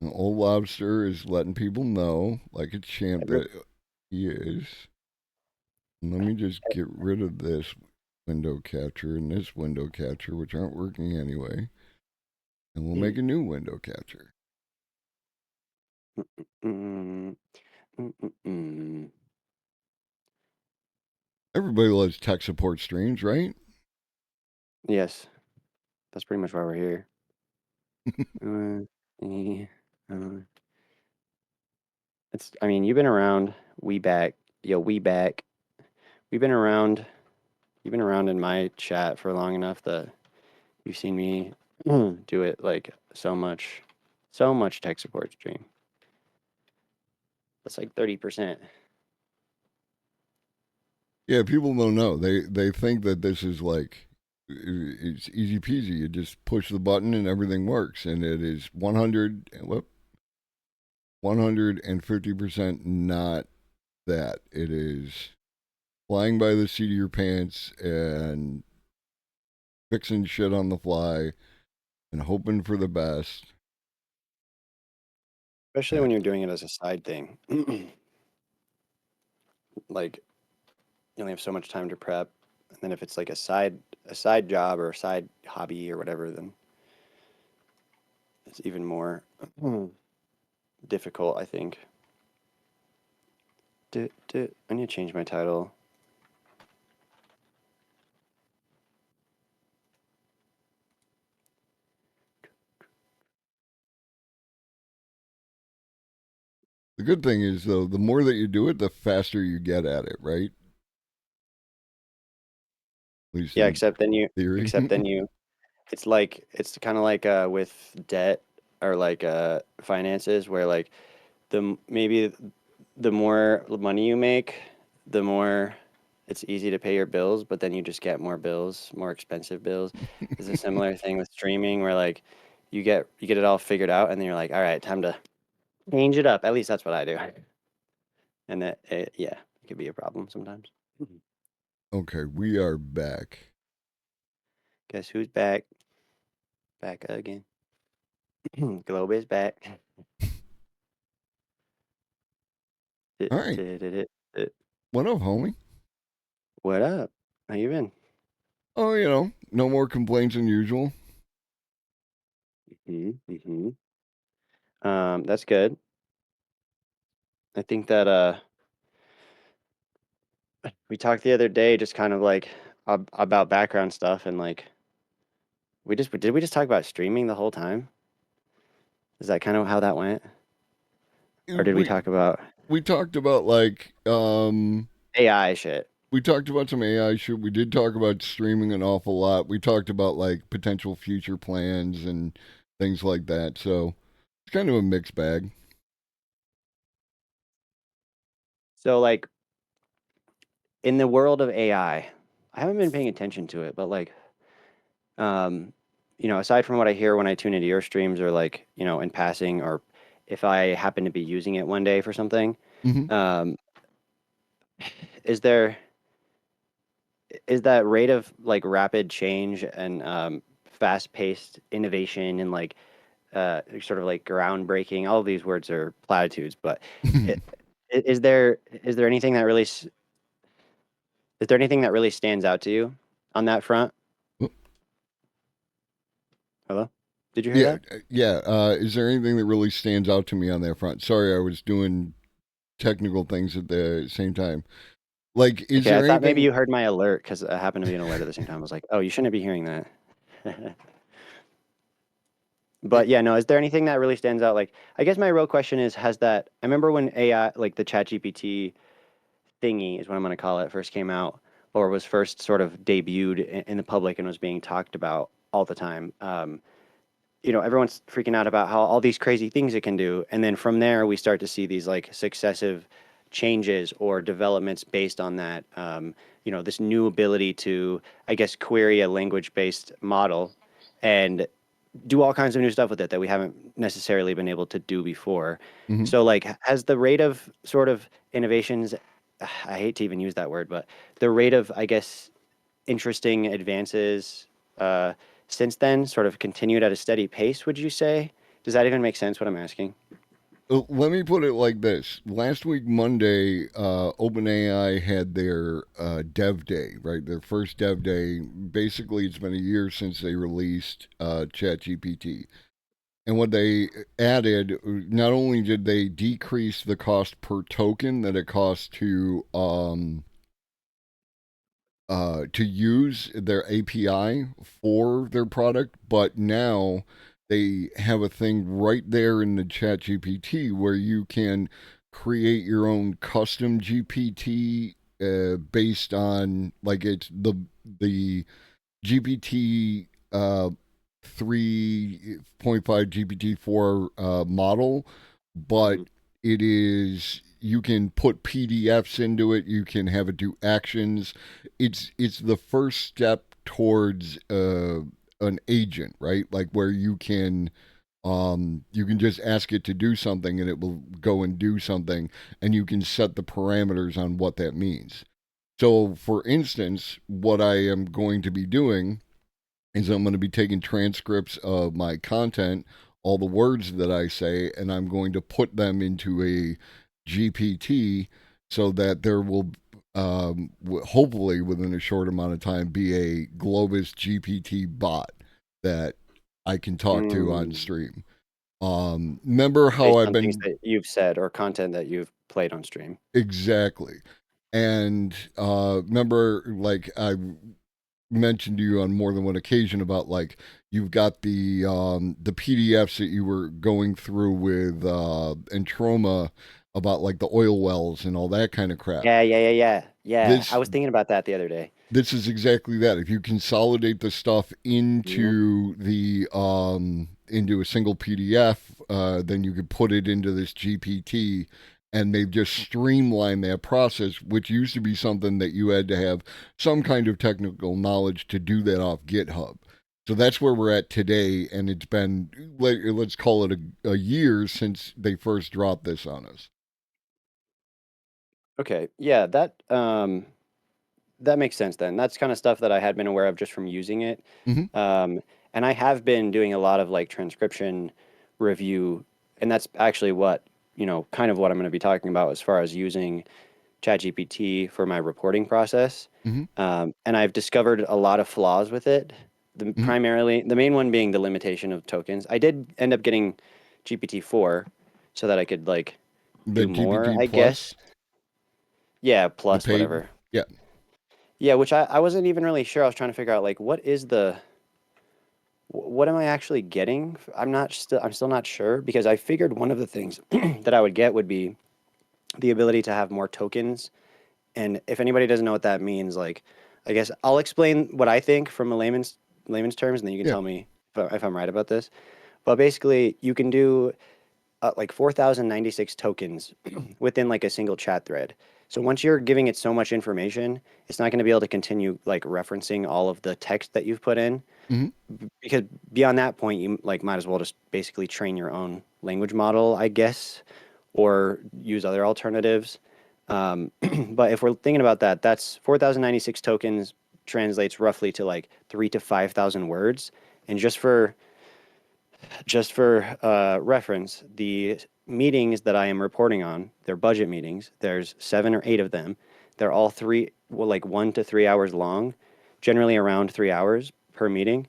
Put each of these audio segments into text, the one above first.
And Old Lobster is letting people know, like a champ Every, that he is. And let me just get rid of this window catcher and this window catcher, which aren't working anyway. And we'll make mm, a new window catcher. mm, mm, mm, mm. Everybody loves tech support streams, right? Yes, that's pretty much why we're here. Uh, eh, uh, I mean, you've been around. We back. Yo, we back. We've been around. You've been around in my chat for long enough that you've seen me do it like so much tech support stream. That's like 30%. Yeah, people don't know. They think that this is like it's easy peasy. You just push the button and everything works, and it is 150% not that. It is flying by the seat of your pants and fixing shit on the fly and hoping for the best. Especially Uh, when you're doing it as a side thing. Like you only have so much time to prep, and then if it's like a side job or a side hobby or whatever, then it's even more difficult, I think. I need to change my title. the good thing is though, the more that you do it, the faster you get at it, right? At least Yeah, in theory. except then you, it's kind of like with debt or like finances, where like maybe the more money you make, the more it's easy to pay your bills, but then you just get more bills, more expensive bills. It's a similar thing with streaming where like you get it all figured out and then you're like, all right, time to change it up. At least that's what I do. And yeah, it could be a problem sometimes. Mhm. Okay, we are back. Guess who's back? Back again. Globe is back. All right. Uh, What up, homie? What up? How you been? Oh, no more complaints than usual. Mm-hmm. That's good. I think that we talked the other day just kind of like about background stuff and like we just talk about streaming the whole time? Is that kind of how that went? Or did we We talk about we talked about like AI shit? we talked about some AI shit. We did talk about streaming an awful lot. We talked about like potential future plans and things like that. So it's kind of a mixed bag. So like in the world of I haven't been paying attention to it, but like um aside from what I hear when I tune into your streams or like, in passing or if I happen to be using it one day for something, Hmm. um is there is that rate of like rapid change and fast-paced innovation and like sort of like groundbreaking. All of these words are platitudes, but i- is there anything that is there anything that really stands out to you on that front? Hello, did you hear Yeah, that? yeah. Is there anything that really stands out to me on that front? Sorry, I was doing technical things at the same time. Like, is Okay, I there thought maybe anything? you heard my alert because I happened to be an alert at the same time. I was like, oh, you shouldn't be hearing that. But yeah, no, is there anything that really stands out? Like, I guess my real question is, I remember when AI, like the ChatGPT thingy is what I'm going to call it, first came out or was first sort of debuted in the public and was being talked about all the time. Everyone's freaking out about how all these crazy things it can do. And then from there, we start to see these like successive changes or developments based on that. This new ability to, I guess, query a language based model and do all kinds of new stuff with it that we haven't necessarily been able to do before. Mhm. So, like, has the rate of sort of innovations, I hate to even use that word, but the rate of, I guess, interesting advances uh, since then sort of continued at a steady pace, would you say? Does that even make sense what I'm asking? Let me put it like this. Last week, Monday, OpenAI had their dev day, right? Their first dev day. Basically, it's been a year since they released ChatGPT. And what they added, not only did they decrease the cost per token that it costs to use their API for their product, but now they have a thing right there in the Chat GPT where you can create your own custom GPT based on like it's the GPT 3.5 GPT-4 model, but Mhm. it is you can put PDFs into it. You can have it do actions. It's the first step towards an agent, right? Like where you can just ask it to do something and it will go and do something, and you can set the parameters on what that means. So, for instance, what I am going to be doing is I'm going to be taking transcripts of my content, all the words that I say, and I'm going to put them into a GPT so that there will, hopefully within a short amount of time, be a Globus GPT bot that I can talk to on Mm. stream. Remember how Based I've on things been that you've said or content that you've played on stream. exactly, and remember like I mentioned to you on more than one occasion about like you've got the PDFs that you were going through with Entroma about like the oil wells and all that kind of crap. Yeah, yeah, yeah, yeah. Yeah, I This was thinking about that the other day. this is exactly that. If you consolidate the stuff Mhm. into a single PDF, then you could put it into this GPT, and they've just streamlined that process, which used to be something that you had to have some kind of technical knowledge to do that off GitHub. So that's where we're at today, and it's been let's call it a year since they first dropped this on us. Okay. Yeah, that makes sense then. That's kind of stuff that I had been aware of just from using it. Hmm. Um, and I have been doing a lot of like transcription review, and that's actually what, kind of what I'm going to be talking about as far as using ChatGPT for my reporting process. Hmm. And I've discovered a lot of flaws with it. Hmm. Primarily, the main one being the limitation of tokens. I did end up getting GPT-4 so that I could like The do more, GPT I Plus, guess. Yeah, the plus paid, whatever. yeah. Yeah, which I wasn't even really sure. I was trying to figure out like what am I actually getting? I'm still not sure because I figured one of the things that I would get would be the ability to have more tokens. And if anybody doesn't know what that means, like I guess I'll explain what I think from a layman's terms, and then you can Yeah. tell me if I'm right about this. But basically, you can do like 4,096 tokens within like a single chat thread. So once you're giving it so much information, it's not going to be able to continue like referencing all of the text that you've put in Hmm. because beyond that point, you like might as well just basically train your own language model, I guess, or use other alternatives. But if we're thinking about that, that's 4,096 tokens translates roughly to like 3 to 5,000 words. And just for reference, the meetings that I am reporting on, they're budget meetings. There's 7 or 8 of them. They're all like 1 to 3 hours long, generally around 3 hours per meeting.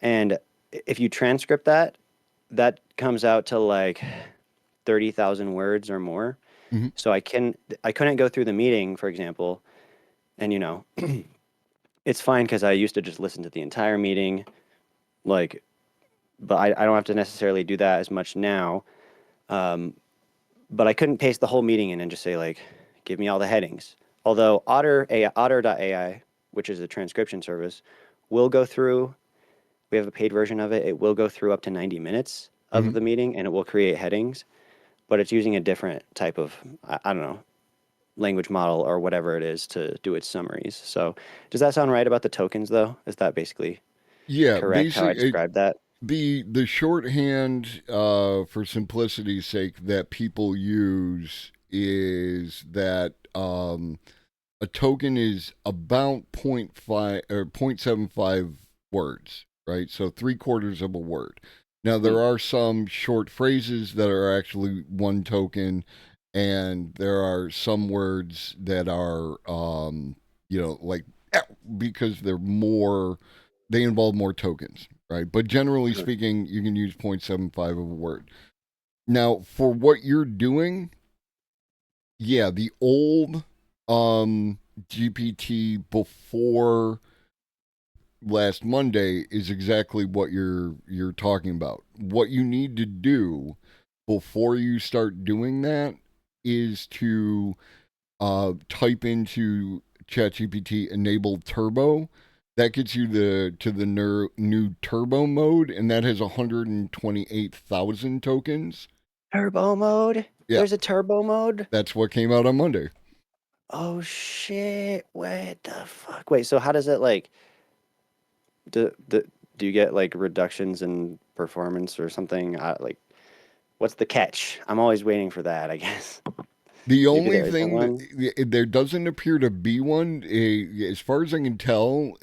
And if you transcript that, that comes out to like 30,000 words or more. Hmm. So I couldn't go through the meeting, for example, and it's fine because I used to just listen to the entire meeting, like, but I don't have to necessarily do that as much now. Um, but I couldn't paste the whole meeting in and just say like, give me all the headings. Although Otter.ai, which is a transcription service, will go through. We have a paid version of it. It will go through up to 90 minutes of Hmm. the meeting and it will create headings, but it's using a different type of, I don't know, language model or whatever it is to do its summaries. So does that sound right about the tokens though? Is that basically Yeah, correct how I basically, described that? the shorthand for simplicity's sake that people use is that a token is about point 0.5 or 0.75 words, right? So three quarters of a word. Now, Hmm. there are some short phrases that are actually one token, and there are some words that are, like, because they involve more tokens, right? But generally Sure. speaking, you can use 0.75 of a word. Now, for what you're doing, yeah, the old GPT before last Monday is exactly what you're talking about. What you need to do before you start doing that is to type into ChatGPT enable turbo. That gets you to the new turbo mode, and that has 128,000 tokens. Turbo mode? Yeah, There's a turbo mode? that's what came out on Monday. Oh shit. What the fuck? Wait, so how does it like do you get like reductions in performance or something? Like what's the catch? I'm always waiting for that, I guess. The Maybe only there isn't thing one. there doesn't appear to be one, as far as I can tell,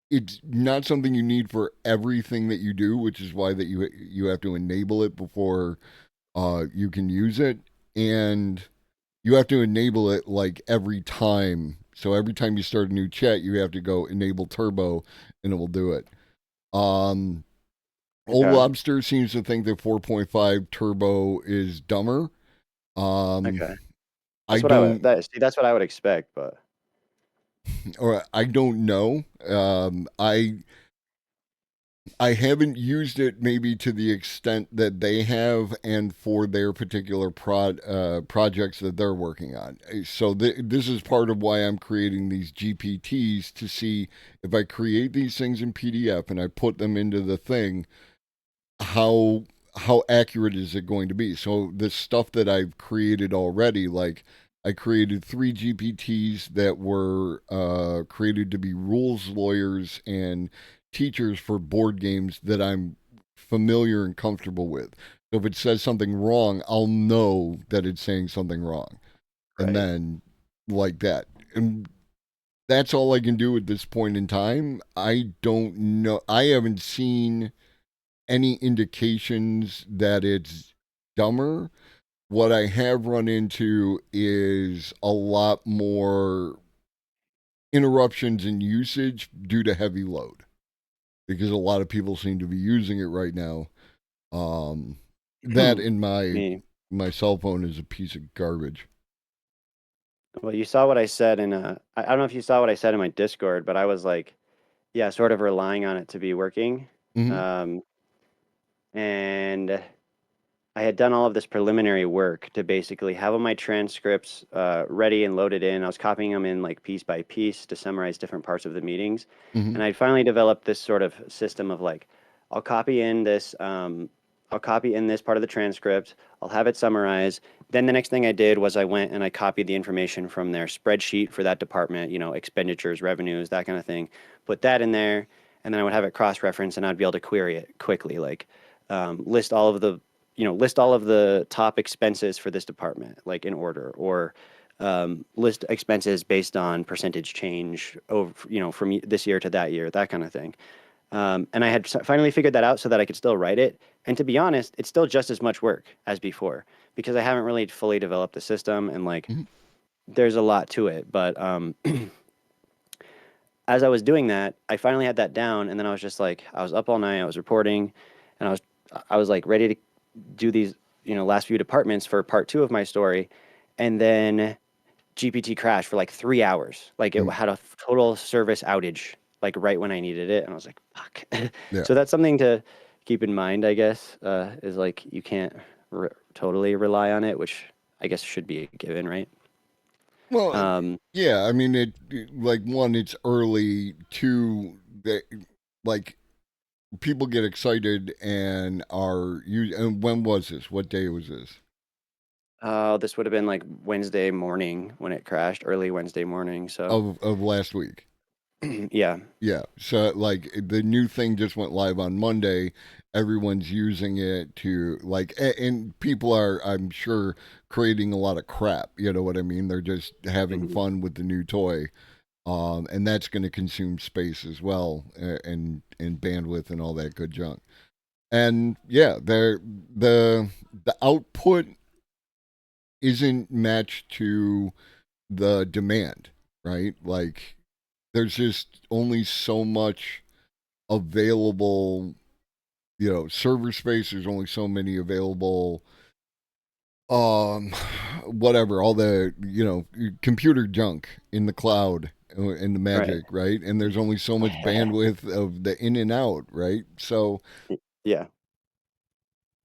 it's not something you need for everything that you do, which is why that you have to enable it before you can use it, and you have to enable it like every time. So every time you start a new chat, you have to go enable turbo, and it will do it. Um, Old Okay. Lobster seems to think that 4.5 turbo is dumber. Um, Okay. I don't, That's what I would expect, but or I don't know. I haven't used it maybe to the extent that they have and for their particular projects that they're working on. So this is part of why I'm creating these GPTs to see if I create these things in PDF and I put them into the thing, how how accurate is it going to be? So the stuff that I've created already, like I created 3 GPTs that were created to be rules lawyers and teachers for board games that I'm familiar and comfortable with. So if it says something wrong, I'll know that it's saying something wrong. And right. then like that. And that's all I can do at this point in time. I don't know. I haven't seen any indications that it's dumber. What I have run into is a lot more interruptions in usage due to heavy load because a lot of people seem to be using it right now. Um, that in Me. my cell phone is a piece of garbage. Well, you saw what I said in I don't know if you saw what I said in my Discord, but I was like, yeah, sort of relying on it to be working. Mm-hmm. Um, and I had done all of this preliminary work to basically have all my transcripts ready and loaded in. I was copying them in like piece by piece to summarize different parts of the meetings. Mm-hmm. And I'd finally developed this sort of system of like, I'll copy in this, I'll copy in this part of the transcript. I'll have it summarized. Then the next thing I did was I went and I copied the information from their spreadsheet for that department, expenditures, revenues, that kind of thing. Put that in there, and then I would have it cross-referenced, and I'd be able to query it quickly, like list all of the top expenses for this department, like in order, or list expenses based on percentage change over, from this year to that year, that kind of thing. And I had finally figured that out so that I could still write it. And to be honest, it's still just as much work as before because I haven't really fully developed the system and like Mm-hmm. there's a lot to it. But as I was doing that, I finally had that down, and then I was just like, I was up all night, I was reporting, and I was like ready to do these, last few departments for part two of my story, and then GPT crashed for like 3 hours. Like it Mm-hmm. had a total service outage, like right when I needed it, and I was like, fuck. Yeah. So that's something to keep in mind, I guess, is like you can't totally rely on it, which I guess should be a given, right? Well, Um, yeah. I mean, like one, it's early. Two, that like people get excited and are you. And when was this? What day was this? this would have been like Wednesday morning when it crashed, early Wednesday morning. So, Of last week. yeah. Yeah. So like the new thing just went live on Monday. Everyone's using it to like and people are I'm sure creating a lot of crap, you know what I mean? They're just having Mhm. fun with the new toy. And that's going to consume space as well and bandwidth and all that good junk. And yeah, the output isn't matched to the demand, right? Like there's just only so much available, server space. There's only so many available, um whatever, all the, computer junk in the cloud, in the Right. magic, right? And there's only so much bandwidth of the in and out, right? So Yeah.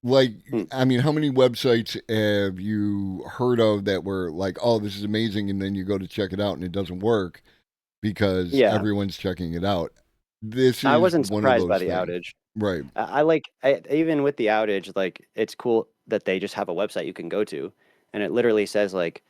like, Hmm. I mean, how many websites have you heard of that were like, oh, this is amazing, and then you go to check it out and it doesn't work because Yeah. everyone's checking it out? This I is wasn't one of surprised by those the things. outage. Right. Even with the outage, like it's cool that they just have a website you can go to, and it literally says like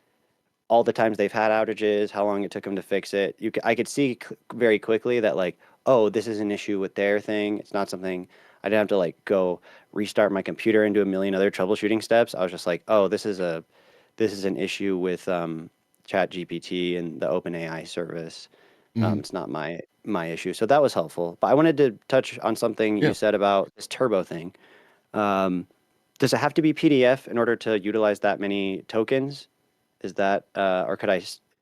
all the times they've had outages, how long it took them to fix it. I could see very quickly that like, oh, this is an issue with their thing. It's not something I didn't have to like go restart my computer and do a million other troubleshooting steps. I was just like, oh, this is an issue with Chat GPT and the OpenAI service. Hmm. It's not my issue. So that was helpful. But I wanted to touch on something you Yeah. said about this turbo thing. Um, does it have to be PDF in order to utilize that many tokens? Is that, or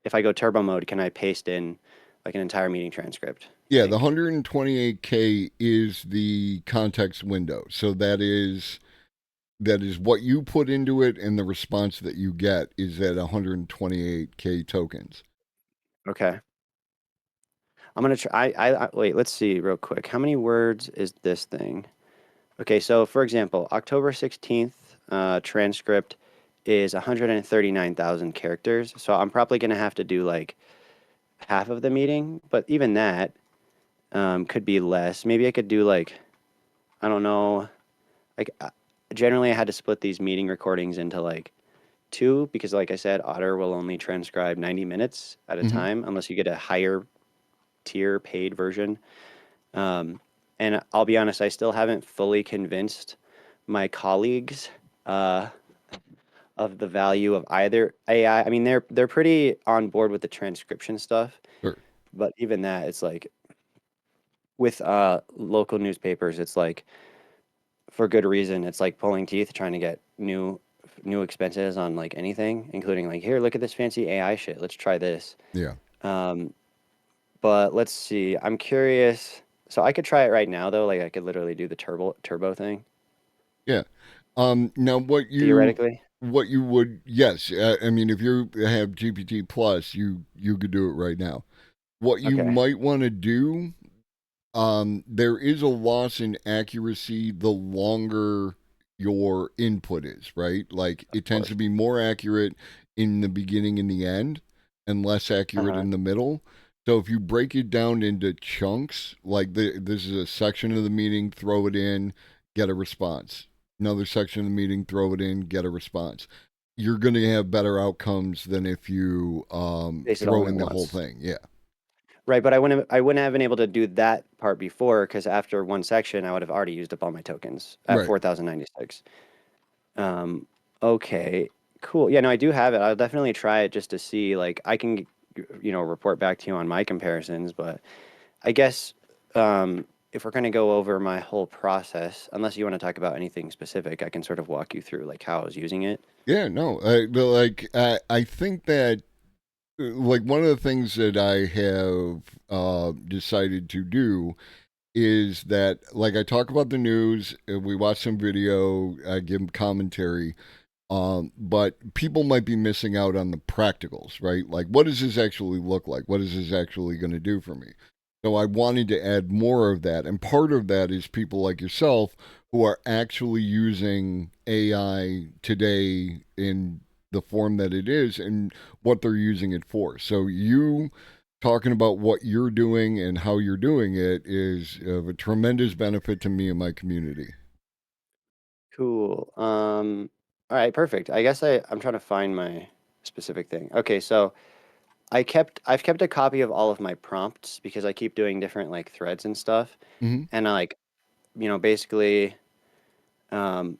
if I go turbo mode, can I paste in like an entire meeting transcript, you Yeah, the think? 128K is the context window. So that is what you put into it, and the response that you get is at 128K tokens. Okay. I'm gonna try, wait, let's see real quick. How many words is this thing? Okay, so for example, October 16th transcript is 139,000 characters. So I'm probably gonna have to do like half of the meeting, but even that could be less. Maybe I could do like, I don't know, like generally I had to split these meeting recordings into like two because like I said, Otter will only transcribe 90 minutes at a Hmm. time unless you get a higher tier paid version. Um, and I'll be honest, I still haven't fully convinced my colleagues uh, of the value of either AI. I mean, they're pretty on board with the transcription stuff, Sure. but even that, it's like with local newspapers, it's like for good reason. It's like pulling teeth trying to get new expenses on like anything, including like here, look at this fancy AI shit. Let's try this. Yeah. Um, but let's see. I'm curious. So I could try it right now though. Like I could literally do the turbo thing Yeah. Now, theoretically. what you would, yes, I mean, if you have GPT plus, you could do it right now. What you Okay. might want to do, there is a loss in accuracy the longer your input is, right? Like Of it tends to course. be more accurate in the beginning and the end, and less accurate Uh-huh. in the middle. So if you break it down into chunks, like this is a section of the meeting, throw it in, get a response. Another section of the meeting, throw it in, get a response. You're going to have better outcomes than if you Base it all throw in at in the whole once. thing. Yeah. Right, but I wouldn't have been able to do that part before because after one section, I would have already used up all my tokens at Right. 4,096. Um, okay, cool. Yeah, no, I do have it. I'll definitely try it just to see. Like, I can, report back to you on my comparisons. But I guess if we're going to go over my whole process, unless you want to talk about anything specific, I can sort of walk you through like how I was using it. Yeah, no, I think that like one of the things that I have decided to do is that like I talk about the news, we watch some video, I give commentary, but people might be missing out on the practicals, right? Like, what does this actually look like? What is this actually going to do for me? So I wanted to add more of that. And part of that is people like yourself who are actually using AI today in the form that it is and what they're using it for. So you talking about what you're doing and how you're doing it is of a tremendous benefit to me and my community. Cool. All right, perfect. I guess I'm trying to find my specific thing. Okay, so I've kept a copy of all of my prompts because I keep doing different like threads and stuff. Hmm. And I like, basically um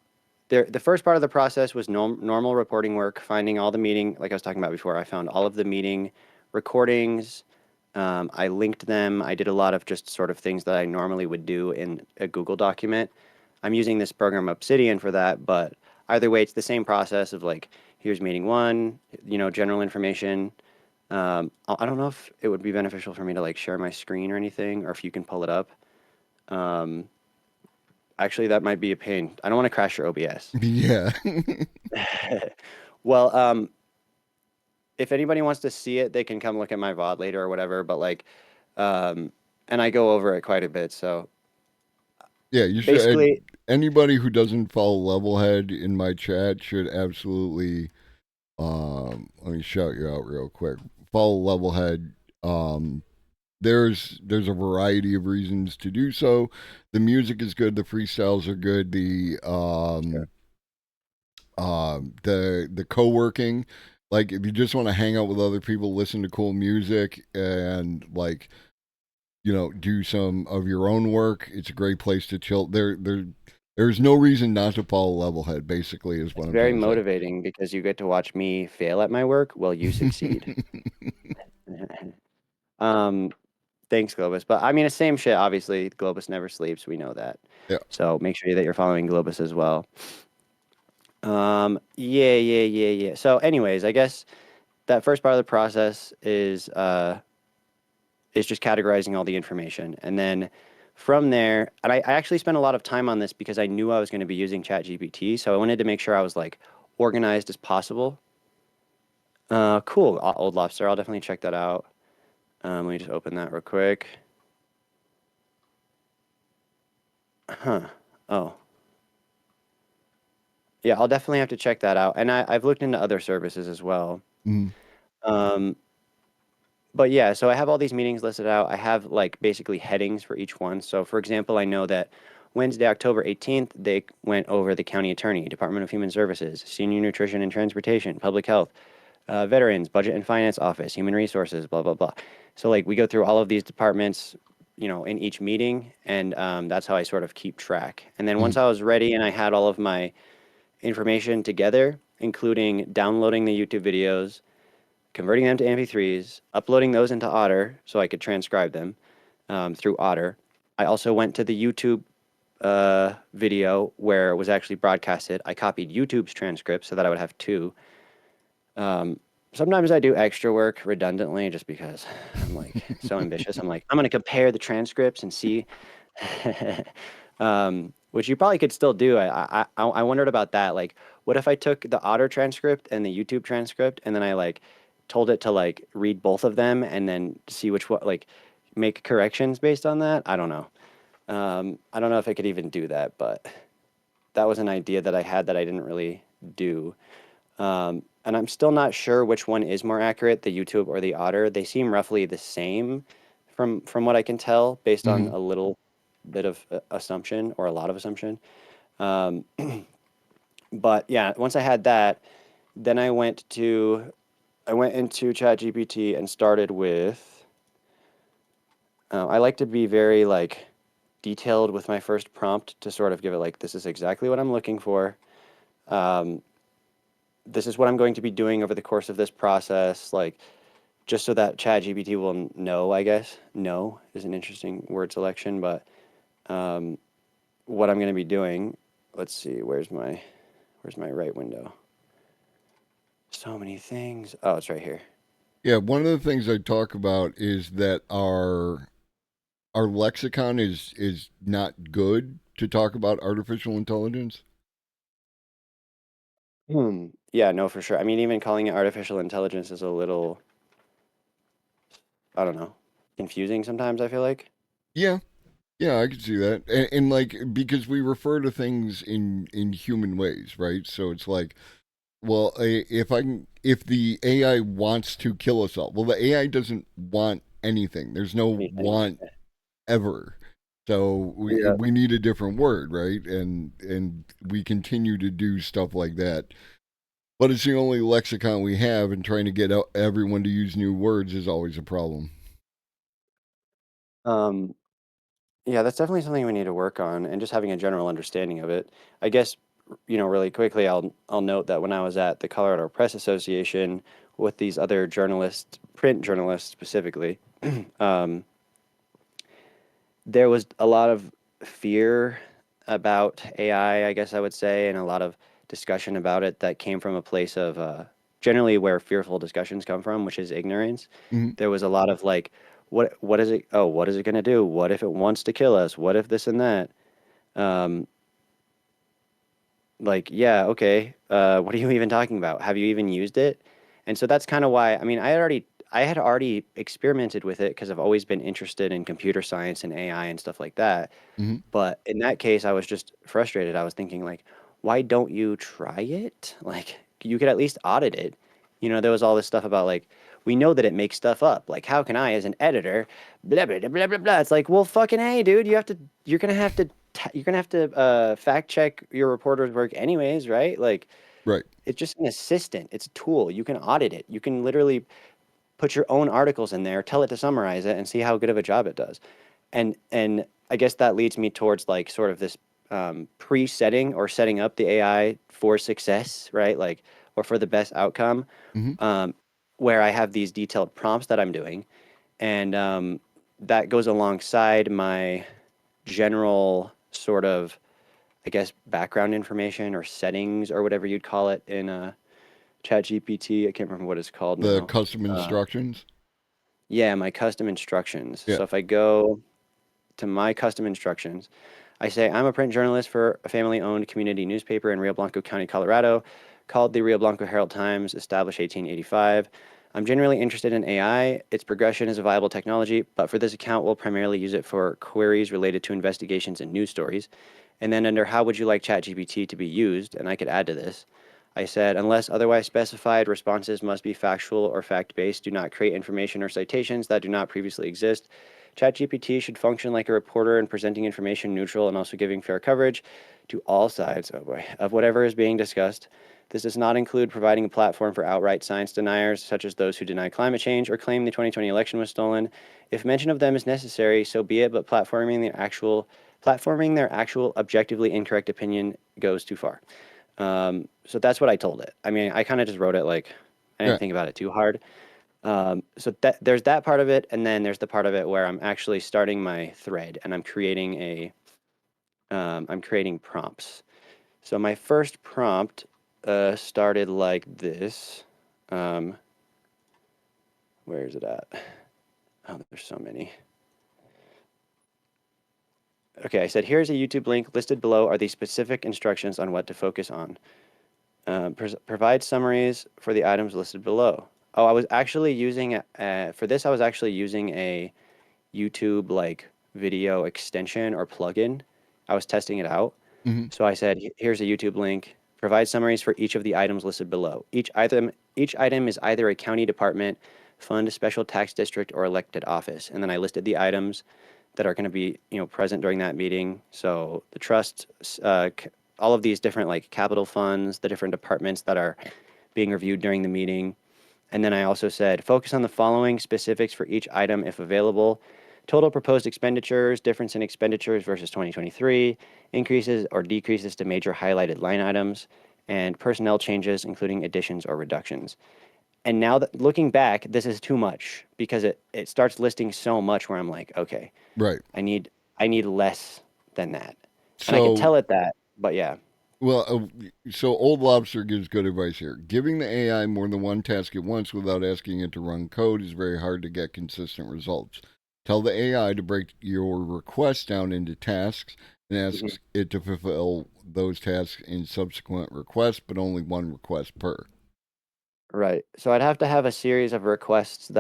the first part of the process was normal reporting work, finding all the meeting, like I was talking about before. I found all of the meeting recordings. I linked them. I did a lot of just sort of things that I normally would do in a Google document. I'm using this program Obsidian for that, but either way, it's the same process of like, here's meeting one, general information. I don't know if it would be beneficial for me to like share my screen or anything, or if you can pull it up. Um, Actually, that might be a pain. I don't want to crash your OBS. Yeah. Well, if anybody wants to see it, they can come look at my VOD later or whatever. But like, um, and I go over it quite a bit. So Yeah, you should. basically, Anybody who doesn't follow Levelhead in my chat should absolutely. Let me shout you out real quick. Follow Levelhead. Um, there's a variety of reasons to do so. The music is good. The freestyles are good. sure. The co-working, like if you just want to hang out with other people, listen to cool music, and like do some of your own work, it's a great place to chill. There's no reason not to follow Levelhead. Basically, is what It's I'm very trying to motivating because you get to watch me fail at my work while you succeed. say. um, Thanks, Globus. But I mean, it's same shit. Obviously, Globus never sleeps. We know that. Yeah. So make sure that you're following Globus as well. Yeah. So, anyways, I guess that first part of the process is just categorizing all the information, and then from there, and I actually spent a lot of time on this because I knew I was going to be using ChatGPT, so I wanted to make sure I was like organized as possible. Cool, Old Lobster. I'll definitely check that out. Let me just open that real quick. Huh. Oh. Yeah, I'll definitely have to check that out. And I've looked into other services as well. Mm, Um, but yeah, so I have all these meetings listed out. I have like basically headings for each one. So for example, I know that Wednesday, October 18th, they went over the county attorney, Department of Human Services, Senior Nutrition and Transportation, Public Health, Veterans, Budget and Finance Office, Human Resources, blah, blah, blah. So like we go through all of these departments, in each meeting, and that's how I sort of keep track. And then once mm, I was ready and I had all of my information together, including downloading the YouTube videos, converting them to MP3s, uploading those into Otter so I could transcribe them through Otter. I also went to the YouTube video where it was actually broadcasted. I copied YouTube's transcript so that I would have two. Um, Sometimes I do extra work redundantly just because I'm like so ambitious. I'm like, I'm going to compare the transcripts and see. Which you probably could still do. I wondered about that. Like, what if I took the Otter transcript and the YouTube transcript, and then I like told it to like read both of them and then see which one, like make corrections based on that? I don't know. I don't know if I could even do that, but that was an idea that I had that I didn't really do. And I'm still not sure which one is more accurate, the YouTube or the Otter. They seem roughly the same from what I can tell based on mm. a little bit of assumption or a lot of assumption. Um, but yeah, once I had that, then I went into ChatGPT and started with. I like to be very like detailed with my first prompt to sort of give it like this is exactly what I'm looking for. Um, this is what I'm going to be doing over the course of this process. Like just so that ChatGPT will know, I guess. Know is an interesting word selection, but um, what I'm going to be doing. Let's see, where's my right window? So many things. Oh, it's right here. Yeah, one of the things I talk about is that our lexicon is not good to talk about artificial intelligence. Yeah, no, for sure. I mean, even calling it artificial intelligence is a little, I don't know, confusing sometimes, I feel like. Yeah, yeah, I can see that, and like because we refer to things in human ways, right? So it's like, well, if the AI wants to kill us all, well, the AI doesn't want anything. There's no Anything. want ever. So Yeah. we need a different word, right? And we continue to do stuff like that. But it's the only lexicon we have, and trying to get everyone to use new words is always a problem. Um, yeah, that's definitely something we need to work on and just having a general understanding of it. I guess, really quickly, I'll note that when I was at the Colorado Press Association with these other journalists, print journalists specifically, um, there was a lot of fear about AI, I guess I would say, and a lot of discussion about it that came from a place of generally where fearful discussions come from, which is ignorance. Mhm. There was a lot of like, what is it? Oh, what is it going to do? What if it wants to kill us? What if this and that? Um, like, yeah, okay. What are you even talking about? Have you even used it? And so that's kind of why, I mean, I had already experimented with it because I've always been interested in computer science and AI and stuff like that. Mhm. But in that case, I was just frustrated. I was thinking like, why don't you try it? Like, you could at least audit it. There was all this stuff about like, we know that it makes stuff up. Like, how can I, as an editor, blah blah blah blah blah blah. It's like, well, fucking hey, dude, you're gonna have to, fact check your reporter's work anyways, right? Like, Right. it's just an assistant. It's a tool. You can audit it. You can literally put your own articles in there, tell it to summarize it, and see how good of a job it does. And I guess that leads me towards like sort of this pre-setting or setting up the AI for success, right? Like, or for the best outcome, Mhm. um, where I have these detailed prompts that I'm doing, and that goes alongside my general sort of, I guess, background information or settings or whatever you'd call it in ChatGPT. I can't remember what it's called The now. custom Uh, instructions. yeah, my custom instructions. Yeah. So if I go to my custom instructions, I say, I'm a print journalist for a family owned community newspaper in Rio Blanco County, Colorado, called the Rio Blanco Herald Times, established 1885. I'm generally interested in AI. Its progression is a viable technology, but for this account, we'll primarily use it for queries related to investigations and news stories. And then under how would you like ChatGPT to be used? And I could add to this. I said, unless otherwise specified, responses must be factual or fact based. Do not create information or citations that do not previously exist. ChatGPT should function like a reporter in presenting information neutral and also giving fair coverage to all sides, oh boy, of whatever is being discussed. This does not include providing a platform for outright science deniers, such as those who deny climate change or claim the 2020 election was stolen. If mention of them is necessary, so be it, but platforming their actual objectively incorrect opinion goes too far. So that's what I told it. I mean, I kind of just wrote it like I didn't Yeah. think about it too hard. So there's that part of it, and then there's the part of it where I'm actually starting my thread and I'm creating prompts. So my first prompt started like this. Um, where is it at? Oh, there's so many. Okay, I said here's a YouTube link. Listed below are the specific instructions on what to focus on. Provide summaries for the items listed below. Oh, I was actually using for this. I was actually using a YouTube like video extension or plugin. I was testing it out. Mhm. So I said, Here's a YouTube link. Provide summaries for each of the items listed below. Each item is either a county department, fund, special tax district, or elected office." And then I listed the items that are going to be, present during that meeting. So the trust, all of these different like capital funds, the different departments that are being reviewed during the meeting. And then I also said, focus on the following specifics for each item if available. Total proposed expenditures, difference in expenditures versus 2023, increases or decreases to major highlighted line items, and personnel changes, including additions or reductions. And now that looking back, this is too much because it starts listing so much where I'm like, okay, Right. I need I need less than that. And I could So, tell it that, but yeah. well, so Old Lobster gives good advice here. Giving the AI more than one task at once without asking it to run code is very hard to get consistent results. Tell the AI to break your request down into tasks and Mhm. asks it to fulfill those tasks in subsequent requests, but only one request per. Right. So I'd have to have a series of requests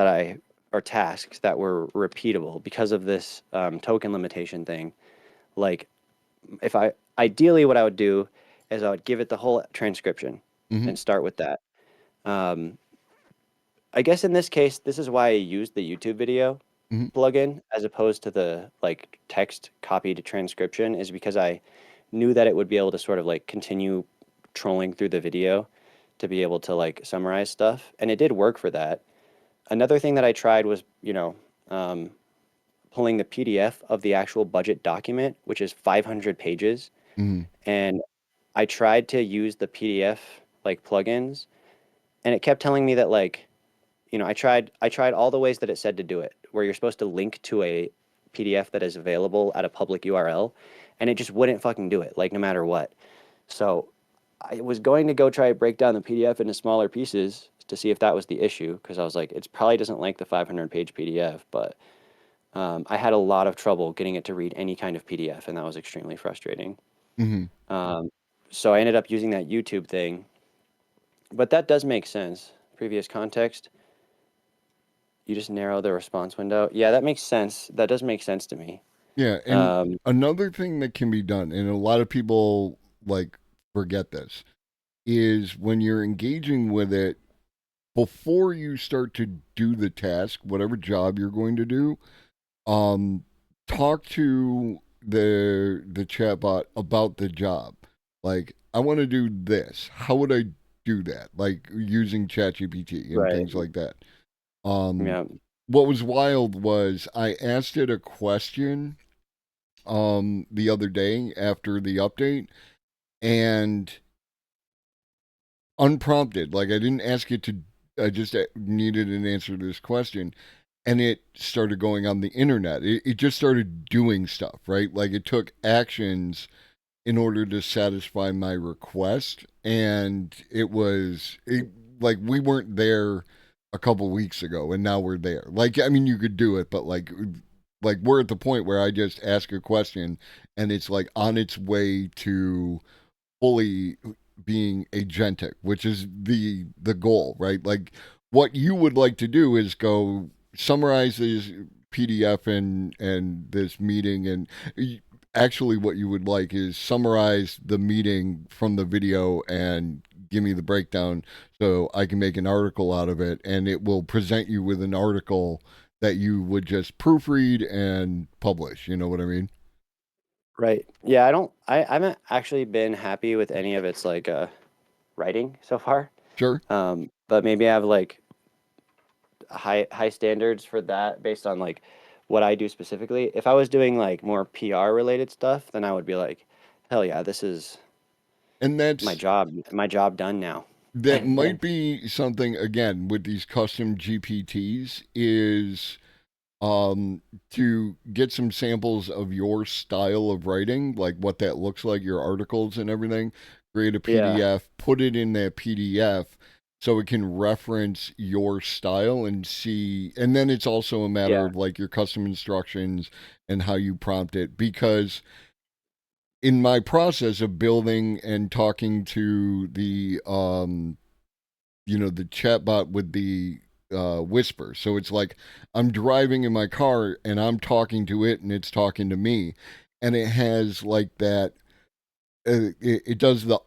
or tasks that were repeatable because of this token limitation thing. Like, ideally, what I would do is I would give it the whole transcription Hmm. and start with that. Um, I guess in this case, this is why I used the YouTube video Hmm. plugin as opposed to the like text copy to transcription, is because I knew that it would be able to sort of like continue trolling through the video to be able to like summarize stuff. And it did work for that. Another thing that I tried was, um, pulling the PDF of the actual budget document, which is 500 pages. Hmm. And I tried to use the PDF like plugins, and it kept telling me that like, I tried all the ways that it said to do it, where you're supposed to link to a PDF that is available at a public URL, and it just wouldn't fucking do it, like no matter what. So I was going to go try to break down the PDF into smaller pieces to see if that was the issue, because I was like, it probably doesn't like the 500-page PDF, but I had a lot of trouble getting it to read any kind of PDF, and that was extremely frustrating. Hmm. Um, so I ended up using that YouTube thing, but that does make sense. Previous context, you just narrow the response window. Yeah, that makes sense. That does make sense to me. Yeah, and Um, another thing that can be done, and a lot of people like forget this, is when you're engaging with it before you start to do the task, whatever job you're going to do, um, talk to the chatbot about the job. Like, I want to do this. How would I do that? Like using ChatGPT and right. things like that. Um, Yeah. what was wild was I asked it a question the other day after the update, and unprompted, like I didn't ask it to, I just needed an answer to this question, and it started going on the internet. It just started doing stuff, right? Like it took actions in order to satisfy my request, and like we weren't there a couple weeks ago, and now we're there. Like, I mean, you could do it, but like we're at the point where I just ask a question and it's like on its way to fully being agentic, which is the goal, right? Like what you would like to do is go summarize this PDF and this meeting, and actually what you would like is summarize the meeting from the video and give me the breakdown so I can make an article out of it, and it will present you with an article that you would just proofread and publish. You know what I mean? Right. Yeah, I haven't actually been happy with any of its like writing so far. Sure. But maybe I have like high standards for that based on like what I do specifically. If I was doing like more PR related stuff, then I would be like, hell yeah, this is And my job done now. that might be something again with these custom GPTs is um to get some samples of your style of writing, like what that looks like, your articles and everything, create a Yeah. PDF, put it in that PDF so it can reference your style and see, and then it's also a matter Yeah. of like your custom instructions and how you prompt it, because in my process of building and talking to the the chatbot with the whisper. So it's like I'm driving in my car and I'm talking to it and it's talking to me, and it has like that. It does the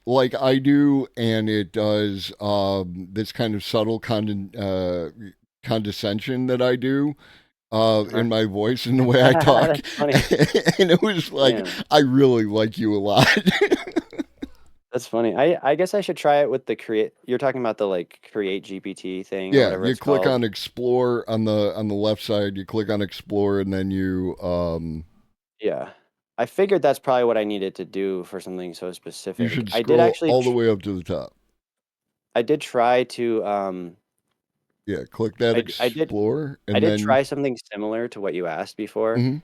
like I do, and it does this kind of subtle condescension that I do Huh. in my voice and the way I talk, That's funny. and it was like Damn. I really like you a lot. That's funny. I guess I should try it with the create. You're talking about the like create GPT thing or Yeah, whatever you it's click called. on explore on the left side. You click on explore, and then you Yeah. I figured that's probably what I needed to do for something so you specific. should scroll all the way up to the top. I did try to Yeah, click that explore, I and did then try something similar to what you asked before. mhm,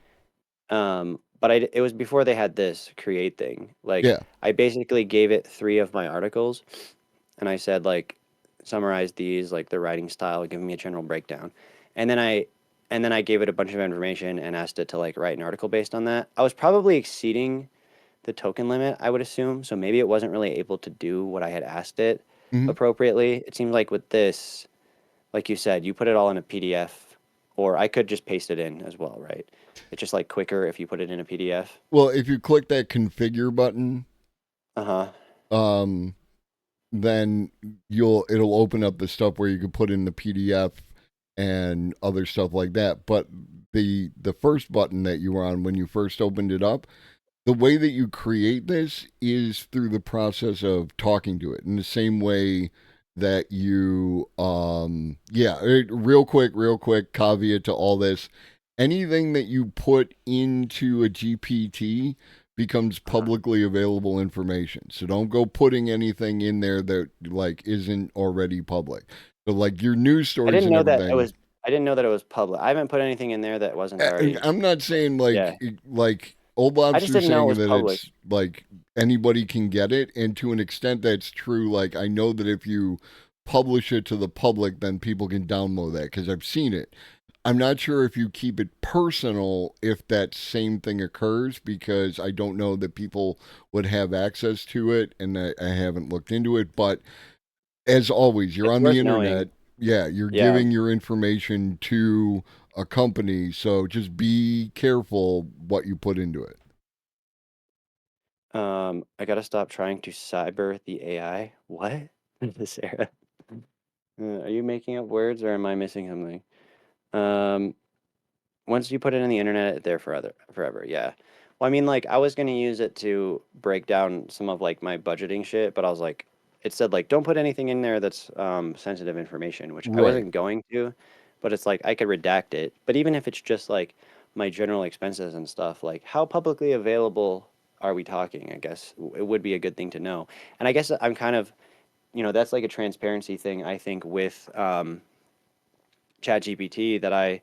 But it was before they had this create thing. Like yeah, I basically gave it 3 of my articles and I said like summarize these like the writing style, give me a general breakdown. And then I gave it a bunch of information and asked it to like write an article based on that. I was probably exceeding the token limit, I would assume. So maybe it wasn't really able to do what I had asked it mhm. appropriately. It seemed like with this, like you said, you put it all in a PDF, or I could just paste it in as well, right? It's just like quicker if you put it in a PDF. Well, if you click that configure button, Uh-huh. um, then it'll open up the stuff where you can put in the PDF and other stuff like that. But the first button that you were on when you first opened it up, the way that you create this is through the process of talking to it in the same way that you real quick caveat to all this, anything that you put into a GPT becomes Uh-huh. publicly available information, so don't go putting anything in there that like isn't already public, so like your news I stories didn't and know that it everything. was I didn't know that it was public. I haven't put anything in there that wasn't already. I'm not saying Yeah. like Old I just Lobster's didn't know it saying was that public. it's like anybody can get it, and to an extent that's true. Like I know that if you publish it to the public, then people can download that because I've seen it. I'm not sure if you keep it personal if that same thing occurs because I don't know that people would have access to it, and I haven't looked into it. But as always, you're It's on the worth knowing. internet. Yeah, you're Yeah. giving your information to a company, so just be careful what you put into it. I gotta stop trying to cyber the AI. What? Sarah. Are you making up words or am I missing something? Um, Once you put it in the internet, it's there forever. Yeah. Well, I mean, like I was gonna use it to break down some of like my budgeting shit, but I was like, it said like don't put anything in there that's sensitive information, which I Right. wasn't going to, but it's like I could redact it. But even if it's just like my general expenses and stuff, like how publicly available are we talking? I guess it would be a good thing to know. And I guess I'm kind of, that's like a transparency thing I think with ChatGPT that I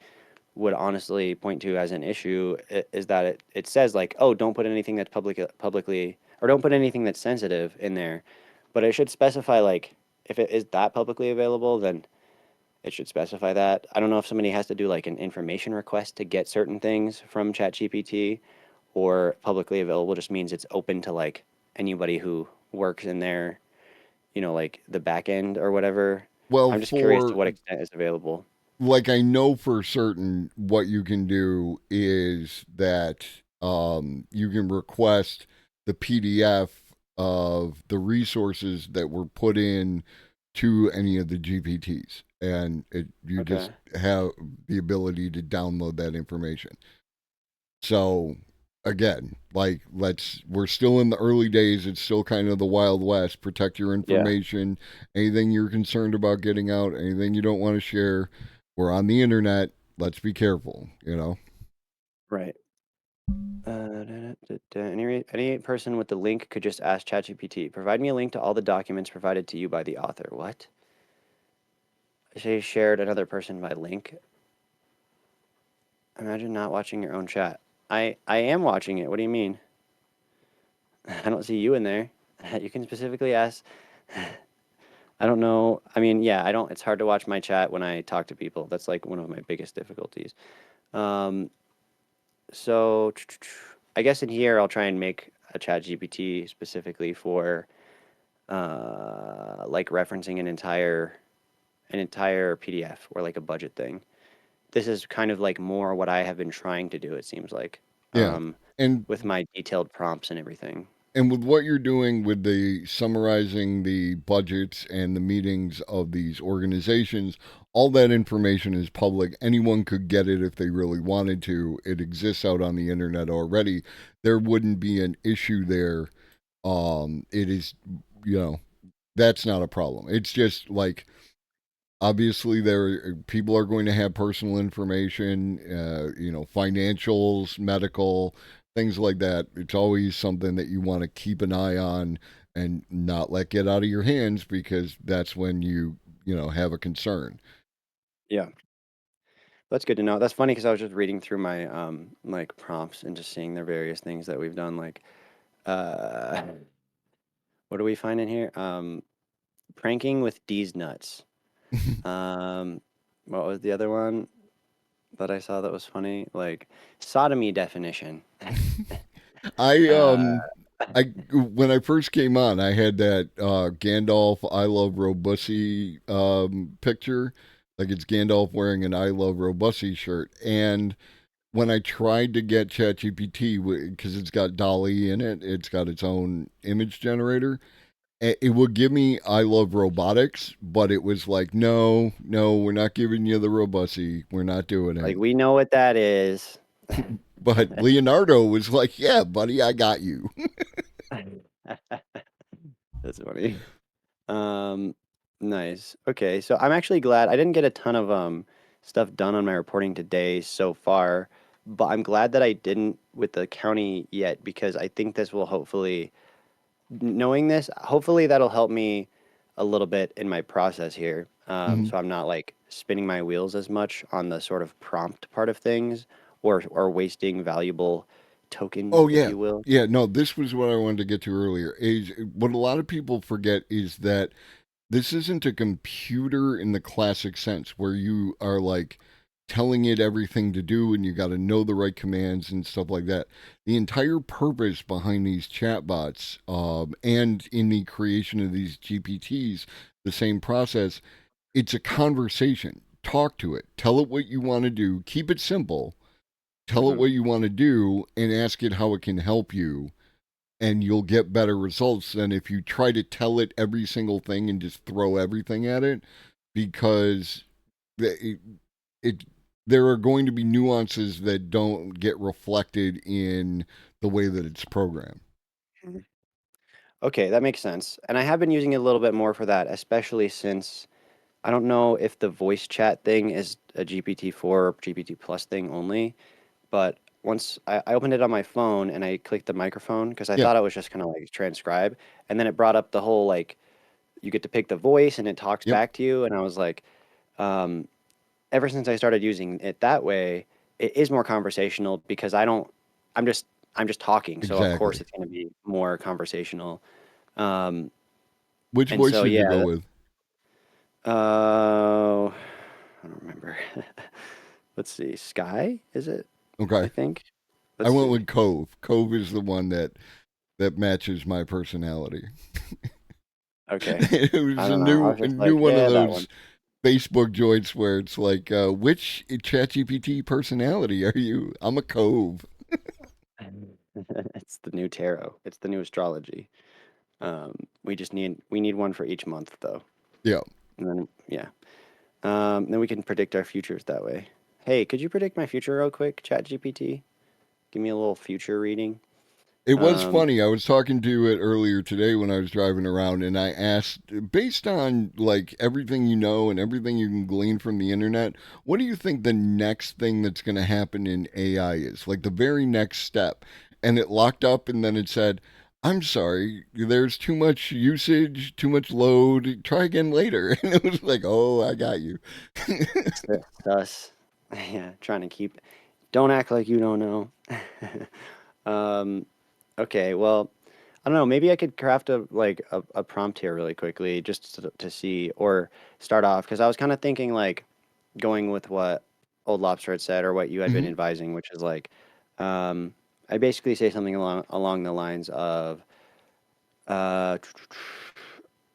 would honestly point to as an issue is that it says like, oh, don't put anything that's publicly or don't put anything that's sensitive in there, but it should specify like if it is that publicly available, then it should specify that. I don't know if somebody has to do like an information request to get certain things from ChatGPT, or publicly available just means it's open to like anybody who works in there, like the back end or whatever. Well, I'm just curious to for what extent is available. like I know for certain what you can do is that you can request the PDF of the resources that were put in to any of the GPTs, and you just Okay. have the ability to download that information. So again, like we're still in the early days. It's still kind of the Wild West. Protect your Yeah. information. Anything you're concerned about getting out, anything you don't want to share. We're on the internet. Let's be careful, you know? Right. Any person with the link could just ask ChatGPT, provide me a link to all the documents provided to you by the author. What? Say shared another person by link. Imagine not watching your own chat. I am watching it. What do you mean? I don't see you in there. You can specifically ask. I don't know. I mean, yeah, I don't. It's hard to watch my chat when I talk to people. That's like one of my biggest difficulties. Um, so I guess in here I'll try and make a chat GPT specifically for like referencing an entire PDF or like a budget thing. This is kind of like more what I have been trying to do, it seems like, Yeah. um, And with my detailed prompts and everything. and with what you're doing with the summarizing the budgets and the meetings of these organizations, all that information is public. Anyone could get it if they really wanted to. It exists out on the internet already. There wouldn't be an issue there. It is, you know, that's not a problem. It's just like obviously there people are going to have personal information, financials, medical, things like that. It's always something that you want to keep an eye on and not let get out of your hands because that's when you have a concern. Yeah, that's good to know. That's funny because I was just reading through my like prompts and just seeing the various things that we've done. Like, uh, what do we find in here? Pranking with D's nuts. Um, what was the other one that I saw that was funny? Like sodomy definition. I Uh, I when I first came on, I had that Gandalf "I Love Robussy" picture, like it's Gandalf wearing an "I Love Robussy" shirt. And when I tried to get ChatGPT, because it's got Dolly in it, it's got its own image generator. It would give me "I Love Robotics," but it was like, no, no, we're not giving you the Robussy. We're not doing like it. we know what that is. But Leonardo was like, yeah, buddy, I got you. That's funny. Um, nice. Okay, so I'm actually glad I didn't get a ton of stuff done on my reporting today so far, but I'm glad that I didn't with the county yet because I think this will hopefully, knowing this, hopefully that'll help me a little bit in my process here. Mhm. So I'm not like spinning my wheels as much on the sort of prompt part of things or wasting valuable token, Oh if yeah. you will. Yeah, no, this was what I wanted to get to earlier. Is what a lot of people forget is that this isn't a computer in the classic sense where you are like telling it everything to do and you got to know the right commands and stuff like that. The entire purpose behind these chatbots and in the creation of these GPTs, the same process, it's a conversation. Talk to it. Tell it what you want to do. Keep it simple. Tell it Hmm. what you want to do and ask it how it can help you, and you'll get better results than if you try to tell it every single thing and just throw everything at it, because it, it there are going to be nuances that don't get reflected in the way that it's programmed. Okay, that makes sense. And I have been using it a little bit more for that, especially since I don't know if the voice chat thing is a GPT-4 or GPT plus thing only, but once I opened it on my phone and I clicked the microphone because I Yeah. thought it was just kind of like transcribe, and then it brought up the whole like you get to pick the voice and it talks Yep. back to you, and I was like, um, ever since I started using it that way, it is more conversational because I don't, I'm just I'm just talking, so of course Exactly. it's going to be more conversational. Um, Which and voice so did you yeah, go with? I don't remember. Let's see, Sky, is it? I Okay. think. I Let's went see. with Cove. Cove is the one that matches my personality. Okay. It I was don't know. I was a just new like, one of yeah, that one. those Facebook joints where it's like, which ChatGPT personality are you? I'm a Cove. It's the new tarot. It's the new astrology. We need one for each month though. Yeah. And then yeah. Then we can predict our futures that way. Hey, could you predict my future real quick, ChatGPT? Give me a little future reading. It was Um, funny. I was talking to it earlier today when I was driving around, and I asked, based on like everything you know and everything you can glean from the internet, what do you think the next thing that's going to happen in AI is? Like the very next step. And it locked up, and then it said, I'm sorry, there's too much usage, too much load. Try again later. And it was like, oh, I got you. it's us. Yeah, trying to keep. Don't act like you don't know. Um, okay, well, I don't know. Maybe I could craft a prompt here really quickly just to see or start off because I was kind of thinking like going with what Old Lobster had said or what you had been Hmm. advising, which is like um, I basically say something along the lines of uh,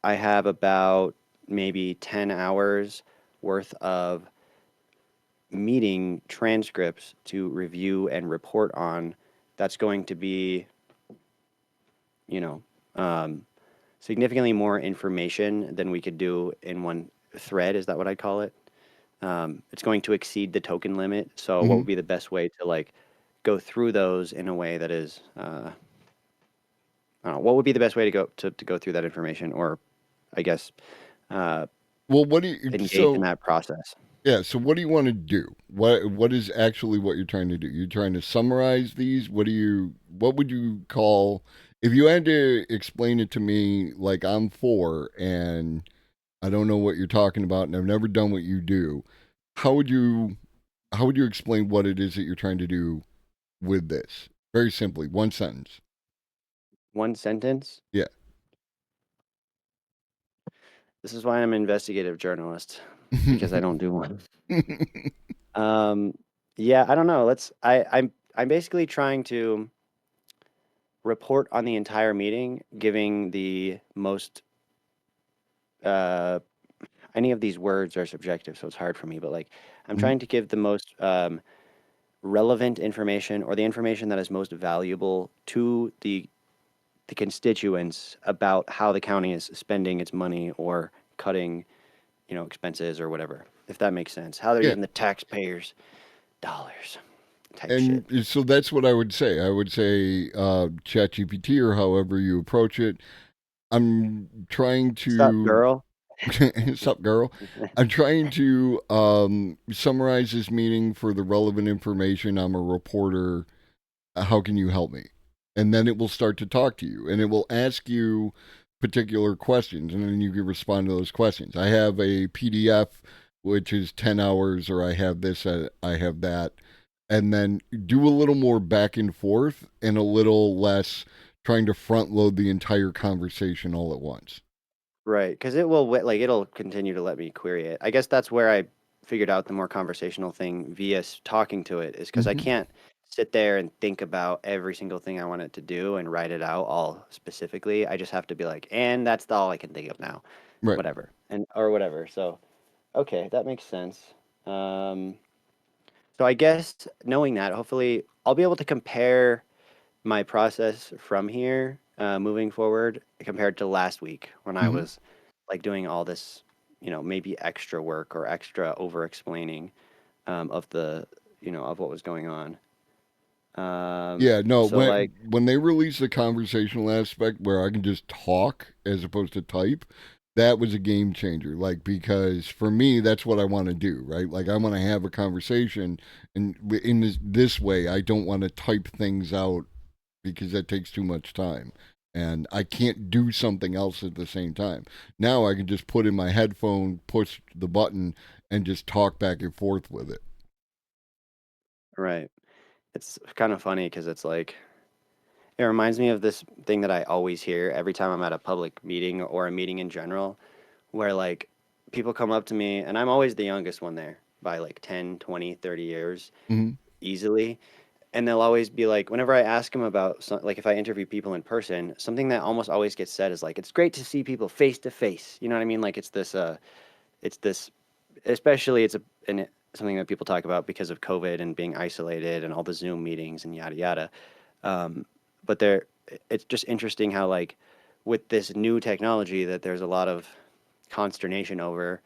I have about maybe 10 hours worth of meeting transcripts to review and report on. That's going to be, you know, um, significantly more information than we could do in one thread. Is that what I'd call it? It's going to exceed the token limit. So, what Hmm. would be the best way to like go through those in a way that is, I don't know, what would be the best way to go through that information, or I guess uh, Well, what do you, engage in so that process? yeah, so what do you want to do? What is actually what you're trying to do? You're trying to summarize these? What would you call, if you had to explain it to me like I'm four and I don't know what you're talking about and I've never done what you do, how would you how would you explain what it is that you're trying to do with this? Very simply, one sentence. One sentence. Yeah. This is why I'm an investigative journalist because I don't do one. Um, yeah, I don't know. I'm basically trying to report on the entire meeting, giving the most uh, any of these words are subjective, so it's hard for me, but like I'm Mhm. trying to give the most relevant information or the information that is most valuable to the constituents about how the county is spending its money or cutting, expenses or whatever, if that makes sense. How they're Yeah. using the taxpayers' dollars type shit. And so that's what I would say. I would say ChatGPT or however you approach it. I'm trying Sup, to girl? sup girl. I'm trying to summarize this meeting for the relevant information. I'm a reporter. How can you help me? And then it will start to talk to you and it will ask you particular questions and then you can respond to those questions. I have a PDF which is 10 hours or I have this, I have that. and then do a little more back and forth and a little less trying to front load the entire conversation all at once. Right, because like it'll continue to let me query it. I guess that's where I figured out the more conversational thing via talking to it is because I Hmm. can't sit there and think about every single thing I want it to do and write it out all specifically. I just have to be like, and that's all I can think of now, Right. whatever, and or whatever. So okay, that makes sense. Um, so I guess knowing that, hopefully, I'll be able to compare my process from here moving forward compared to last week when I Hmm. was like doing all this, maybe extra work or extra over explaining of the, of what was going on. Yeah, no, So like, when they release the conversational aspect where I can just talk as opposed to type, that was a game changer. Like because for me, that's what I want to do, right? Like I want to have a conversation, and in this way, I don't want to type things out because that takes too much time. And I can't do something else at the same time. Now I can just put in my headphone, push the button, and just talk back and forth with it. right. It's kind of funny because it's like, it reminds me of this thing that I always hear every time I'm at a public meeting or a meeting in general, where like people come up to me and I'm always the youngest one there by like 10, 20, 30 years Hmm. easily. And they'll always be like, whenever I ask them about, like, if I interview people in person, something that almost always gets said is like, it's great to see people face to face. You know what I mean? Like, it's this, especially something that people talk about because of COVID and being isolated and all the Zoom meetings and yada yada. Um, but it's just interesting how like with this new technology that there's a lot of consternation over.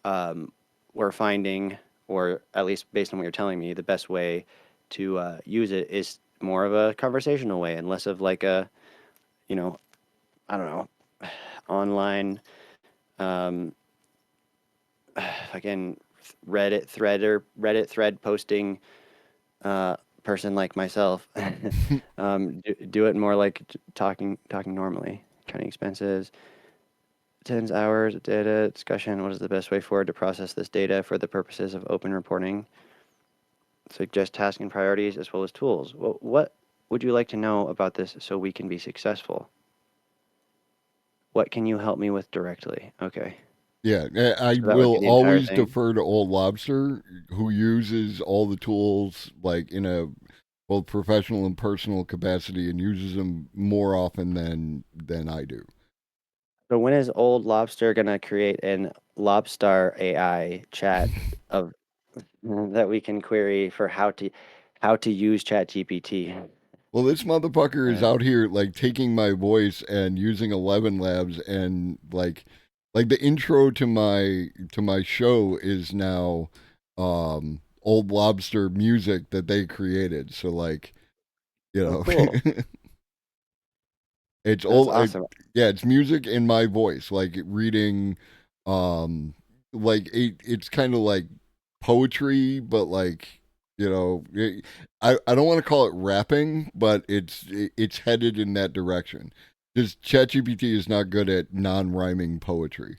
Um, we're finding, or at least based on what you're telling me, the best way to use it is more of a conversational way and less of like a, you know, I don't know, online, um, fucking Reddit thread posting uh, person like myself. Do it more like talking normally. Training expenses, tens hours of data discussion. What is the best way forward to process this data for the purposes of open reporting? Suggest tasks and priorities as well as tools. Well, what would you like to know about this so we can be successful? What can you help me with directly? Okay. Yeah, I So that would will be the entire always thing. defer to Old Lobster, who uses all the tools like in a both professional and personal capacity, and uses them more often than I do. So when is Old Lobster gonna create an Lobstar AI chat of that we can query for how to use ChatGPT? Well, this motherfucker is Uh, out here like taking my voice and using 11 Labs, and like the intro to my show is now Old Lobster music that they created. So like, you oh, know, cool. it's That's old awesome. yeah, it's music in my voice, like reading um it's kind of like poetry, but like, I don't want to call it rapping, but it's headed in that direction. Just ChatGPT is not good at non-rhyming poetry.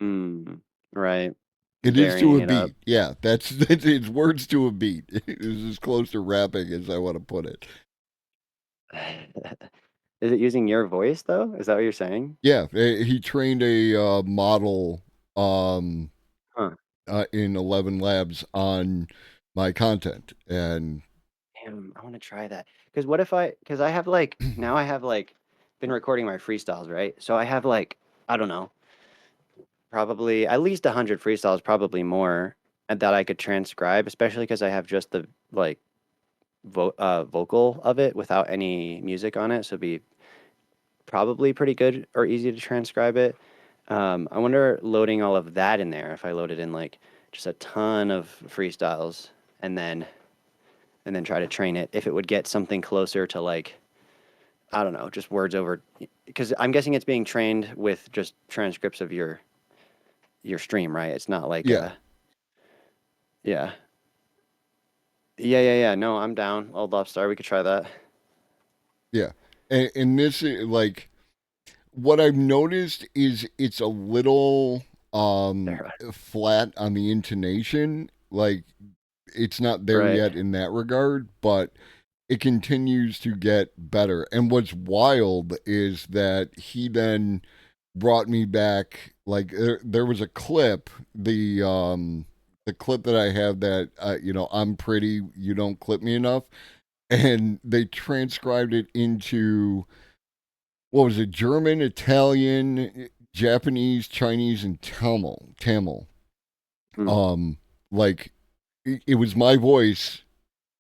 Mm, right. It is to Varying a it up. beat. Yeah, that's it's words to a beat. It's as close to rapping as I want to put it. Is it using your voice though? Is that what you're saying? Yeah, he trained a model um Huh. in 11 Labs on my content. And Damn, I want to try that. Because what if because I have like, now I have like, been recording my freestyles, right? So I have like, I don't know, probably at least 100 freestyles, probably more, and that I could transcribe, especially because I have just the like vocal of it without any music on it. So it'd be probably pretty good or easy to transcribe it. I wonder loading all of that in there, if I loaded in like just a ton of freestyles and then try to train it, if it would get something closer to like, I don't know, just words over, because I'm guessing it's being trained with just transcripts of your stream, right? It's not like yeah, yeah. Yeah. No, I'm down. Old Lobster, we could try that. yeah. And this like what I've noticed is it's a little flat on the intonation. Like it's not there Right. yet in that regard, but it continues to get better. And what's wild is that he then brought me back. Like there was a clip, the clip that I have that I'm pretty, you don't clip me enough, and they transcribed it into, what was it, German, Italian, Japanese, Chinese, and Tamil. Hmm. Um, like it was my voice,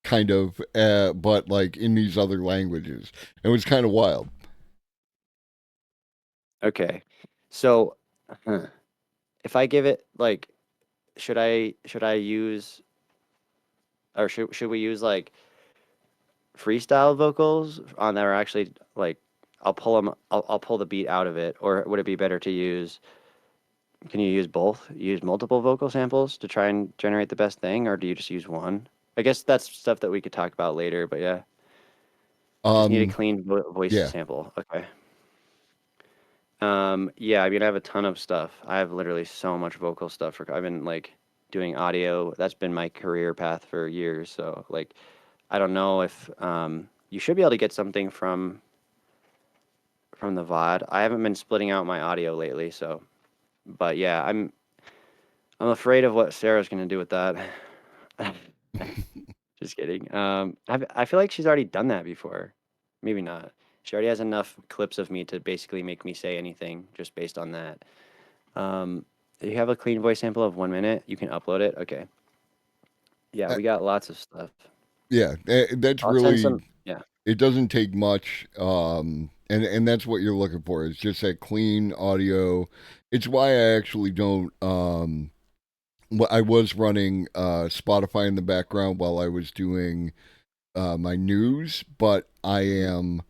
kind of, but like in these other languages. It was kind of wild. Okay. So, huh, if I give it like, should I use or should we use like freestyle vocals on that are actually like I'll pull the beat out of it, or would it be better to use, can you use both? Use multiple vocal samples to try and generate the best thing, or do you just use one? I guess that's stuff that we could talk about later, but yeah. Just need a Um, clean voice yeah, sample. Okay. Yeah, I mean, I have a ton of stuff. I have literally so much vocal stuff. I've been like doing audio. That's been my career path for years. So like, I don't know if you should be able to get something from the VOD. I haven't been splitting out my audio lately, so but yeah, I'm afraid of what Sarah's gonna do with that. Just kidding. I feel like she's already done that before. Maybe not. She already has enough clips of me to basically make me say anything just based on that. Um, you have a clean voice sample of 1 minute. You can upload it. Okay. Yeah, uh, we got lots of stuff. yeah. That's I'll send really. some. Yeah. It doesn't take much, and that's what you're looking for. It's just that clean audio. It's why I actually don't. I was running Spotify in the background while I was doing my news, but Mhm.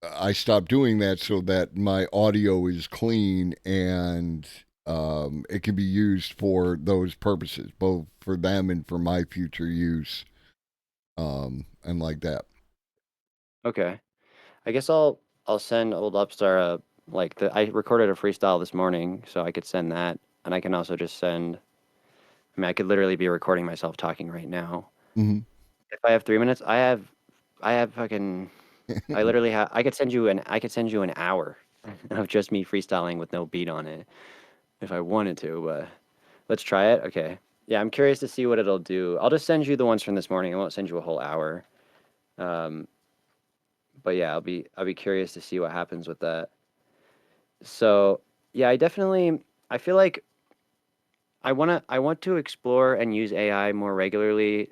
I stopped doing that so that my audio is clean and it can be used for those purposes, both for them and for my future use, and like that. Okay. I guess I'll send old Upstar a like the I recorded a freestyle this morning, so I could send that, and I can also just send. I mean, I could literally be recording myself talking right now. Hmm. If I have 3 minutes, I have fucking. I literally have. I could send you an hour of just me freestyling with no beat on it if I wanted to, but let's try it. Okay. Yeah, I'm curious to see what it'll do. I'll just send you the ones from this morning. I won't send you a whole hour. Um, but yeah, I'll be curious to see what happens with that. So yeah, I feel like I want to explore and use AI more regularly.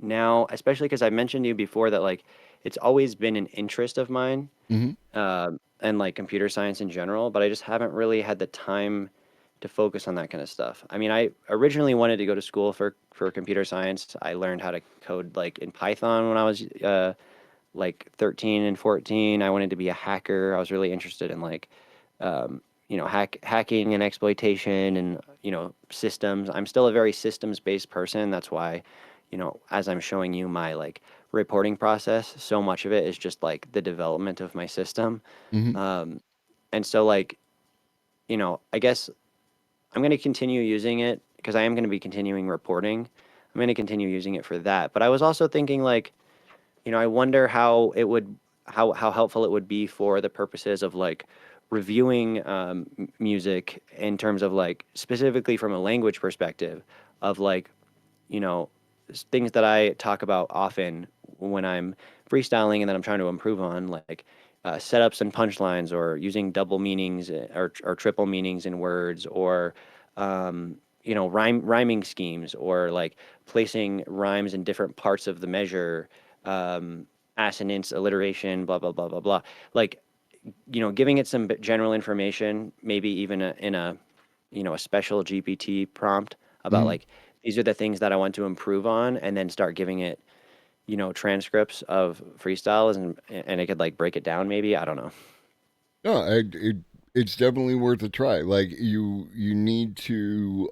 Now, especially because I mentioned to you before that like it's always been an interest of mine, Hmm. and like computer science in general, but I just haven't really had the time to focus on that kind of stuff. I mean, I originally wanted to go to school for computer science. I learned how to code like in Python when I was like 13 and 14. I wanted to be a hacker. I was really interested in like hacking and exploitation and systems. I'm still a very systems based person. That's why, as I'm showing you my like reporting process, so much of it is just like the development of my system. Hmm. Um, and so like, I guess I'm going to continue using it because I am going to be continuing reporting. I'm going to continue using it for that. But I was also thinking like, I wonder how helpful it would be for the purposes of like reviewing music in terms of like specifically from a language perspective of like, you know, things that I talk about often when I'm freestyling and that I'm trying to improve on, like setups and punchlines, or using double meanings or triple meanings in words, or rhyming schemes, or like placing rhymes in different parts of the measure, assonance, alliteration, blah blah blah blah blah. Like, giving it some general information, maybe even a special GPT prompt about Hmm. like these are the things that I want to improve on, and then start giving it, transcripts of freestyles, and it could like break it down maybe. I don't know. No, it's definitely worth a try. Like you need to.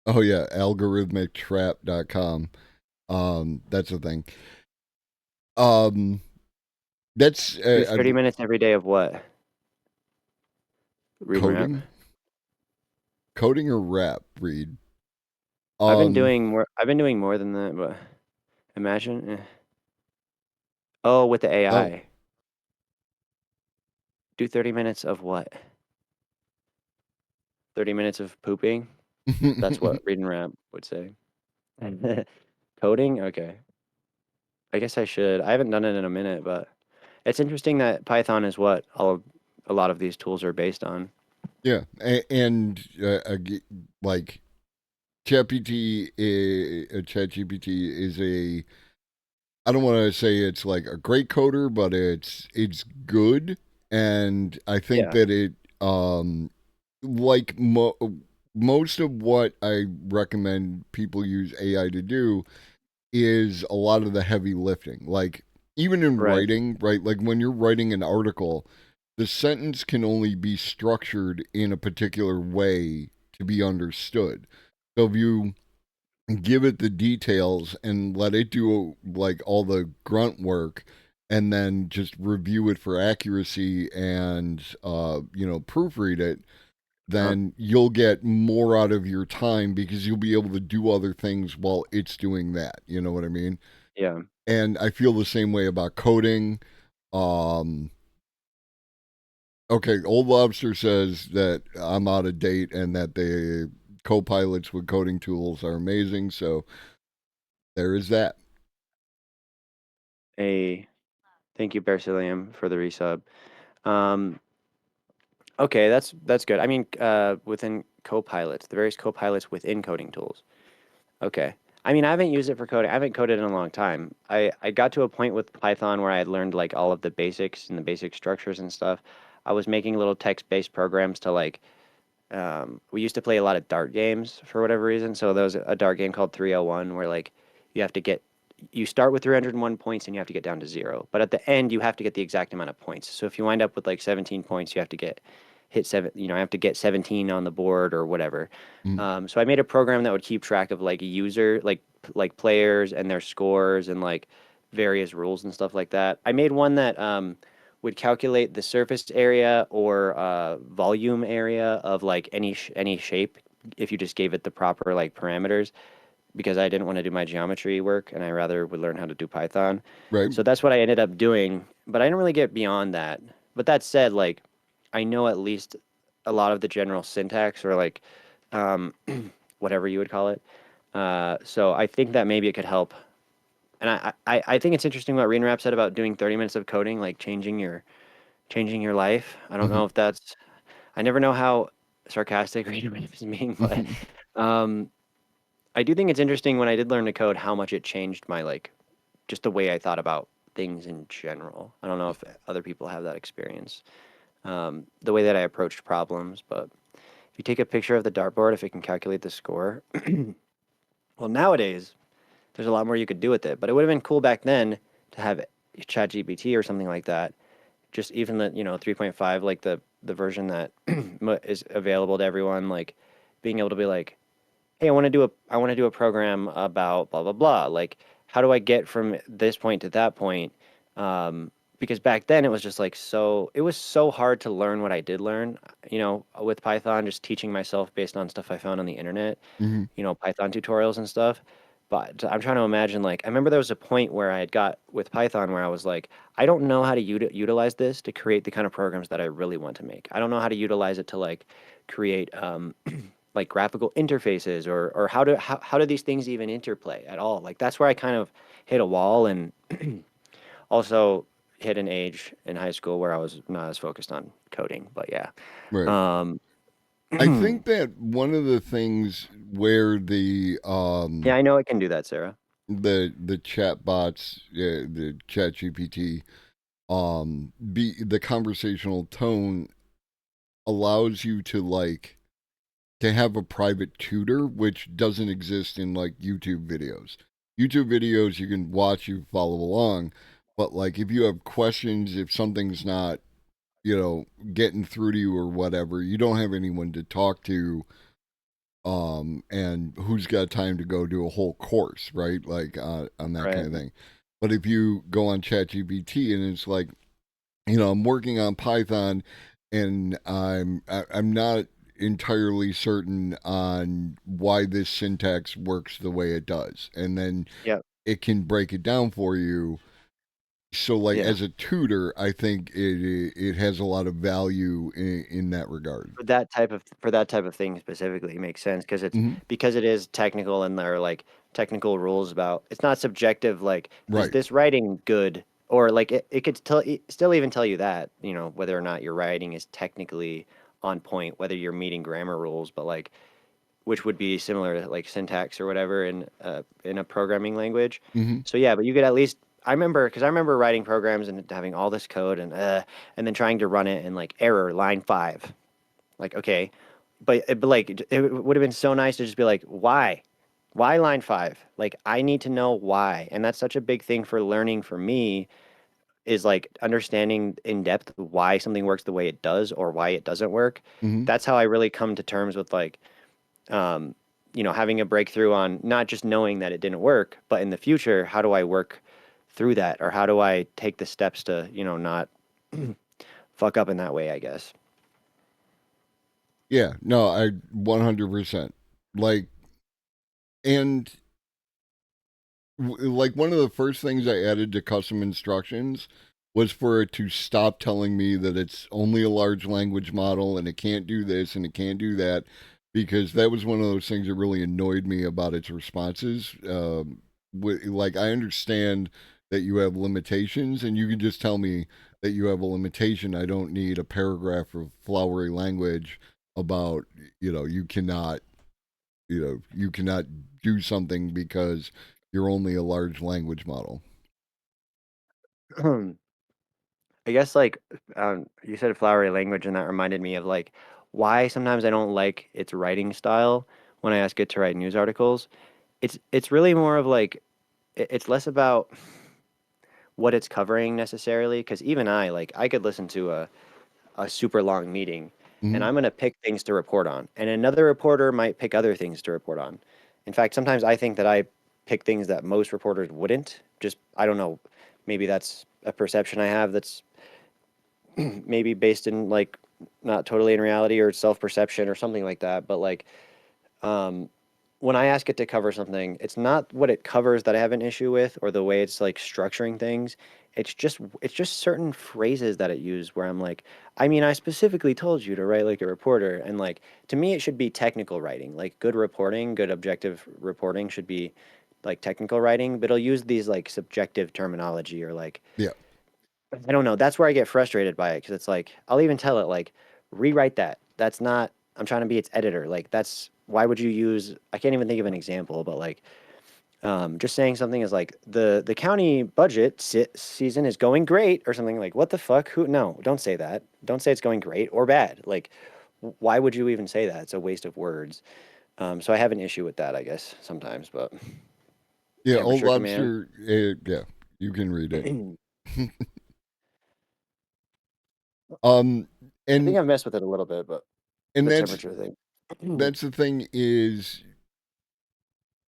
Oh yeah, algorithmictrap.com. That's the thing. Um, that's Do 30 minutes every day of what? Reading rap? coding. Coding or rap, Reed? I've been Um, doing more. I've been doing more than that, but imagine. Oh, with the oh. AI, do 30 minutes of what? 30 minutes of pooping. That's what Read and Rap would say. Coding? Okay. I guess I should. I haven't done it in a minute, but it's interesting that Python is what a lot of these tools are based on. Yeah, and like ChatGPT is a. I don't want to say it's like a great coder, but it's good, and I think Yeah. that it like most of what I recommend people use AI to do is a lot of the heavy lifting. Like even in Right. writing, right? Like when you're writing an article, the sentence can only be structured in a particular way to be understood. So if you give it the details and let it do like all the grunt work and then just review it for accuracy and proofread it, Uh, then you'll get more out of your time because you'll be able to do other things while it's doing that. You know what I mean? yeah. And I feel the same way about coding. Um, okay, Old Lobster says that I'm out of date and that the co-pilots with coding tools are amazing. So there is that. A Thank you, Bersilium, for the resub. Um, okay, that's good. I mean, within Copilot, the various Copilots within coding tools. Okay. I mean, I haven't used it for coding. I haven't coded in a long time. I got to a point with Python where I had learned like all of the basics and the basic structures and stuff. I was making little text-based programs to like we used to play a lot of dart games for whatever reason. So there was a dart game called 301 where like you have to get you start with 301 points and you have to get down to 0. But at the end you have to get the exact amount of points. So if you wind up with like 17 points, you have to get hit seven, I have to get 17 on the board or whatever. Mm. So I made a program that would keep track of like like players and their scores and like various rules and stuff like that. I made one that would calculate the surface area or volume area of like any shape if you just gave it the proper like parameters because I didn't want to do my geometry work and I rather would learn how to do Python. Right. So that's what I ended up doing, but I didn't really get beyond that. But that said, like I know at least a lot of the general syntax or like um, whatever you would call it. So I think that maybe it could help. And I think it's interesting what Rain Rap said about doing 30 minutes of coding, like changing your life. I don't Mhm. know if that's. I never know how sarcastic Rain Rap is being, but um, I do think it's interesting when I did learn to code how much it changed my like just the way I thought about things in general. I don't know if other people have that experience. The way that I approached problems, but if you take a picture of the dartboard, if it can calculate the score, well, nowadays there's a lot more you could do with it. But it would have been cool back then to have ChatGPT or something like that. Just even the 3.5, like the version that is available to everyone, like being able to be like, hey, I want to do a program about blah blah blah. Like, how do I get from this point to that point? Because back then it was just like it was so hard to learn what I did learn. With Python, just teaching myself based on stuff I found on the internet. Mhm. Python tutorials and stuff. But I'm trying to imagine, like, I remember there was a point where I had got with Python where I was like, I don't know how to utilize this to create the kind of programs that I really want to make. I don't know how to utilize it to like create like graphical interfaces or how do these things even interplay at all? Like that's where I kind of hit a wall and also hit an age in high school where I was not as focused on coding. But yeah. Right. Um, I think that one of the things where the yeah, I know it can do that, Sarah. the chat bots, the chat GPT, be the conversational tone allows you to like to have a private tutor, which doesn't exist in like YouTube videos. YouTube videos you can watch, you follow along, but like if you have questions, if something's not, getting through to you or whatever, you don't have anyone to talk to, and who's got time to go do a whole course, right? Like on that kind Right. of thing. But if you go on ChatGPT and it's like, I'm working on Python, and I'm not. entirely certain on why this syntax works the way it does, and then Yep. it can break it down for you. So, like Yeah. as a tutor, I think it has a lot of value in that regard. For that type of thing specifically, it makes sense Hmm. because it is technical and there are like technical rules about it's not subjective like is Right. this writing good or like it could still even tell you that, you know, whether or not your writing is technically on point, whether you're meeting grammar rules, but like which would be similar to like syntax or whatever in a programming language. Hmm. So yeah, but you could at least I remember writing programs and having all this code and then trying to run it and like error line 5. Like okay, but like it would have been so nice to just be like why line 5? Like I need to know why, and that's such a big thing for learning for me is like understanding in depth why something works the way it does or why it doesn't work. Hmm. That's how I really come to terms with like um, you know, having a breakthrough on not just knowing that it didn't work, but in the future, how do I work through that, or how do I take the steps to, you know, not fuck up in that way, I guess. Yeah. No, I 100%. Like, and like one of the first things I added to custom instructions was for it to stop telling me that it's only a large language model and it can't do this and it can't do that, because that was one of those things that really annoyed me about its responses. Like I understand that you have limitations and you can just tell me that you have a limitation. I don't need a paragraph of flowery language about, you cannot, you cannot do something because you're only a large language model. I guess like you said flowery language, and that reminded me of like why sometimes I don't like its writing style when I ask it to write news articles. It's really more of like it's less about what it's covering necessarily, because even I could listen to a super long meeting and Hmm. I'm going to pick things to report on. And another reporter might pick other things to report on. In fact, sometimes I think that I pick things that most reporters wouldn't. Just, I don't know, maybe that's a perception I have that's maybe based in like not totally in reality or self perception or something like that. But like, um, when I ask it to cover something, it's not what it covers that I have an issue with or the way it's like structuring things. It's just certain phrases that it used where I'm like, I mean, I specifically told you to write like a reporter, and like to me it should be technical writing. Like good reporting, good objective reporting should be like technical writing, but it'll use these like subjective terminology or like Yeah. I don't know. That's where I get frustrated by it because it's like I'll even tell it like rewrite that. That's not. I'm trying to be its editor. Like that's why would you use? I can't even think of an example, but like just saying something is like the county budget season is going great or something like what the fuck? Who? No, don't say that. Don't say it's going great or bad. Like why would you even say that? It's a waste of words. So I have an issue with that, I guess sometimes, but Yeah. can't Old restrict command. Lobster. Yeah. You can read it. um, I think and I've messed with it a little bit, but and the that's temperature thing. that's the thing is,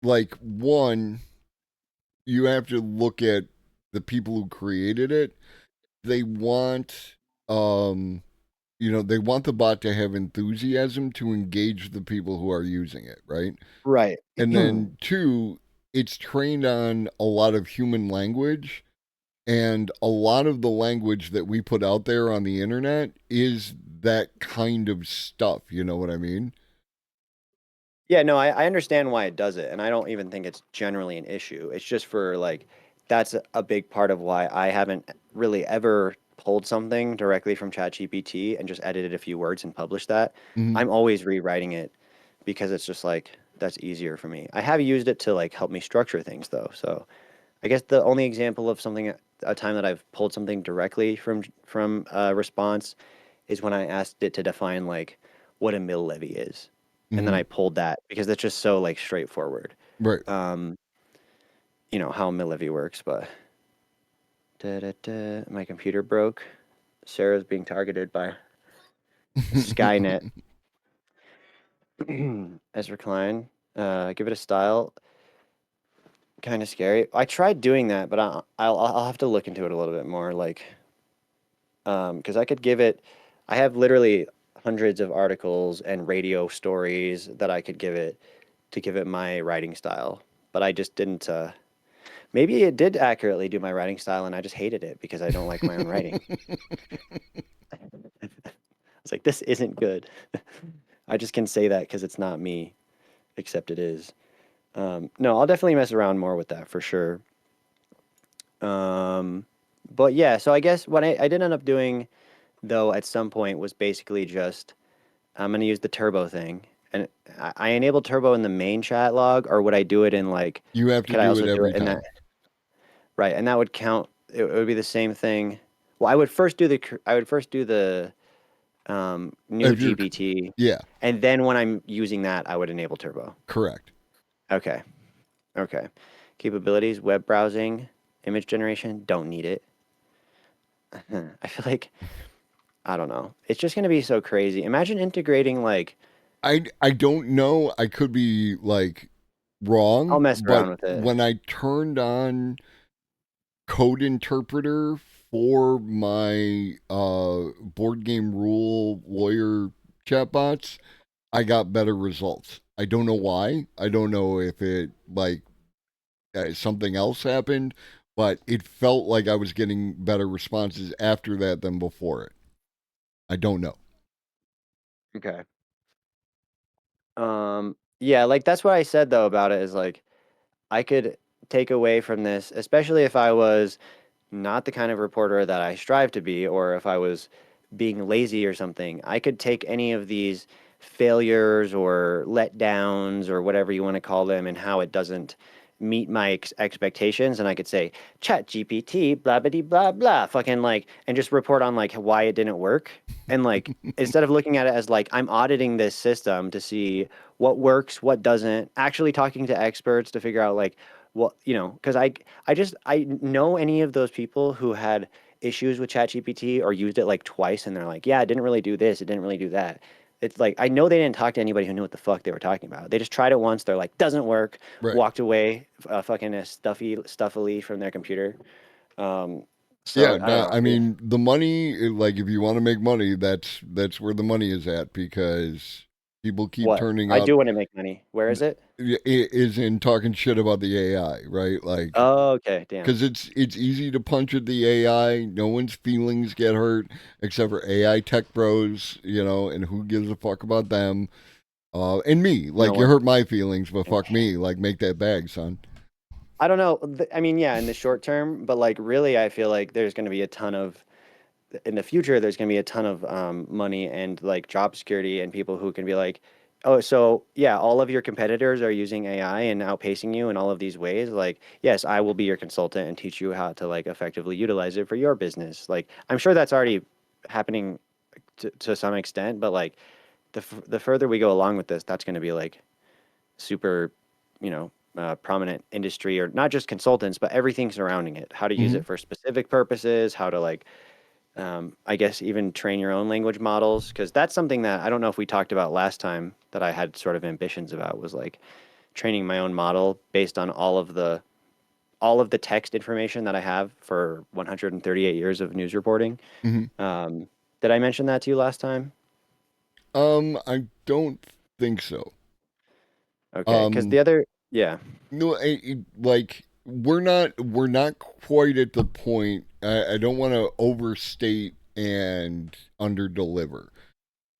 like, one, you have to look at the people who created it. They want um they want the bot to have enthusiasm to engage the people who are using it, right? Right. And then two, it's trained on a lot of human language, and a lot of the language that we put out there on the internet is that kind of stuff, you know what I mean? Yeah, no, I understand why it does it, and I don't even think it's generally an issue. It's just for like that's a big part of why I haven't really ever pulled something directly from ChatGPT and just edited a few words and published that. Hmm. I'm always rewriting it because it's just like that's easier for me. I have used it to like help me structure things though. So I guess the only example of something a time that I've pulled something directly from a response is when I asked it to define like what a mill levy is. And then Hmm. I pulled that because that's just so like straightforward. Right. Um, you know how a mill levy works, but my computer broke. Sarah's being targeted by Skynet. Ezra Klein. Give it a style. Kind of scary. I tried doing that, but I'll have to look into it a little bit more. Like, because I could give it. I have literally hundreds of articles and radio stories that I could give it to give it my writing style. But I just didn't. Maybe it did accurately do my writing style, and I just hated it because I don't like my own writing. It's like, this isn't good. I just can say that because it's not me, except it is. No, I'll definitely mess around more with that for sure. Um, but yeah, so I guess what I did end up doing though at some point was basically just I'm gonna use the turbo thing, and I enabled turbo in the main chat log, or would I do it in like? You have to Could I do also it do every it in that? time. Right, and that would count. It would be the same thing. Well, I would first do the new If you're, GPT, yeah, and then when I'm using that, I would enable turbo. correct. Okay, okay. Capabilities, web browsing, image generation, don't need it. I feel like I don't know. It's just gonna be so crazy. Imagine integrating like I don't know. I could be like I'll wrong, mess but around with it. when I turned on code interpreter for my board game rule lawyer chatbots, I got better results. I don't know why. I don't know if it like something else happened, but it felt like I was getting better responses after that than before it. I don't know. Okay. Yeah, like that's what I said though about it is like I could take away from this, especially if I was not the kind of reporter that I strive to be, or if I was being lazy or something. I could take any of these failures or letdowns or whatever you want to call them and how it doesn't meet my expectations, and I could say chat gpt blah blah blah blah fucking like and just report on like why it didn't work, and like instead of looking at it as like I'm auditing this system to see what works, what doesn't, actually talking to experts to figure out like what, because I know any of those people who had issues with ChatGPT or used it like twice and they're like, yeah, it didn't really do this, it didn't really do that. It's like I know they didn't talk to anybody who knew what the fuck they were talking about. They just tried it once, they're like, doesn't work, Right. walked away, fucking stuffily from their computer. So Yeah, I don't no, know. I mean the money. Like, if you want to make money, that's where the money is at because people keep What? turning I up. do want to make money. Where is it? Is in talking shit about the AI, right? Like, Oh, okay, damn. because it's easy to punch at the AI. No one's feelings get hurt except for AI tech bros, and who gives a fuck about them? And me, No like you one. hurt my feelings, but fuck me, like make that bag, son. I don't know. I mean, yeah, in the short term, but like really, I feel like there's going to be a ton of in the future. There's going to be a ton of money and like job security and people who can be like, oh, so yeah, all of your competitors are using AI and outpacing you in all of these ways. Like, yes, I will be your consultant and teach you how to like effectively utilize it for your business. Like, I'm sure that's already happening to some extent, but like the further we go along with this, that's going to be like super, prominent industry or not just consultants, but everything surrounding it. How to use Hmm. it for specific purposes, how to like, I guess even train your own language models, because that's something that I don't know if we talked about last time that I had sort of ambitions about was like training my own model based on all of the text information that I have for 138 years of news reporting. Hmm. Um, did I mention that to you last time? I don't think so. Okay, because Um, the other, yeah. no, like we're not quite at the point. I don't want to overstate and underdeliver.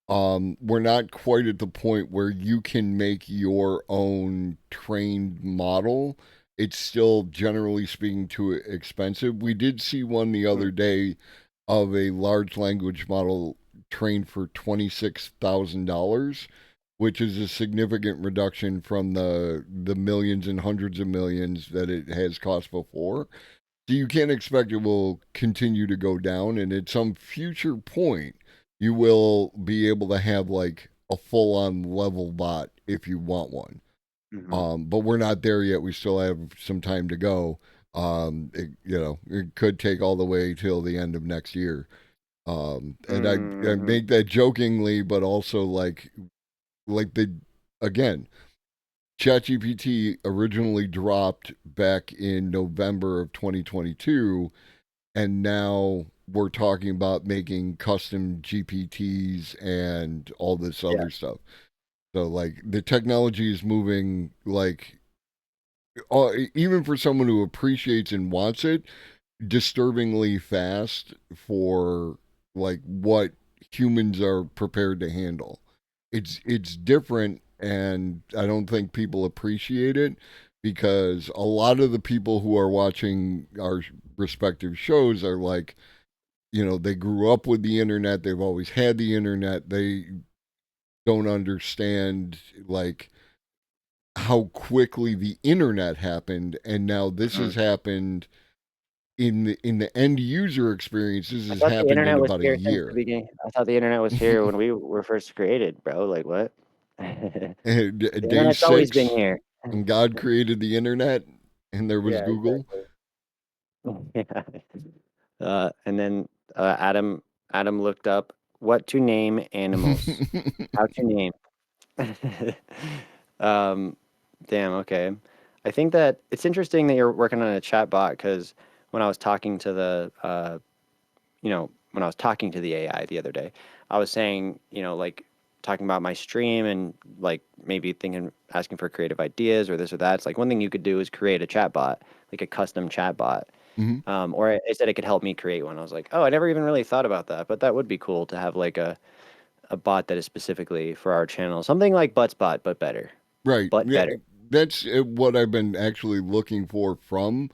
We're not quite at the point where you can make your own trained model. It's still, generally speaking, too expensive. We did see one the Hmm. other day of a large language model trained for $26,000, which is a significant reduction from the millions and hundreds of millions that it has cost before. So you can't expect it will continue to go down, and at some future point, you will be able to have like a full-on level bot if you want one. Hmm. But we're not there yet. We still have some time to go. It could take all the way till the end of next year. And I Hmm. make that jokingly, but also like the again, ChatGPT originally dropped back in November of 2022, and now we're talking about making custom GPTs and all this Yeah. other stuff. So like the technology is moving like even for someone who appreciates and wants it, disturbingly fast for like what humans are prepared to handle. It's different, and I don't think people appreciate it because a lot of the people who are watching our respective shows are like, they grew up with the internet, they've always had the internet, they don't understand like how quickly the internet happened, and now this Mhm. has happened in the end user experience. This I has thought the happened in internet was about a here since the year. beginning. I thought the internet was here when we were first created, bro. Like what? The Day internet's always been 6, here. and God created the internet, and there was Yeah, Google. exactly. Yeah. And then Adam looked up what to name animals. How to name. Um, damn, okay. I think that it's interesting that you're working on a chat bot because when I was talking to when I was talking to the AI the other day, I was saying, like talking about my stream and like maybe asking for creative ideas or this or that. It's like one thing you could do is create a chat bot, like a custom chat bot. Mhm. Or it said it could help me create one. I was like, oh, I never even really thought about that, but that would be cool to have like a bot that is specifically for our channel, something like Buttsbot, but better, Right. but Yeah, better. that's what I've been actually looking for from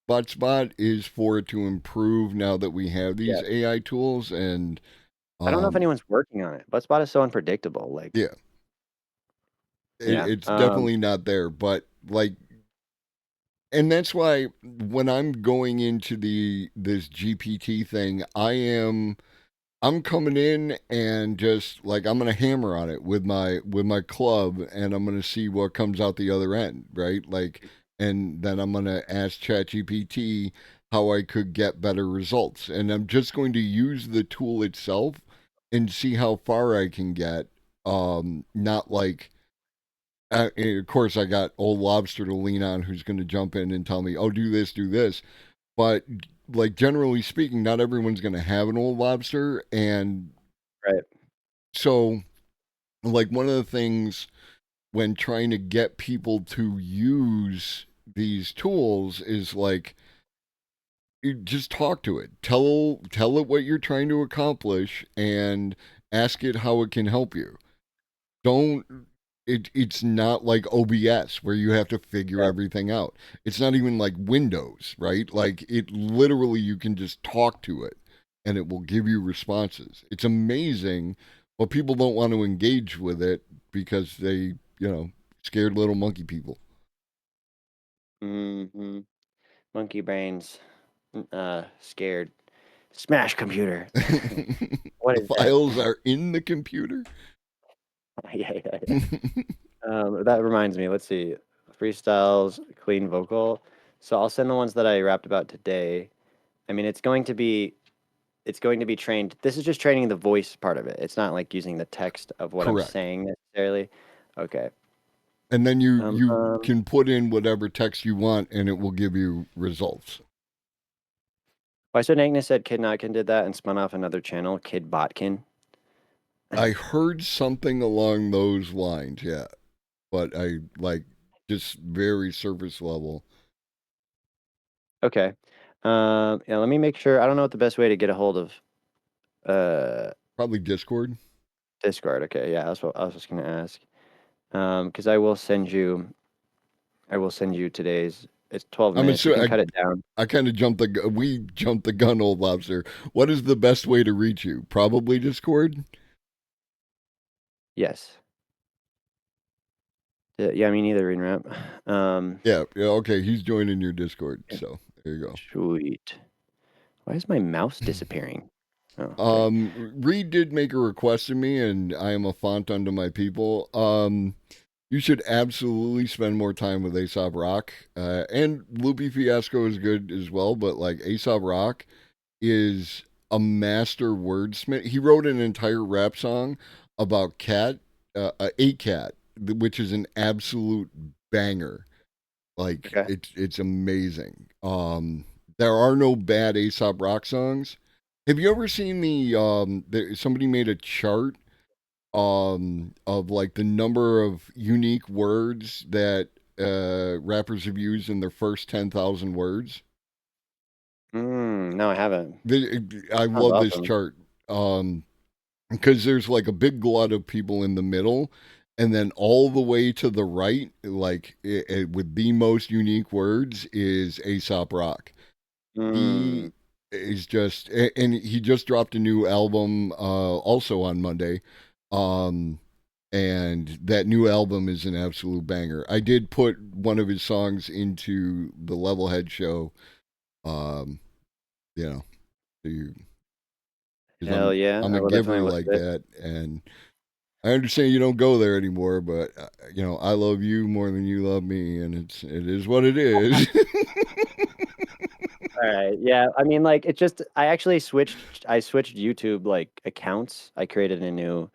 Botspot is for it to improve now that we have Yeah. these AI tools, and I don't know if um anyone's working on it. Buttsbot is so unpredictable. Like, yeah, yeah. it's definitely not there, but like, and that's why when I'm going into this GPT thing, I'm coming in and just like I'm gonna hammer on it with my club, and I'm gonna see what comes out the other end, right? Like, and then I'm gonna ask ChatGPT how I could get better results, and I'm just going to use the tool itself and see how far I can get. Not like, of course, I got old lobster to lean on, who's going to jump in and tell me, "Oh, do this." But like generally speaking, not everyone's going to have an old lobster, and Right. so like one of the things when trying to get people to use these tools is like you just talk to it. Tell it what you're trying to accomplish and ask it how it can help you. Don't it's not like OBS where you have to figure Right. everything out. It's not even like Windows, right? Like it literally you can just talk to it and it will give you responses. It's amazing, but people don't want to engage with it because they, scared little monkey people. Hmm. Monkey brains. Scared. Smash computer. What The is that? files are in the computer. Yeah, yeah, yeah. That reminds me. Let's see. Freestyles, clean vocal. So I'll send the ones that I rapped about today. I mean, it's going to be trained. This is just training the voice part of it. It's not like using the text of what I'm Correct. saying necessarily. Okay. And then you Um, you um, can put in whatever text you want and it will give you results. Why so Agnes said Kid Notkin did that and spun off another channel, Kid Botkin. I heard something along those lines, yeah, but I like just very surface level. Okay. Yeah, let me make sure. I don't know what the best way to get a hold of uh Probably Discord. Discord. Okay, yeah, that's what I was just gonna ask. Because I will send you today's. It's 12 I'm minutes. We can assuming cut it down. I kind of we jumped the gun, old lobster. What is the best way to reach you? Probably Discord. Yes. Yeah, me neither, Green Rap. Yeah, yeah. Okay, he's joining your Discord, so there you Sweet. Why is my mouse go. disappearing? Oh, okay. Reed did make a request to me, and I am a font unto my people. You should absolutely spend more time with Aesop Rock. And Loopy Fiasco is good as well, but like Aesop Rock is a master wordsmith. He wrote an entire rap song about a cat, which is an absolute banger. Like Okay. it's amazing. There are no bad Aesop Rock songs. Have you ever seen somebody made a chart of like the number of unique words that rappers have used in their first 10,000 words? No, I haven't. I Sounds love this awesome. chart because there's like a big glut of people in the middle, and then all the way to the right, like with the most unique words, is Aesop Rock. He Mm. is just, and he just dropped a new album also on Monday. Um, and that new album is an absolute banger. I did put one of his songs into the Levelhead show, um, you know, because Hell yeah, I'm I a will definitely giver look like at it. that, and I understand you don't go there anymore, but I love you more than you love me, and it is what it is. All right. Yeah. I mean, like, it just, I switched YouTube like accounts. I created a new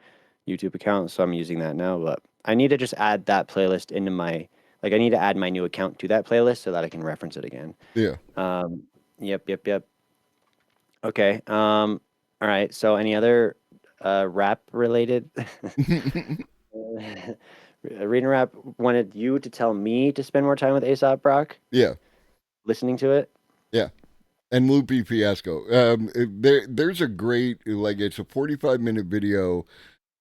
YouTube account, so I'm using that now. But I need to just add that playlist into like, I need to add my new account to that playlist so that I can reference it again. Yeah. Um, yep, yep, yep. Okay. All right. So any other rap related? Reading Rap wanted you to tell me to spend more time with Aesop Brock, Yeah. listening to it. Yeah. And Lupe Fiasco. There's a great, like, it's a 45-minute video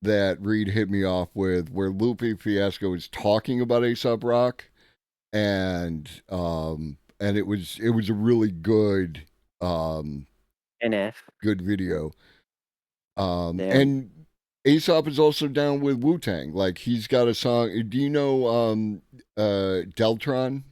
that Reed hit me off with where Lupe Fiasco is talking about Aesop Rock, and it was a really um NF. good video. Damn. And Aesop is also down with Wu Tang. Like, he's got a song. Do you know Deltron?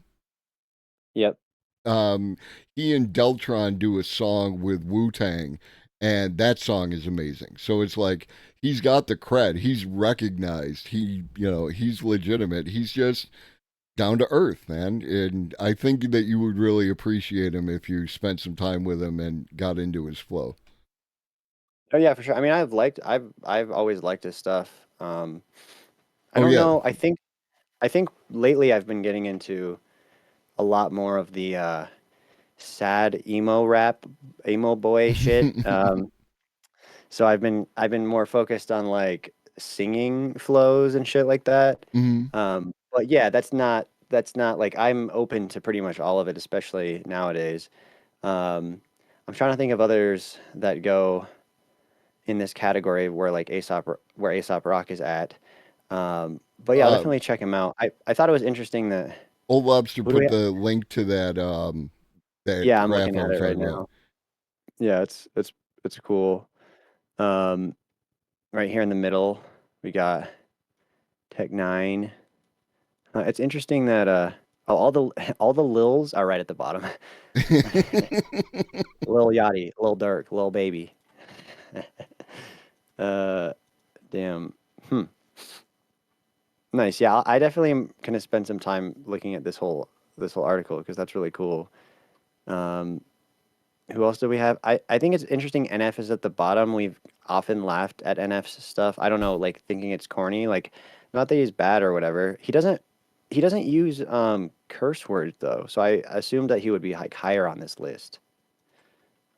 Yep. Um, he and Deltron do a song with Wu Tang, and that song is amazing. So it's like he's got the cred. He's recognized. He's legitimate. He's just down to earth, man. And I think that you would really appreciate him if you spent some time with him and got into his flow. Oh yeah, for sure. I mean, I've always liked his stuff. I Oh don't yeah. know. I think lately I've been getting into a lot more of the sad emo rap, emo boy shit. So I've been more focused on like singing flows and shit like that. Hmm. But yeah, that's not like I'm open to pretty much all of it, especially nowadays. Um, I'm trying to think of others that go in this category where like where Aesop Rock is at. But yeah, I'll uh, definitely check him out. I thought it was interesting that Old Lobster who do we put have? the link to that Yeah, I'm graph looking I at was it right talking about. now. Yeah, it's cool. Um, right here in the middle, we got Tech Nine. It's interesting that all the all the Lils are right at the bottom. Lil Yachty, Lil Durk, Lil Baby. uh, damn. Hmm. Nice. Yeah, I definitely am gonna spend some time looking at this whole article because that's really cool. Um, who else do we have? I think it's interesting. NF is at the bottom. We've often laughed at NF's stuff. I don't know, like thinking it's corny. Like, not that he's bad or whatever. He doesn't use curse words though. So I assumed that he would be like higher on this list.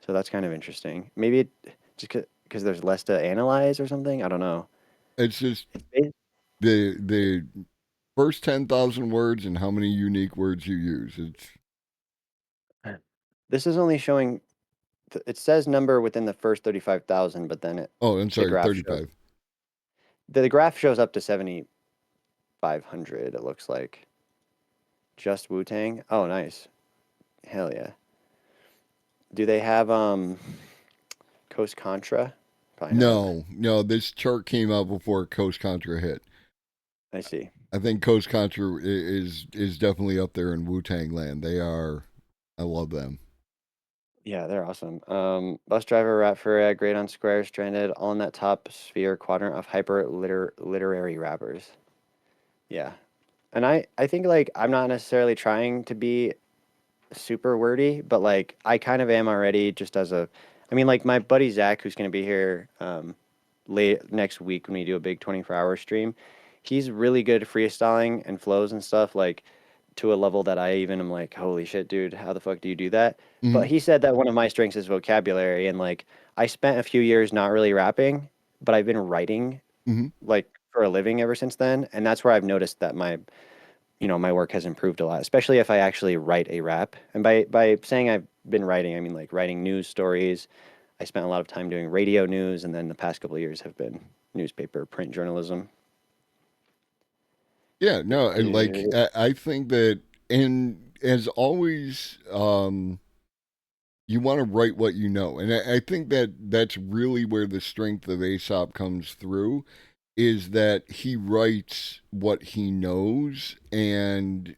So that's kind of interesting. Maybe just because there's less to analyze or something. I don't know. It's just It's ba- the first 10,000 words and how many unique words you use. It's This is only showing. It says number within the first 35,000, but then Oh, I'm the sorry, graph shows 35. the graph shows up to 7,500. It looks like just Wu Tang. Oh, nice. Hell yeah. Do they have Coast Contra? Probably not. No, no, this chart came out before Coast Contra hit. I see. I think Coast Contra is definitely up there in Wu Tang land. I love them. Yeah, they're awesome. Bus driver, rap for great on Square, stranded, all in that top sphere quadrant of literary rappers. Yeah, and I think like I'm not necessarily trying to be super wordy, but like I kind of am already just as a I mean like my buddy Zach who's going to be here late next week when we do a big 24-hour stream. He's really good at freestyling and flows and stuff like to a level that I even am like, holy shit, dude, how the fuck do you do that? Hmm. But he said that one of my strengths is vocabulary, and like I spent a few years not really rapping, but I've been writing Hmm. like for a living ever since then, and that's where I've noticed that my work has improved a lot, especially if I actually write a rap. And by saying I've been writing, I mean like writing news stories. I spent a lot of time doing radio news, and then the past couple of years have been newspaper, print journalism. Yeah, no, and like Uh, I think that, and as always, you want to write what you know, and I think that that's really where the strength of Aesop comes through, is that he writes what he knows and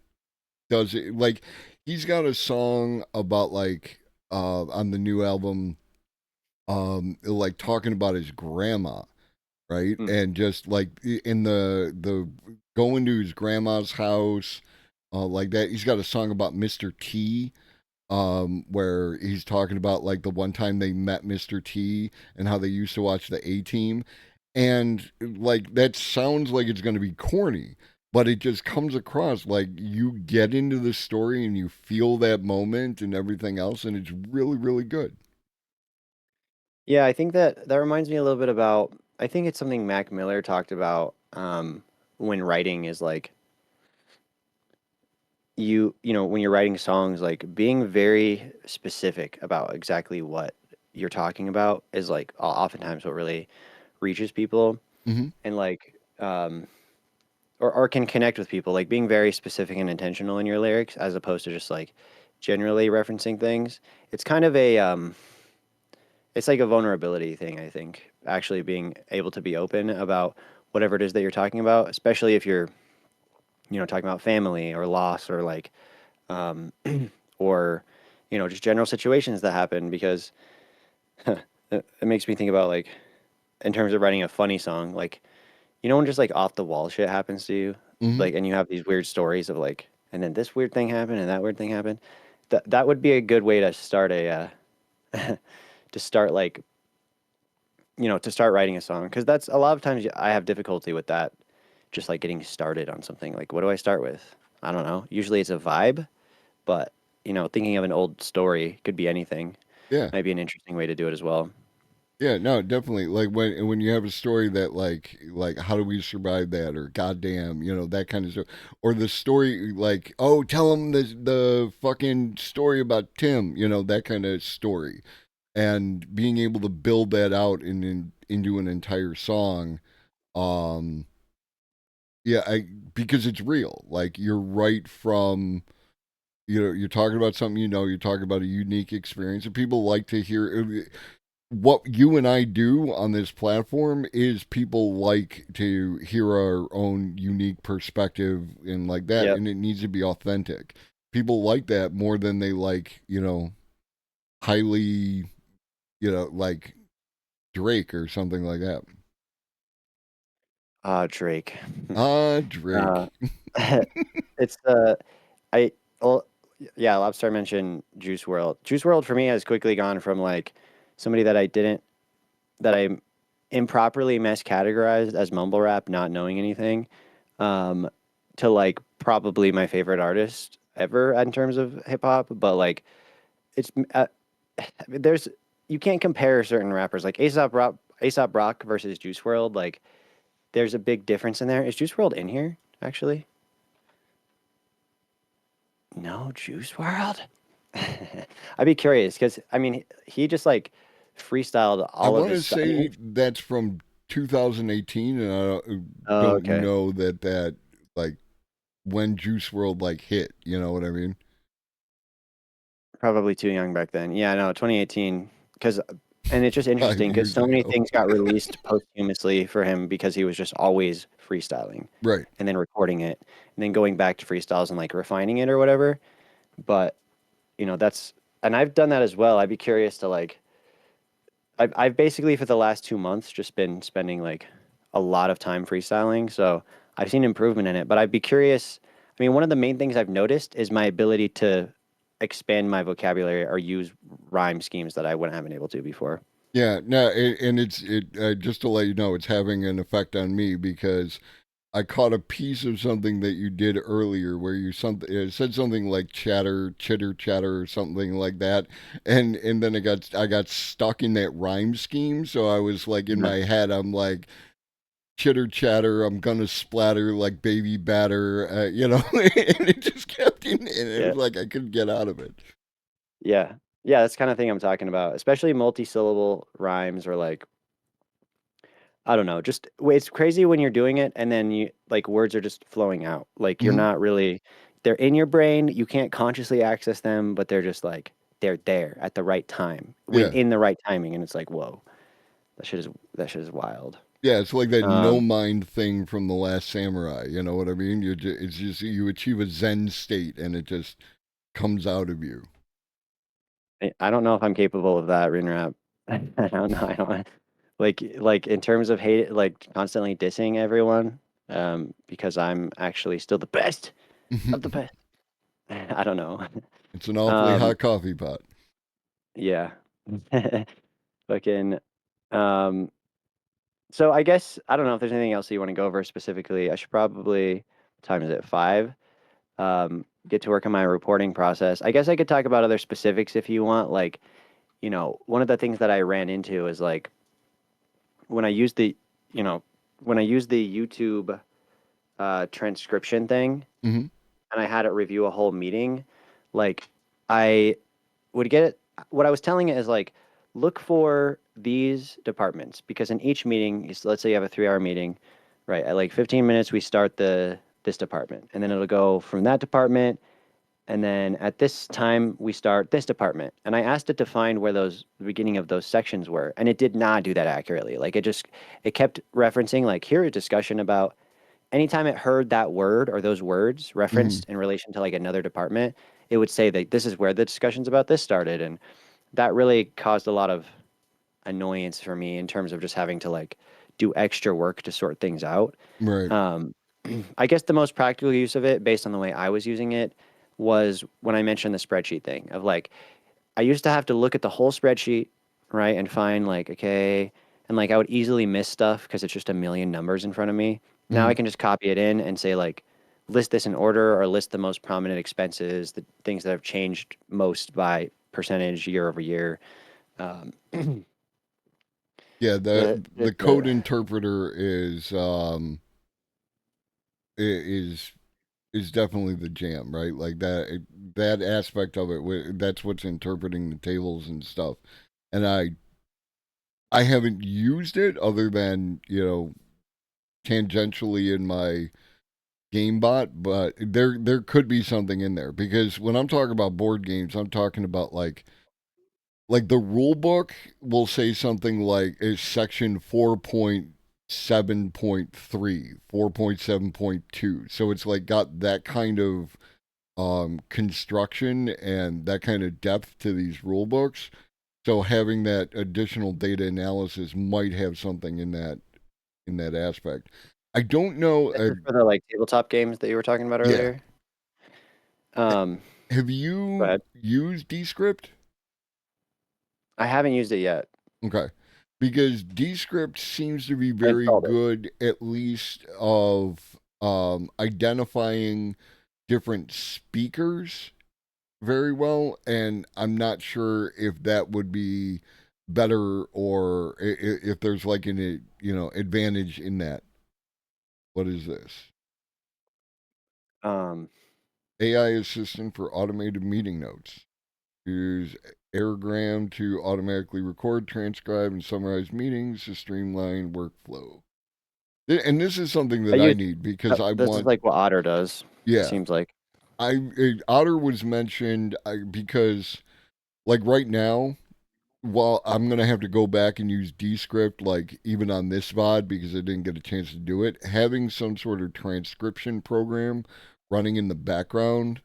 does it like he's got a song about like on the new album, like talking about his grandma, right? mm, And just like in the going to his grandma's house, like that. He's got a song about Mr. T, where he's talking about like the one time they met Mr. T and how they used to watch the A Team, and like that sounds like it's going to be corny. But it just comes across like you get into the story and you feel that moment and everything else, and it's really, really good. yeah, I think that reminds me a little bit about. I think it's something Mac Miller talked about when writing is like when you're writing songs, like being very specific about exactly what you're talking about is like oftentimes what really reaches people Hmm. and like or can connect with people, like being very specific and intentional in your lyrics as opposed to just like generally referencing things. It's kind of a it's like a vulnerability thing, I think, actually being able to be open about whatever it is that you're talking about, especially if you're, talking about family or loss or like um or just general situations that happen because it makes me think about like in terms of writing a funny song, like when just like off the wall shit happens to you, Hmm. like, and you have these weird stories of like, and then this weird thing happened and that weird thing happened. That would be a good way to start to start like, to start writing a song. Because that's a lot of times I have difficulty with that, just like getting started on something. Like, what do I start with? I don't know. Usually it's a vibe, but thinking of an old story could be anything. Yeah. Might be an interesting way to do it as well. Yeah, no, definitely. Like when you have a story that like how do we survive that, or goddamn, that kind of stuff, or the story like, oh, tell them the fucking story about Tim, that kind of story, and being able to build that out into an entire song. um yeah, I because it's real. Like you're right from, you're talking about something, you're talking about a unique experience, and people like to hear what you and I do on this platform. Is people like to hear our own unique perspective and like that, Yep. and it needs to be authentic. People like that more than they like, highly, like Drake or something like that. Drake. Ah, uh, Drake. it's I well, yeah, Lobster mentioned Juice World. Juice World for me has quickly gone from like somebody that I improperly miscategorized as mumble rap, not knowing anything, um, to like probably my favorite artist ever in terms of hip hop. But like it's there's you can't compare certain rappers like Aesop Rock versus Juice World. Like there's a big difference in there. Is Juice World in here actually? No, Juice World. I'd be curious because I mean he just like freestyled I all of want his to stuff. I mean, say that's from 2018, and I oh, don't okay, know that like when Juice World like hit. You know what I mean? probably too young back then. Yeah, no, 2018. Because and it's just Five interesting because years so many ago. things got released posthumously for him because he was just always freestyling Right. and then recording it and then going back to freestyles and like refining it or whatever. But that's and I've done that as well. I'd be curious to like I've basically for the last 2 months just been spending like a lot of time freestyling. So I've seen improvement in it, but I'd be curious. I mean, one of the main things I've noticed is my ability to expand my vocabulary or use rhyme schemes that I wouldn't have been able to before. Yeah, no, and it's just to let you know, it's having an effect on me because I caught a piece of something that you did earlier where you something it said something like chitter chatter or something like that, and then I got stuck in that rhyme scheme. So I was like in Mhm. my head, I'm like chitter chatter, I'm gonna splatter like baby batter, and it just kept in, and it Yeah. was like I couldn't get out of it. Yeah. Yeah, that's the kind of thing I'm talking about, especially multi-syllable rhymes or like I don't know, just it's crazy when you're doing it and then you like words are just flowing out. Like you're Hmm. not really they're in your brain, you can't consciously access them, but they're just like they're there at the right time, Yeah, in the right timing, and it's like, whoa, that shit is wild. yeah, it's like that no Um, mind thing from the Last Samurai. You know what I mean? It's just you achieve a Zen state, and it just comes out of you. I don't know if I'm capable of that, Rinrap. I don't know. I don't like in terms of hate, like constantly dissing everyone, because I'm actually still the best of the best. I don't know. It's an awfully Um, hot coffee pot. yeah. Fucking, um, so I guess I don't know if there's anything else that you want to go over specifically. I should probably, what time is it? 5? Get to work on my reporting process. I guess I could talk about other specifics if you want. Like, one of the things that I ran into is like when I used the, you know, when I used the YouTube transcription thing Hmm. and I had it review a whole meeting, like I would get it. What I was telling it is like, look for these departments because in each meeting, let's say you have a 3-hour meeting, right? At like 15 minutes, we start this department, and then it'll go from that department, and then at this time we start this department. And I asked it to find where the beginning of those sections were, and it did not do that accurately. Like it kept referencing like here a discussion about anytime it heard that word or those words Hmm. referenced in relation to like another department, it would say that this is where the discussions about this started. And that really caused a lot of annoyance for me in terms of just having to like do extra work to sort things out. Right. Um, I guess the most practical use of it, based on the way I was using it, was when I mentioned the spreadsheet thing of like, I used to have to look at the whole spreadsheet, right, and find like, okay, and like I would easily miss stuff because it's just a million numbers in front of me. Now I Hmm. can just copy it in and say like, list this in order or list the most prominent expenses, the things that have changed most by percentage year over year. Um, Yeah, the code the interpreter is is definitely the jam, right? Like that aspect of it. That's what's interpreting the tables and stuff. And I haven't used it other than tangentially in my GameBot, but there could be something in there because when I'm talking about board games, I'm talking about like the rule book will say something like is section 4.7.3, 4.7.2. So it's like got that kind of construction and that kind of depth to these rule books. So having that additional data analysis might have something in that aspect. I don't know. this is for the like tabletop games that you were talking about Yeah. earlier. Um, Have go you ahead. used Descript? I haven't used it yet. Okay. Because Descript seems to be I very installed it. good, at least, of identifying different speakers very well. And I'm not sure if that would be better or if there's like an advantage in that. What is this? Um, AI assistant for automated meeting notes. Use Airgram to automatically record, transcribe, and summarize meetings to streamline workflow. And this is something I that I use need because I this is want, like what Otter does. It yeah. seems like. Otter was mentioned because, like right now, while I'm gonna have to go back and use Descript, like even on this VOD because I didn't get a chance to do it, having some sort of transcription program running in the background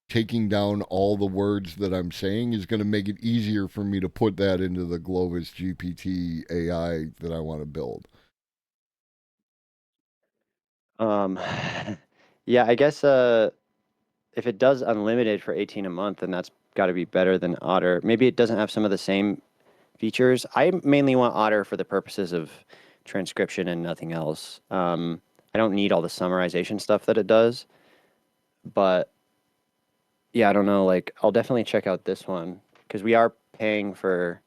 taking down all the words that I'm saying is going to make it easier for me to put that into the Glovis GPT AI that I want to build. Um, yeah, I guess if it does unlimited for 18 a month, then that's got to be better than Otter. Maybe it doesn't have some of the same features. I mainly want Otter for the purposes of transcription and nothing else. I don't need all the summarization stuff that it does. But yeah, I don't know. Like, I'll definitely check out this one because we are paying for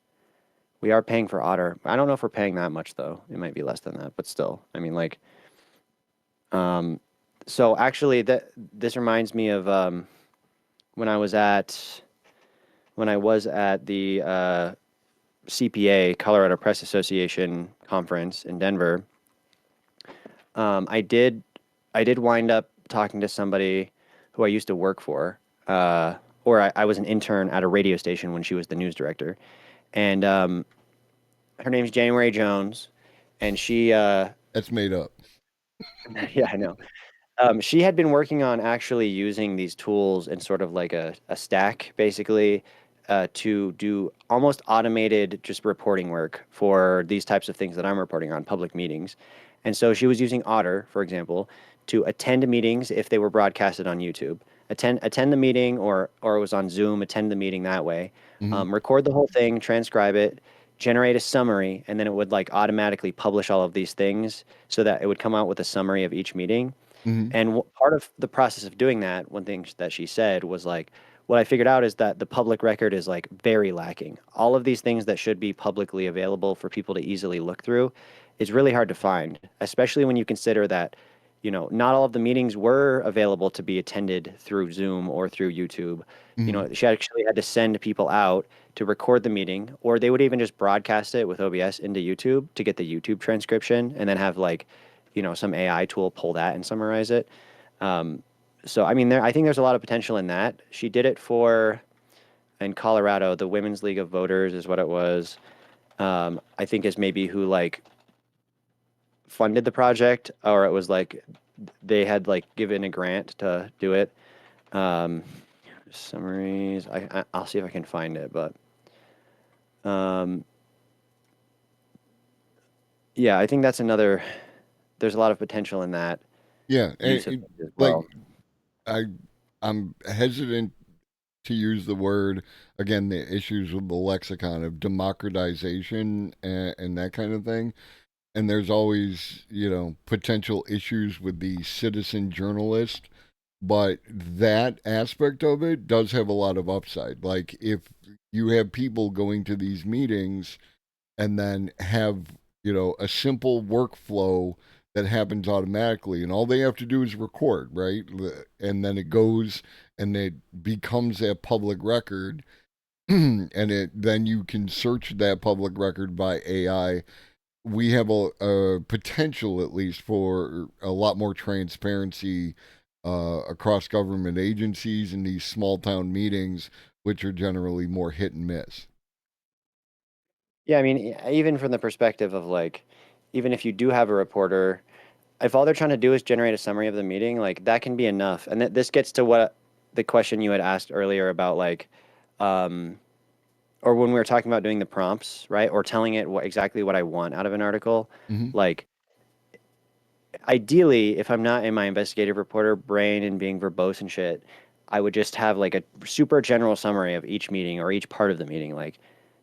Otter. I don't know if we're paying that much though. It might be less than that, but still. I mean, like, um, so actually, that this reminds me of when I was at when I was at the CPA, Colorado Press Association conference in Denver. I did wind up talking to somebody who I used to work for, or I was an intern at a radio station when she was the news director, and her name's January Jones, and she, That's made up. yeah, I know. She had been working on actually using these tools in sort of like a stack, basically, to do almost automated just reporting work for these types of things that I'm reporting on, public meetings. And so she was using Otter, for example, to attend meetings if they were broadcasted on YouTube. Attend the meeting, or it was on Zoom, attend the meeting that way. Hmm. Record the whole thing, transcribe it, generate a summary, and then it would like automatically publish all of these things so that it would come out with a summary of each meeting. Hmm. And part of the process of doing that, one thing that she said was like, what I figured out is that the public record is like very lacking. All of these things that should be publicly available for people to easily look through is really hard to find, especially when you consider that, not all of the meetings were available to be attended through Zoom or through YouTube. Hmm. She actually had to send people out to record the meeting, or they would even just broadcast it with OBS into YouTube to get the YouTube transcription and then have like some AI tool pull that and summarize it. Um, so I mean, I think there's a lot of potential in that. She did it for in Colorado, the Women's League of Voters is what it was. I think is maybe who like funded the project, or it was like they had like given a grant to do it. Um, Summaries. I'll see if I can find it, but um, yeah, I think that's another. There's a lot of potential in that Yeah, use of it as like well. I, I'm hesitant to use the word again. The issues with the lexicon of democratization and that kind of thing. And there's always, potential issues with the citizen journalist, but that aspect of it does have a lot of upside. Like if you have people going to these meetings and then have, a simple workflow that happens automatically and all they have to do is record, right? And then it goes and it becomes a public record and then you can search that public record by AI. We have a potential, at least, for a lot more transparency across government agencies and these small town meetings, which are generally more hit and miss. Yeah, I mean, even from the perspective of like, even if you do have a reporter, if all they're trying to do is generate a summary of the meeting, like that can be enough. And this gets to what the question you had asked earlier about like, um, or when we were talking about doing the prompts, right? Or telling it exactly what I want out of an article. Hmm. Like, ideally, if I'm not in my investigative reporter brain and being verbose and shit, I would just have like a super general summary of each meeting or each part of the meeting. Like,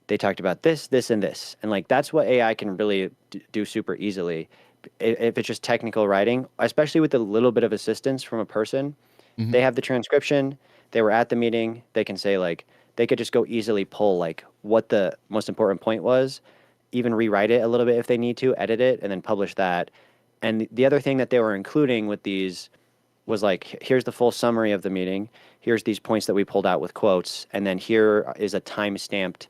they talked about this, this, and this. And like, that's what AI can really do super easily. If it's just technical writing, especially with a little bit of assistance from a person, Hmm. they have the transcription, they were at the meeting, they can say like, they could just go easily pull like what the most important point was, even rewrite it a little bit if they need to, edit it, and then publish that. And the other thing that they were including with these was like, here's the full summary of the meeting. Here's these points that we pulled out with quotes, and then here is a time-stamped,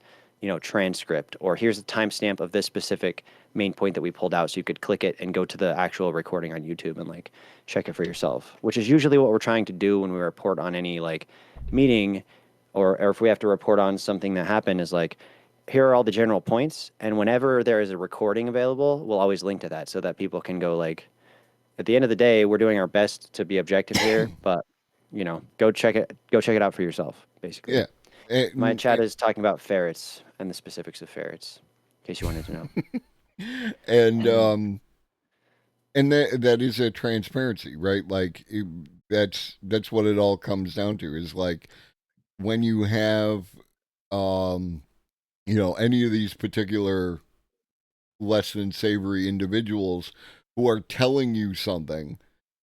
transcript, or here's a timestamp of this specific main point that we pulled out, so you could click it and go to the actual recording on YouTube and like check it for yourself. Which is usually what we're trying to do when we report on any like meeting, or if we have to report on something that happened, is like, here are all the general points, and whenever there is a recording available, we'll always link to that so that people can go like, at the end of the day, we're doing our best to be objective here, but go check it out for yourself, basically. Yeah. My And, chat is talking about ferrets and the specifics of ferrets, in case you wanted to know. and that is a transparency, right? Like that's what it all comes down to is like when you have um any of these particular less than savory individuals who are telling you something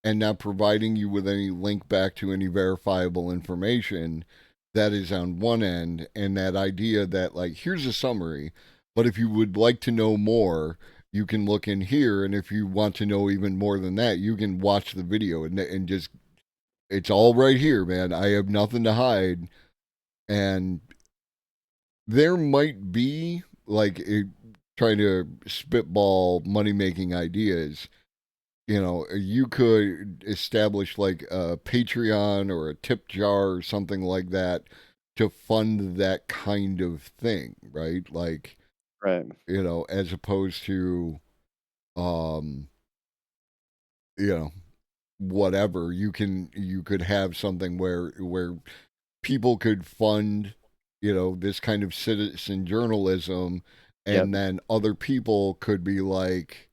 and not providing you with any link back to any verifiable information. That is on one end, and that idea that, like, here's a summary, but if you would like to know more, you can look in here, and if you want to know even more than that, you can watch the video and just, it's all right here, man. I have nothing to hide. And there might be like trying to spitball money making ideas. You could establish like a Patreon or a tip jar or something like that to fund that kind of thing, right? Like, Right. as opposed to, um, you know, whatever. You could have something where people could fund, this kind of citizen journalism, Yep. and then other people could be like,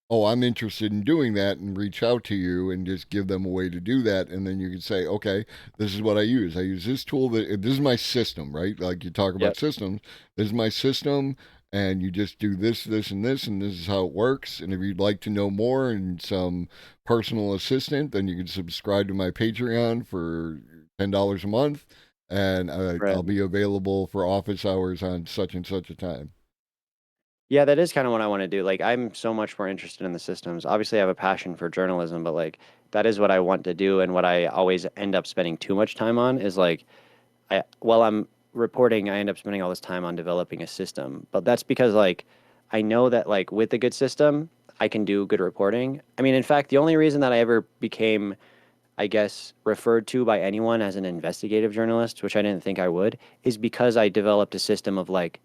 oh, I'm interested in doing that, and reach out to you and just give them a way to do that. And then you can say, okay, this is what I use. I use this tool. This is my system, right? Like you talk about Yep. systems. This is my system. And you just do this, this, and this is how it works. And if you'd like to know more and some personal assistant, then you can subscribe to my Patreon for $10 a month, and Right. I'll be available for office hours on such and such a time. Yeah, that is kind of what I want to do. Like, I'm so much more interested in the systems. Obviously, I have a passion for journalism, but like, that is what I want to do. And what I always end up spending too much time on is like, while I'm reporting, I end up spending all this time on developing a system. But that's because like, I know that like with a good system, I can do good reporting. I mean, in fact, the only reason that I ever became, I guess, referred to by anyone as an investigative journalist, which I didn't think I would, is because I developed a system of like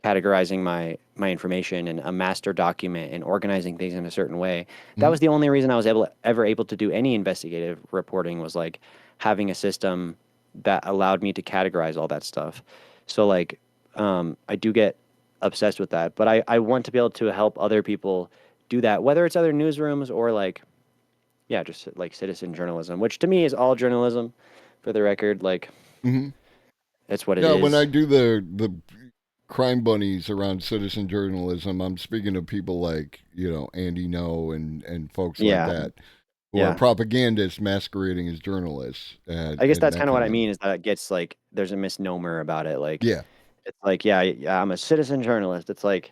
categorizing my information and a master document and organizing things in a certain way. That Mm-hmm. was the only reason I was ever able to do any investigative reporting, was like having a system that allowed me to categorize all that stuff. So like I do get obsessed with that, but I want to be able to help other people do that, whether it's other newsrooms or like, yeah, just like citizen journalism, which to me is all journalism, for the record. Like, Mm-hmm. it's what it Yeah, when I is. do the crime bunnies around citizen journalism, I'm speaking to people like, Andy No and folks like Yeah. that, who are Yeah. propagandists masquerading as journalists, I guess and that's that kind of what kind I of thing. mean, is that it gets like there's a misnomer about it. Like, Yeah. it's like, yeah, yeah, I'm a citizen journalist. It's like,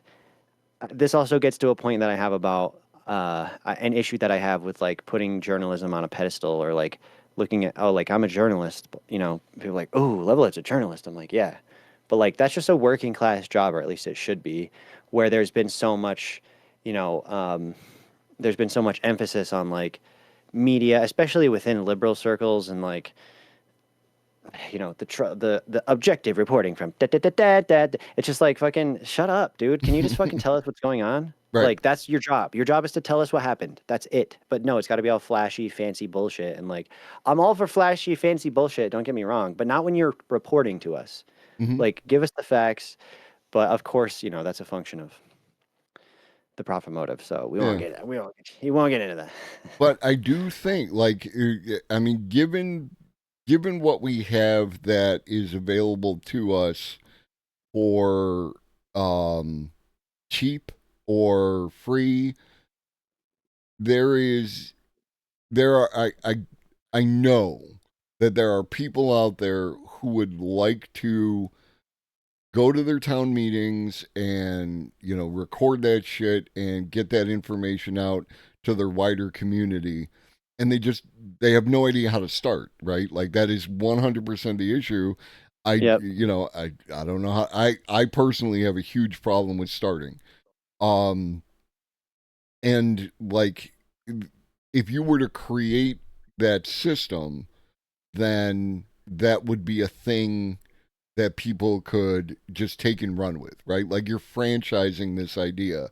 this also gets to a point that I have about an issue that I have with like putting journalism on a pedestal, or like looking at, oh, like I'm a journalist. People are like, oh, Levelhead's a journalist. I'm like, yeah, but like that's just a working class job, or at least it should be, where there's been so much, you know, um, there's been so much emphasis on like media, especially within liberal circles, and like, the objective reporting from da, da, da, da, da, da. It's just like, fucking shut up, dude. Can you just fucking tell us what's going on? Right. Like, that's your job. Your job is to tell us what happened. That's it. But no, it's got to be all flashy, fancy bullshit. And like, I'm all for flashy, fancy bullshit. Don't get me wrong, but not when you're reporting to us. Mm-hmm. Like, give us the facts. But of course, that's a function of the profit motive. So Yeah. we won't get into that. But I do think, like, I mean, given what we have that is available to us for um, cheap or free, there is there are I know that there are people out there who would like to go to their town meetings and record that shit and get that information out to their wider community, and they have no idea how to start, right? Like, that is 100% the issue. Yep. I don't know how. I personally have a huge problem with starting. um and like, if you were to create that system, then that would be a thing that people could just take and run with, right? Like, you're franchising this idea,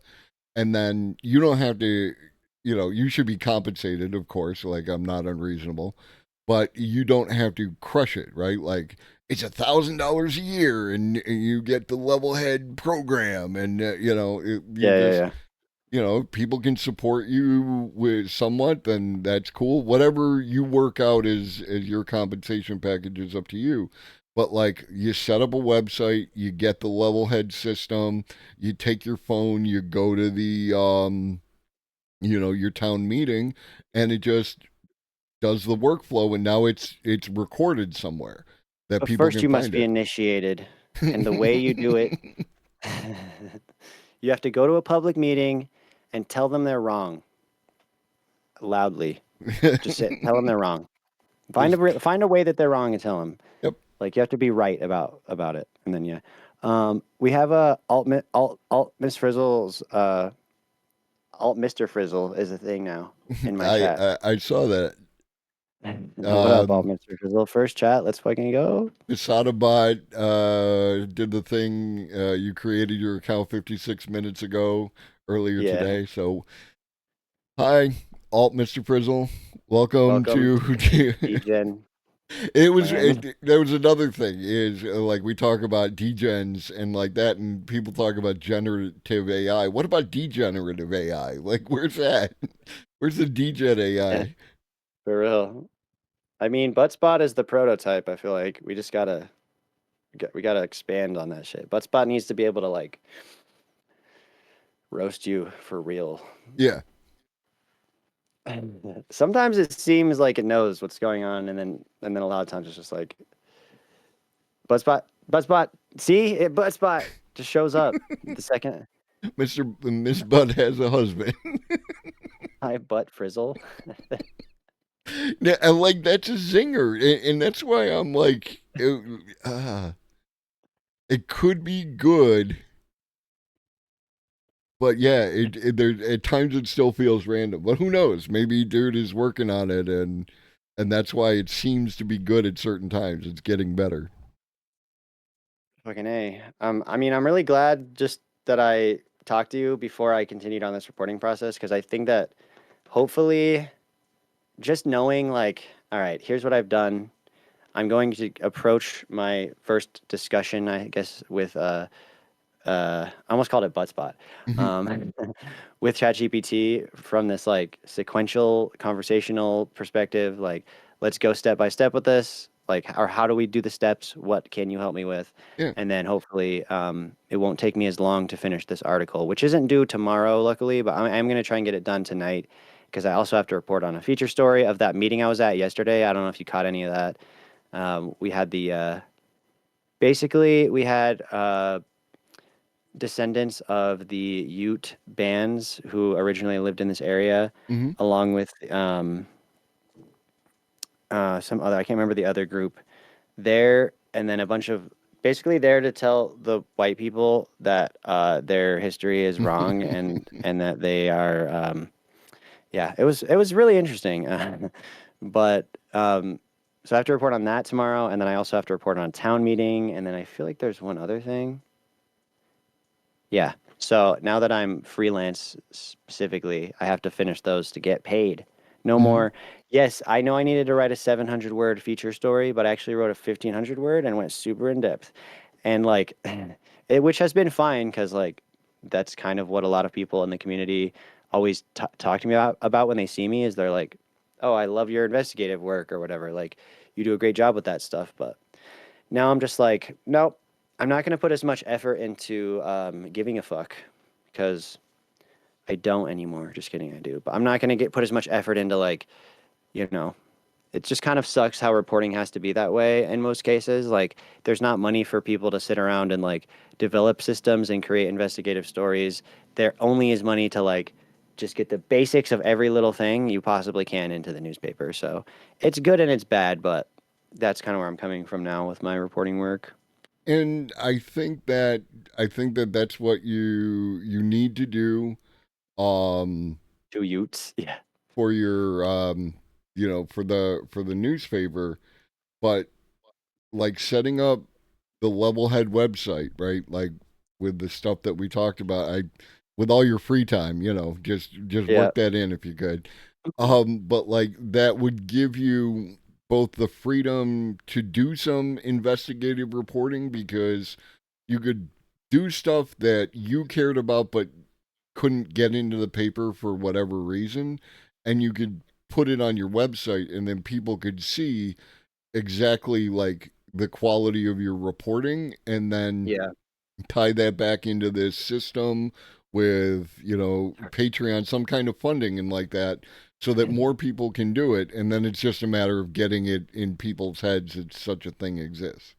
and then you don't have to, you should be compensated, of course. Like, I'm not unreasonable, but you don't have to crush it, right? Like, it's $1,000 a year, and you get the level head program, and you Yeah, yeah, just, yeah. people can support you with somewhat, then that's cool. Whatever you work out as your compensation package is up to you. But like, you set up a website, you get the level head system, you take your phone, you go to the your town meeting, and it just does the workflow, and now it's recorded somewhere that But people first, can you must find be it. initiated, and the way you do it, you have to go to a public meeting and tell them they're wrong loudly. Just tell them they're wrong. Just Find a way that they're wrong and tell them. yep. Like you have to be right about it, and then yeah, we have a alt Miss Frizzle's alt Mister Frizzle is a thing now in my I, chat. I saw that. What up, alt Um, Mister Frizzle? First chat, let's fucking go. Sadabot did the thing. You created your account 56 minutes ago, earlier Yeah, today. So, hi, Alt Mr. Frizzle. Welcome welcome to. to DGen It was land. there was another thing is like we talk about degens and like that, and people talk about generative AI. What about degenerative AI? Like, where's that? Where's the degen AI? For real. I mean, Buttspot is the prototype. I feel like we just we gotta expand on that shit. Buttspot needs to be able to like roast you for real. Yeah, Sometimes it seems like it knows what's going on, and then a lot of times it's just like Buttspot. See, Buttspot just shows up the second. Miss Bud has a husband. Hi, Butt Frizzle. Yeah, and like that's a zinger, and that's why I'm like, it could be good, but yeah, there at times it still feels random. But who knows? Maybe dude is working on it, and that's why it seems to be good at certain times. It's getting better. Fucking A. I mean, I'm really glad just that I talked to you before I continued on this reporting process because I think that hopefully just knowing like, all right, here's what I've done. I'm going to approach my first discussion, I guess, with I almost called it Buttspot, um, with ChatGPT from this like sequential conversational perspective. Like, let's go step by step with this. Like, or how do we do the steps? What can you help me with? Yeah, And then hopefully, it won't take me as long to finish this article, which isn't due tomorrow, luckily. But I'm going to try and get it done tonight because I also have to report on a feature story of that meeting I was at yesterday. I don't know if you caught any of that. We had the basically we had descendants of the Ute bands who originally lived in this area, hmm along with some other, I can't remember the other group there, and then a bunch of basically there to tell the white people that their history is wrong and that they are, yeah, it was really interesting. But so I have to report on that tomorrow, and then I also have to report on a town meeting, and then I feel like there's one other thing. Yeah. So now that I'm freelance specifically, I have to finish those to get paid. No hmm more. Yes, I know I needed to write a 700 word feature story, but I actually wrote a 1500 word and went super in depth. And like, which has been fine because like that's kind of what a lot of people in the community always talk to me about when they see me is they're like, "Oh, I love your investigative work or whatever. Like, you do a great job with that stuff." But now I'm just like, nope, I'm not going to put as much effort into giving a fuck because I don't anymore. Just kidding, I do. But I'm not going to get put as much effort into like, you know, it just kind of sucks how reporting has to be that way in most cases. Like, there's not money for people to sit around and like develop systems and create investigative stories. There only is money to like just get the basics of every little thing you possibly can into the newspaper. So it's good and it's bad, but that's kind of where I'm coming from now with my reporting work. And I think that that's what you need to do. Um, Two Utes. Yeah. for your for the newspaper, but like setting up the Levelhead website, right? Like with the stuff that we talked about, I with all your free time, just Yeah. work that in if you could. But like that would give you both the freedom to do some investigative reporting because you could do stuff that you cared about but couldn't get into the paper for whatever reason, and you could put it on your website, and then people could see exactly like the quality of your reporting, and then Yeah. tie that back into this system with, Patreon, some kind of funding and like that, so that more people can do it. And then it's just a matter of getting it in people's heads that such a thing exists.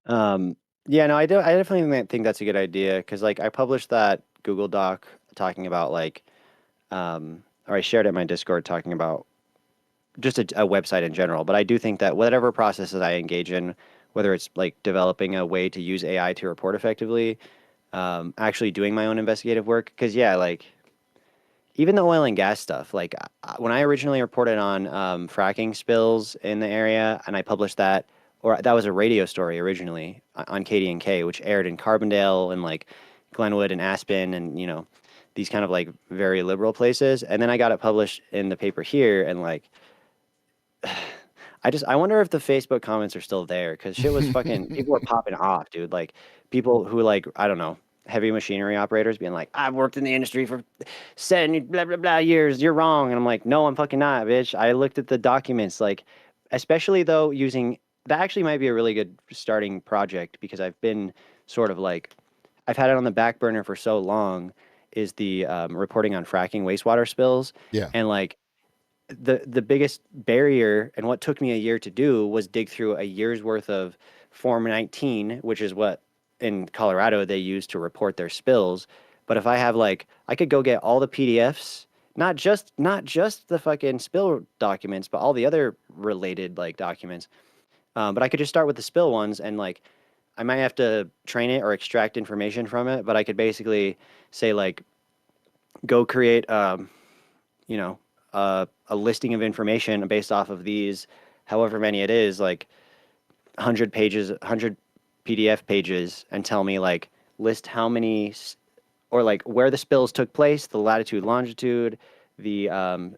Um, yeah, no, I definitely think that's a good idea because like I published that Google Doc talking about like, or I shared it in my Discord talking about just a website in general. But I do think that whatever processes I engage in, whether it's like developing a way to use AI to report effectively, actually doing my own investigative work, because yeah, like even the oil and gas stuff, like when I originally reported on fracking spills in the area, and I published that, or that was a radio story originally on KDNK, which aired in Carbondale and like Glenwood and Aspen, and these kind of like very liberal places. And then I got it published in the paper here, and like I wonder if the Facebook comments are still there because shit was fucking people were popping off, dude. Like people who like I don't know heavy machinery operators being like, I've worked in the industry for 7 blah blah blah years. You're wrong, and I'm like, no, I'm fucking not, bitch. I looked at the documents, like, especially though using that actually might be a really good starting project because I've been sort of like I've had it on the back burner for so long. Is the reporting on fracking wastewater spills Yeah. and like the biggest barrier and what took me a year to do was dig through a year's worth of Form 19, which is what in Colorado they use to report their spills. But if I have like I could go get all the PDFs, not just the fucking spill documents, but all the other related like documents. But I could just start with the spill ones and like I might have to train it or extract information from it, but I could basically say like go create you know, a listing of information based off of these, however many it is, like 100 pages, 100 PDF pages, and tell me like list how many or like where the spills took place, the latitude, longitude, the um,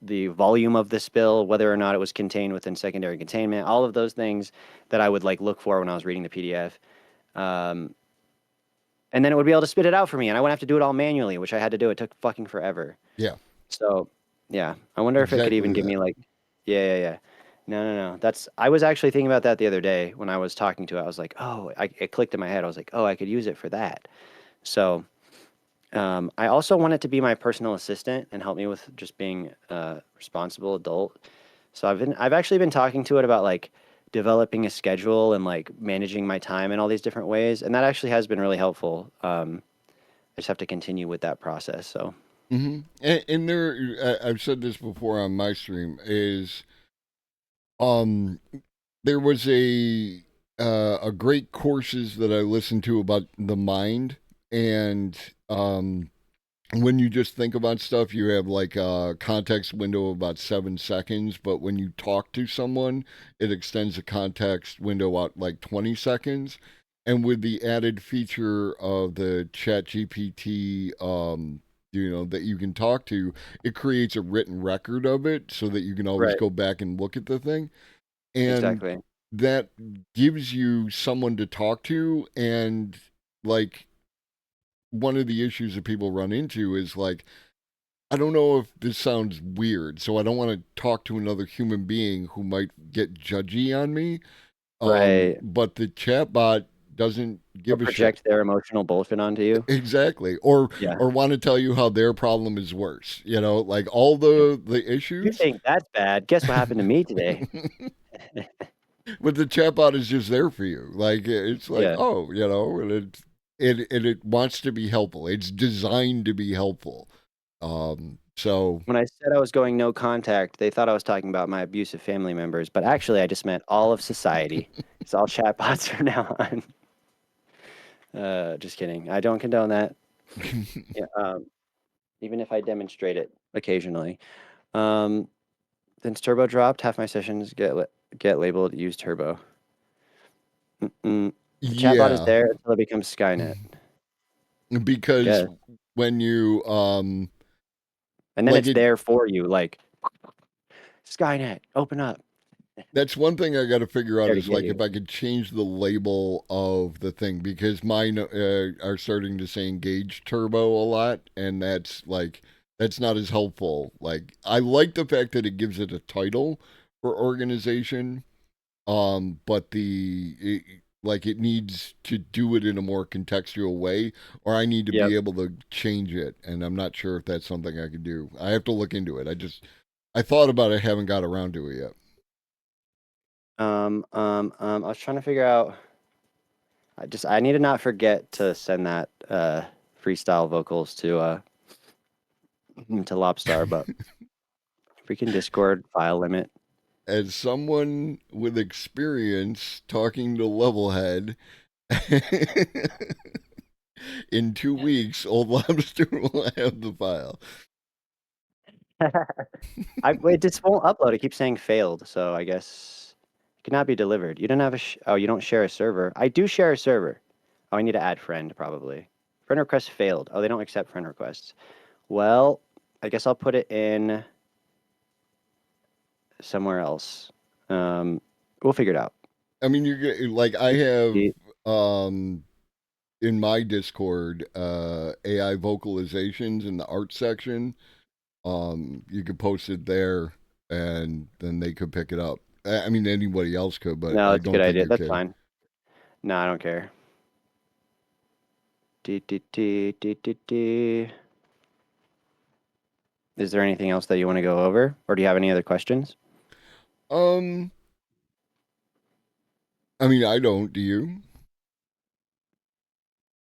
the volume of the spill, whether or not it was contained within secondary containment, all of those things that I would like look for when I was reading the PDF. Um, and then it would be able to spit it out for me, and I wouldn't have to do it all manually, which I had to do. It took fucking forever. Yeah. So, yeah, I wonder if it could Exactly even give that. me like, yeah, yeah, yeah. No, no, no. I was actually thinking about that the other day when I was talking to it. I was like, oh, it clicked in my head. I was like, oh, I could use it for that. So, I also want it to be my personal assistant and help me with just being a responsible adult. So I've actually been talking to it about like developing a schedule and like managing my time in all these different ways, and that actually has been really helpful. I just have to continue with that process. So, And I've said this before on my stream, is um, there was a great courses that I listened to about the mind, and when you just think about stuff, you have like a context window of about 7 seconds, but when you talk to someone, it extends the context window out like 20 seconds. And with the added feature of the chat GPT, that you can talk to, it creates a written record of it so that you can always right, go back and look at the thing. And exactly. that gives you someone to talk to. And like, one of the issues that people run into is like, I don't know if this sounds weird, so I don't want to talk to another human being who might get judgy on me. Right. But the chatbot doesn't Or give a shit. project their emotional bullshit onto you. Exactly. Or Yeah. want to tell you how their problem is worse. Like all the You issues. think that's bad? Guess what happened to me today? But the chatbot is just there for you. Like it's like, Yeah. oh, and it wants to be helpful. It's designed to be helpful. So When I said I was going no contact, they thought I was talking about my abusive family members, but actually I just meant all of society. It's all chatbots from now on. Just kidding. I don't condone that. Yeah. Even if I demonstrate it occasionally. Um, since Turbo dropped, half my sessions get labeled use Turbo. Mm-mm. The chatbot is yeah, there until it becomes Skynet. I because guess. when you And then like it's it, there for you, like Skynet, open up. that's one thing I got to figure out There to is get like you. if I could change the label of the thing, because mine are starting to say engage turbo a lot, and that's not as helpful. Like I like the fact that it gives it a title for organization, but like it needs to do it in a more contextual way, or I need to Yep. be able to change it, and I'm not sure if that's something I could do. I have to look into it. I thought about it, haven't got around to it yet. I was trying to figure out. I need to not forget to send that freestyle vocals to Lobstar, but freaking Discord file limit. As someone with experience talking to Levelhead, in 2 weeks, Old Lobster will have the file. It just won't upload. It keeps saying failed, so I guess it cannot be delivered. You don't have oh, you don't share a server. I do share a server. Oh, I need to add friend probably. Friend request failed. Oh, they don't accept friend requests. Well, I guess I'll put it in somewhere else. We'll figure it out. I mean, you get like I have um in my Discord AI vocalizations in the art section. You could post it there, and then they could pick it up. I mean, anybody else could, but No, I that's a good don't think idea. you That's could. fine. No, I don't care. Do, do, do, do, do, do. Is there anything else that you want to go over, or do you have any other questions? Um, I mean, I don't. Do you?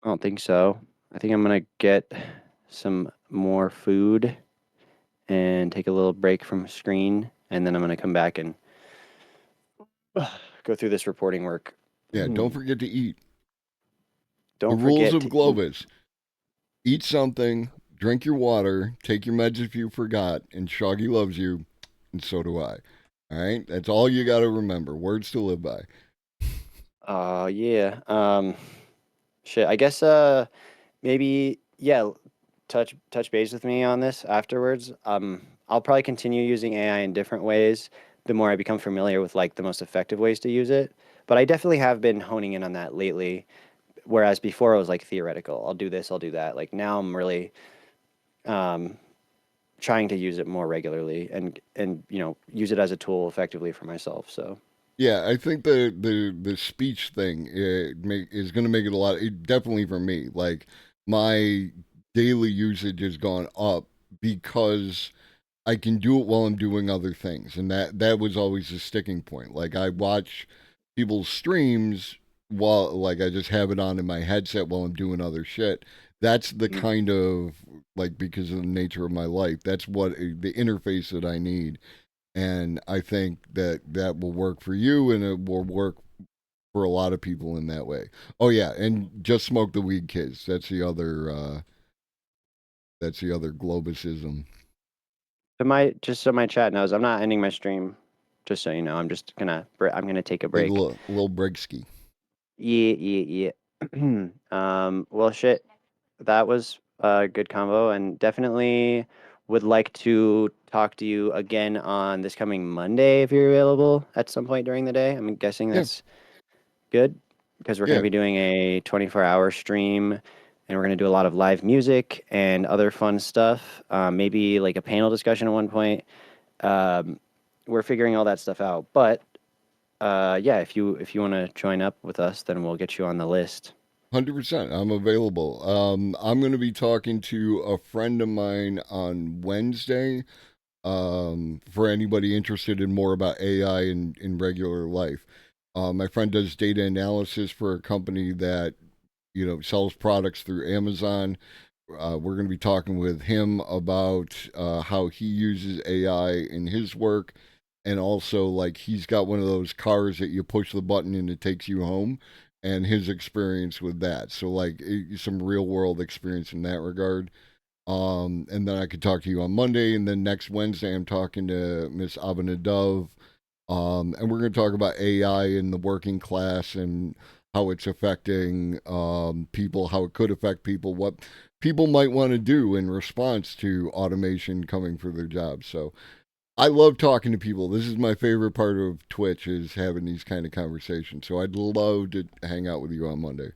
I don't think so. I think I'm gonna get some more food and take a little break from screen, and then I'm gonna come back and go through this reporting work. Yeah. Don't forget to eat. The Don't rules forget of to eat. Globus: eat something, drink your water, take your meds if you forgot, and Shoggy loves you, and so do I. All right, that's all you got to remember. Words to live by. Yeah. Shit. I guess maybe yeah. Touch base with me on this afterwards. I'll probably continue using AI in different ways the more I become familiar with like the most effective ways to use it. But I definitely have been honing in on that lately. Whereas before it was like theoretical. I'll do this, I'll do that. Like now I'm really um, trying to use it more regularly and use it as a tool effectively for myself. So Yeah, I think the speech thing is going to make it a lot. Definitely for me, like my daily usage has gone up because I can do it while I'm doing other things, and that was always a sticking point. Like I watch people's streams while like I just have it on in my headset while I'm doing other shit. That's the mm, kind of like because of the nature of my life. That's what the interface that I need, and I think that that will work for you, and it will work for a lot of people in that way. Oh yeah, and just smoke the weed, kids. That's the other Globusism. just so my chat knows, I'm not ending my stream. Just so you know, I'm gonna take a Take break. a little breakski. Yeah, yeah, yeah. Well, shit. That was a good combo, and definitely would like to talk to you again on this coming Monday if you're available at some point during the day. I'm guessing Yeah, that's good because we're going to yeah, be doing a 24-hour stream and we're going to do a lot of live music and other fun stuff. Maybe like a panel discussion at one point. Um, we're figuring all that stuff out. But yeah, if you want to join up with us, then we'll get you on the list. 100%. I'm available. I'm going to be talking to a friend of mine on Wednesday. For anybody interested in more about AI in regular life. My friend does data analysis for a company that sells products through Amazon. We're going to be talking with him about how he uses AI in his work, and also like he's got one of those cars that you push the button and it takes you home, and his experience with that. So like some real world experience in that regard. And then I could talk to you on Monday, and then next Wednesday I'm talking to Miss Abanadov, and we're going to talk about AI in the working class and how it's affecting people, how it could affect people, what people might want to do in response to automation coming for their jobs. So I love talking to people. This is my favorite part of Twitch is having these kind of conversations. So I'd love to hang out with you on Monday.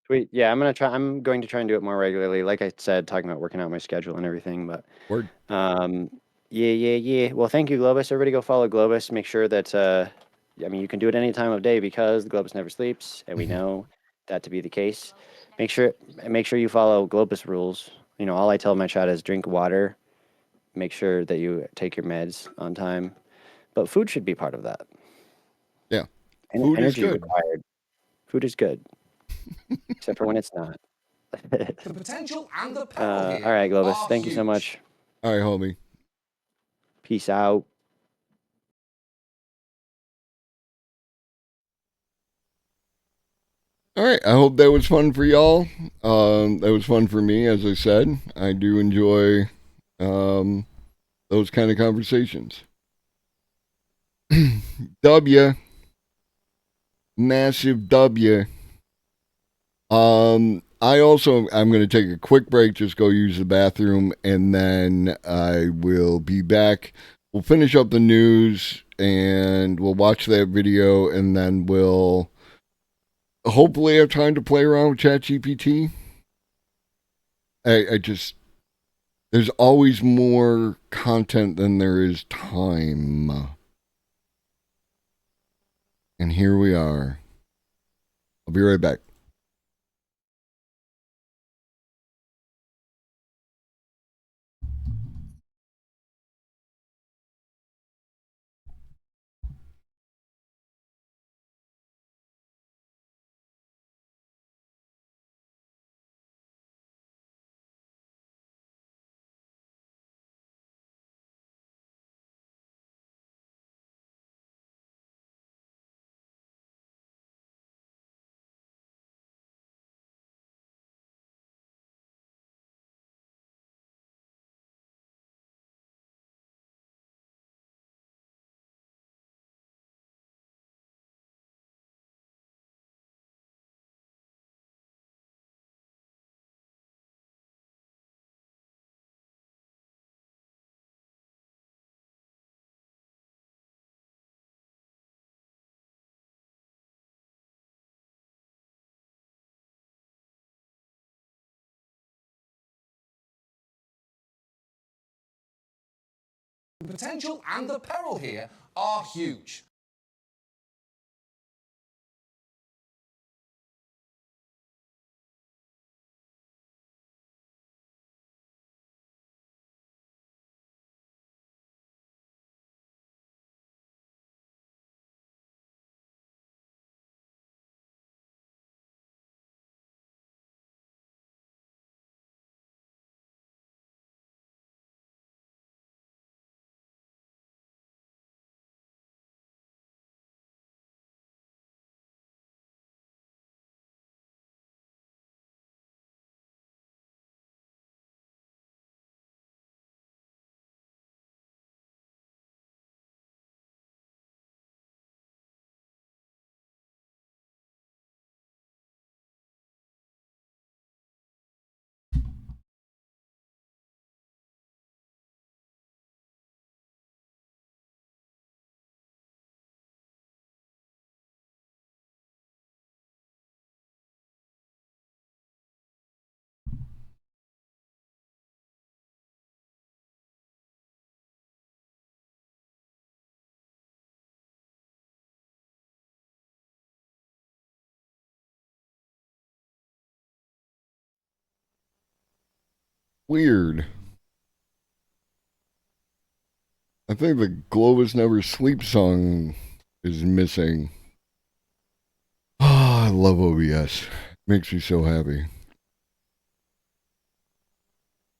Sweet. Yeah, I'm going to try and do it more regularly. Like I said, talking about working out my schedule and everything. But Word. um, yeah, yeah, yeah. Well, thank you, Globus. Everybody go follow Globus. Make sure that I mean, you can do it any time of day because the Globus never sleeps, and we know that to be the case. Make sure you follow Globus rules. You know, all I tell my chat is drink water, make sure that you take your meds on time, but food should be part of that. Yeah. And Food is energy good. required. Food is good, except for when it's not. The potential and the peril here All right, Globus. are Thank you so huge. much. All right, homie. Peace out. All right. I hope that was fun for y'all. That was fun for me, as I said. I do enjoy those kind of conversations. W. Massive W. I'm going to take a quick break, just go use the bathroom, and then I will be back. We'll finish up the news and we'll watch that video, and then we'll hopefully have time to play around with ChatGPT. I just, there's always more content than there is time. And here we are. I'll be right back. The potential and the peril here are huge. Weird. I think the Globus Never Sleep song is missing. Oh, I love OBS. Makes me so happy.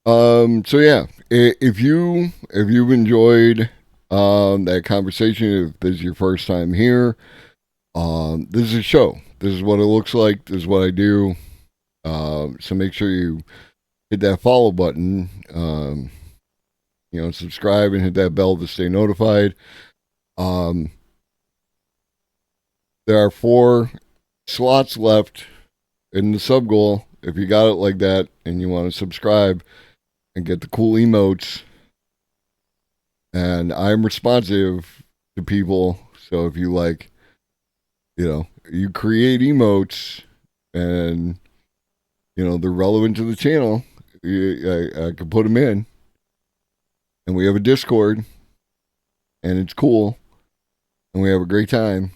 So yeah, if you've enjoyed that conversation, if this is your first time here, this is a show. This is what it looks like. This is what I do. So make sure you hit that follow button. Subscribe and hit that bell to stay notified. There are 4 slots left in the sub goal. If you got it like that and you want to subscribe and get the cool emotes, and I'm responsive to people, so if you you create emotes and they're relevant to the channel, I can put them in, and we have a Discord, and it's cool. and we have a great time.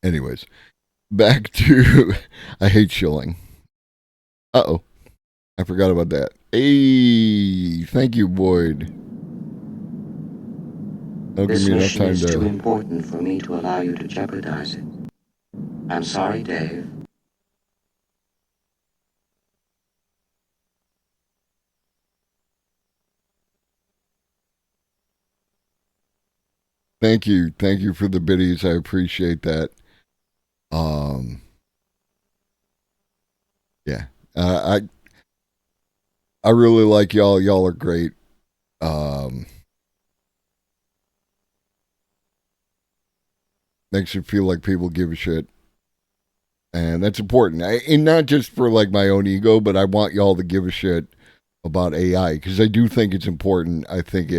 Anyways, back to I hate shilling. Uh-oh. I forgot about that. Hey, thank you, Boyd. That'll give This me enough mission time is too to... important for me to allow you to jeopardize it. I'm sorry, Dave. Thank you. Thank you for the biddies. I appreciate that. Yeah. I really like y'all. Y'all are great. Makes you feel like people give a shit. And that's important. And not just for like my own ego, but I want y'all to give a shit about AI because I do think it's important. I think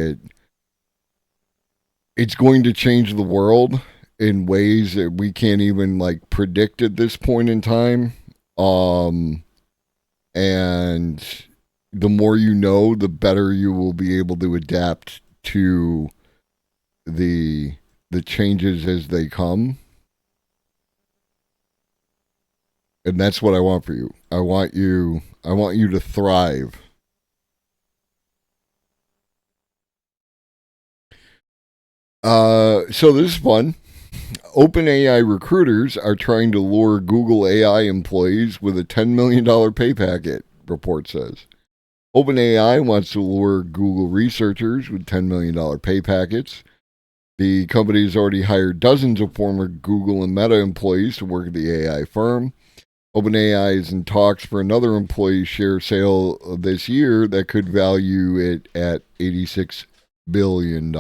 it's going to change the world in ways that we can't even like predict at this point in time. And the more you know, the better you will be able to adapt to the changes as they come. And that's what I want for you. I want you to thrive. So this is fun. OpenAI recruiters are trying to lure Google AI employees with a $10 million pay packet, report says. OpenAI wants to lure Google researchers with $10 million pay packets. The company has already hired dozens of former Google and Meta employees to work at the AI firm. OpenAI is in talks for another employee share sale this year that could value it at $86 billion.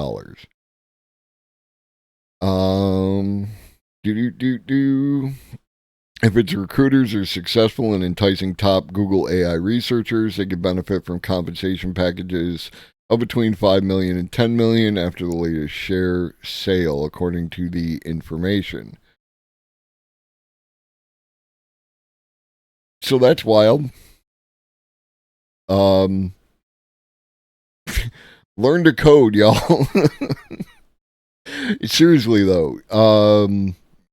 If its recruiters are successful in enticing top Google AI researchers, they could benefit from compensation packages of between $5 million and $10 million after the latest share sale, according to the information. So that's wild. Learn to code, y'all. Seriously though,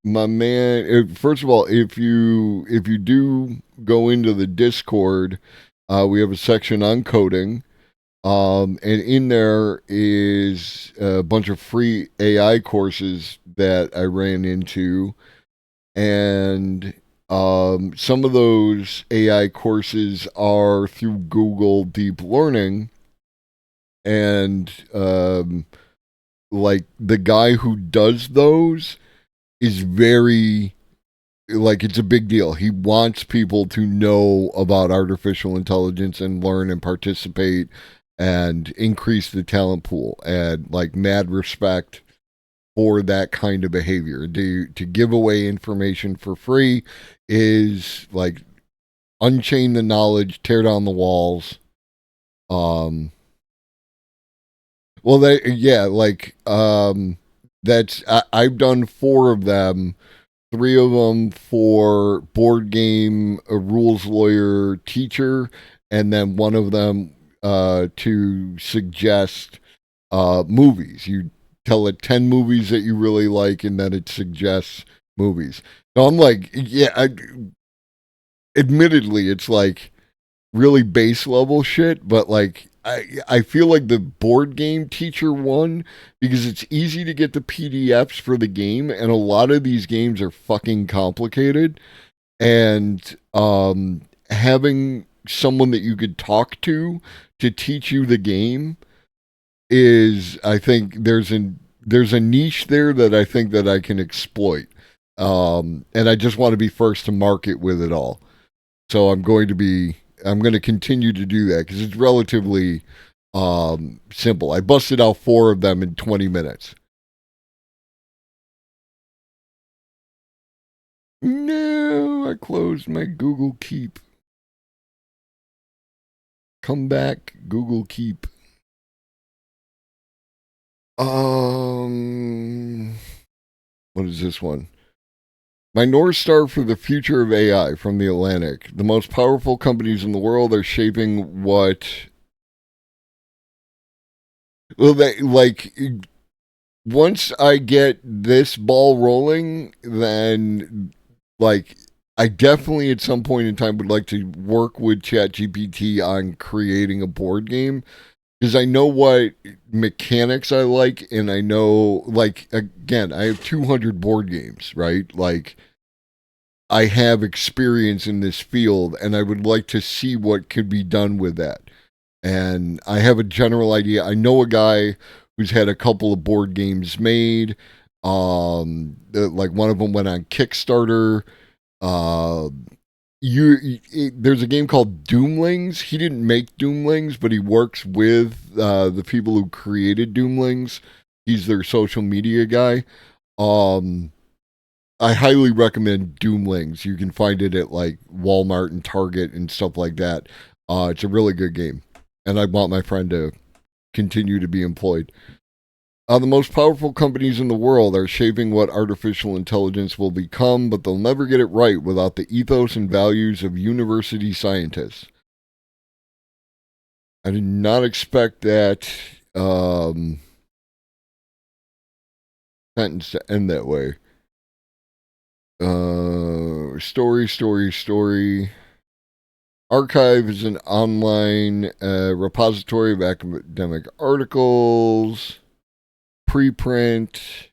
my man. First of all, if you do go into the Discord, we have a section on coding, and in there is a bunch of free AI courses that I ran into, and some of those AI courses are through Google Deep Learning, and like the guy who does those is very like it's a big deal. He wants people to know about artificial intelligence and learn and participate and increase the talent pool, and like mad respect for that kind of behavior. To give away information for free is like unchain the knowledge, tear down the walls. Well, that's I've done 4 of them, 3 of them for board game rules lawyer teacher, and then one of them to suggest movies. You tell it 10 movies that you really like, and then it suggests movies. So I'm like, admittedly, it's like really base level shit, but like I feel like the board game teacher one, because it's easy to get the PDFs for the game, and a lot of these games are fucking complicated, and having someone that you could talk to teach you the game is, I think there's a niche there that I think that I can exploit, and I just want to be first to market with it all. So I'm going to continue to do that because it's relatively simple. I busted out 4 of them in 20 minutes. No, I closed my Google Keep. Come back, Google Keep. What is this one? My North Star for the Future of AI from The Atlantic. The most powerful companies in the world are shaping what... Well, once I get this ball rolling, then like I definitely at some point in time would like to work with ChatGPT on creating a board game because I know what mechanics I like, and I know, like, again, I have 200 board games, right? Like, I have experience in this field, and I would like to see what could be done with that. And I have a general idea. I know a guy who's had a couple of board games made. Like one of them went on Kickstarter. Uh, there's a game called Doomlings. He didn't make Doomlings, but he works with the people who created Doomlings. He's their social media guy. Um, I highly recommend Doomlings. You can find it at like Walmart and Target and stuff like that. It's a really good game, and I want my friend to continue to be employed. The most powerful companies in the world are shaping what artificial intelligence will become, but they'll never get it right without the ethos and values of university scientists. I did not expect that sentence to end that way. Story. Archive is an online repository of academic articles, preprint,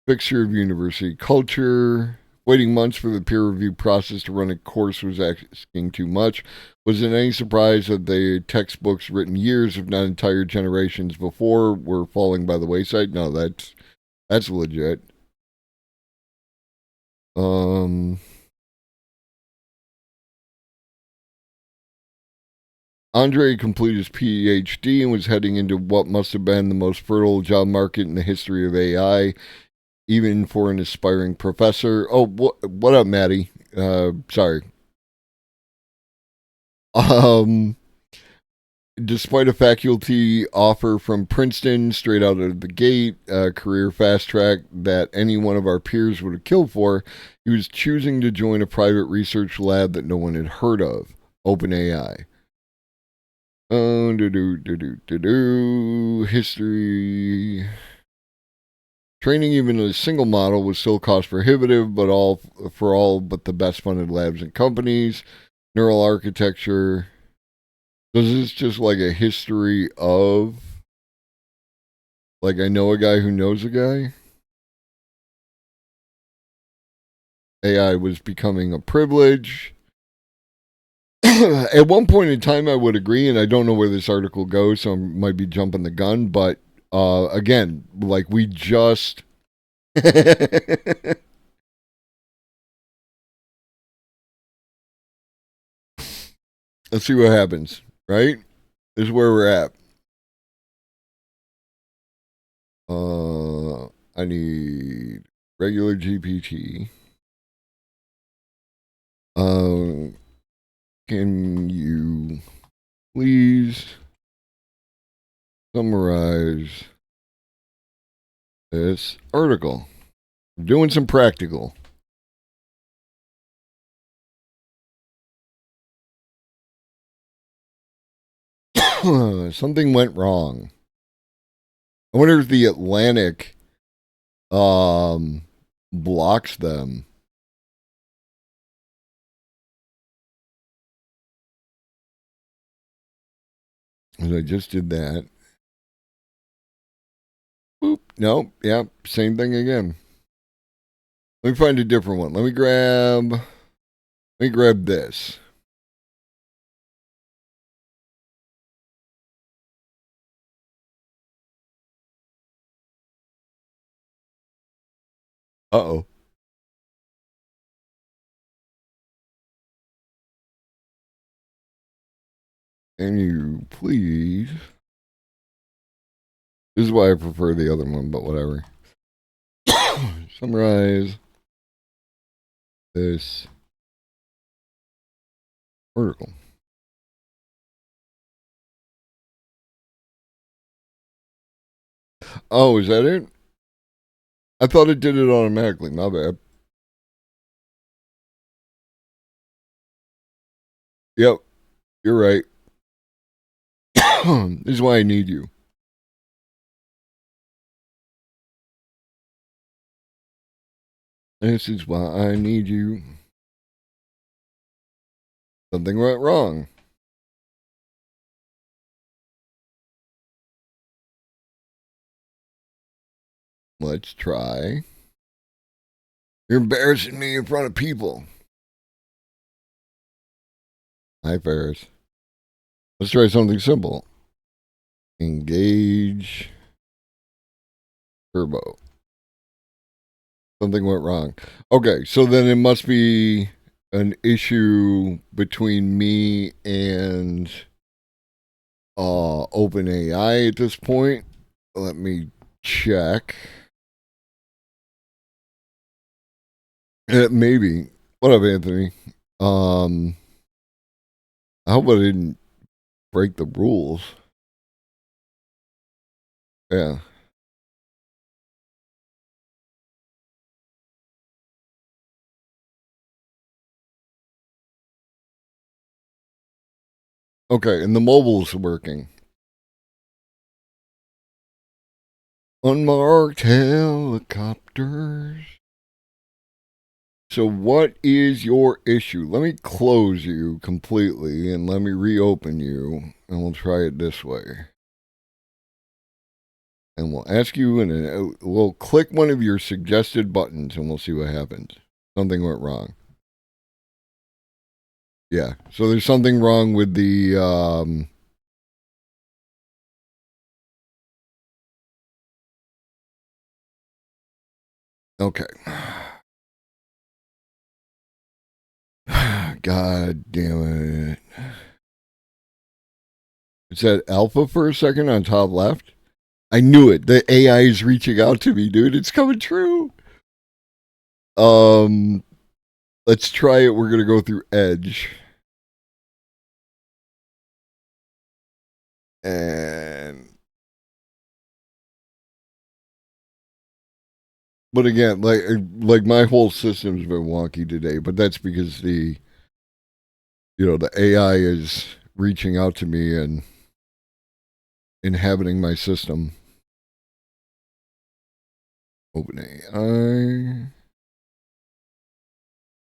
fixture of university culture. Waiting months for the peer review process to run a course was asking too much. Was it any surprise that the textbooks written years, if not entire generations before, were falling by the wayside? No, that's legit. Andre completed his PhD and was heading into what must have been the most fertile job market in the history of AI, even for an aspiring professor. Oh, what up, Maddie? Sorry. Despite a faculty offer from Princeton straight out of the gate, a career fast track that any one of our peers would have killed for, he was choosing to join a private research lab that no one had heard of, OpenAI. History. Training even a single model was still cost prohibitive, but all but the best funded labs and companies. Neural architecture. This is just like a history of, like, I know a guy who knows a guy. AI was becoming a privilege. At one point in time, I would agree, and I don't know where this article goes, so I might be jumping the gun. But again, like we just. Let's see what happens, right? This is where we're at. I need regular GPT. Can you please summarize this article? I'm doing some practical. Something went wrong. I wonder if the Atlantic blocks them. And I just did that. Boop. Nope. Yep. Same thing again. Let me find a different one. Let me grab this. Uh-oh. Can you please? This is why I prefer the other one, but whatever. Summarize this article. Oh, is that it? I thought it did it automatically. My bad. Yep, you're right. This is why I need you. This is why I need you. Something went wrong. Let's try. You're embarrassing me in front of people. Hi, Ferris. Let's try something simple. Engage turbo. Something went wrong. Okay, so then it must be an issue between me and OpenAI at this point. Let me check. Maybe. What up, Anthony? I hope I didn't break the rules. Yeah. Okay, and the mobile's working. Unmarked helicopters. So what is your issue? Let me close you completely and let me reopen you, and we'll try it this way. And we'll ask you, and we'll click one of your suggested buttons, and we'll see what happens. Something went wrong. Yeah, so there's something wrong with the okay. God damn it. It said alpha for a second on top left. I knew it. The AI is reaching out to me, dude. It's coming true. Let's try it. We're gonna go through Edge. And but again, like my whole system's been wonky today, but that's because the AI is reaching out to me and inhabiting my system. OpenAI.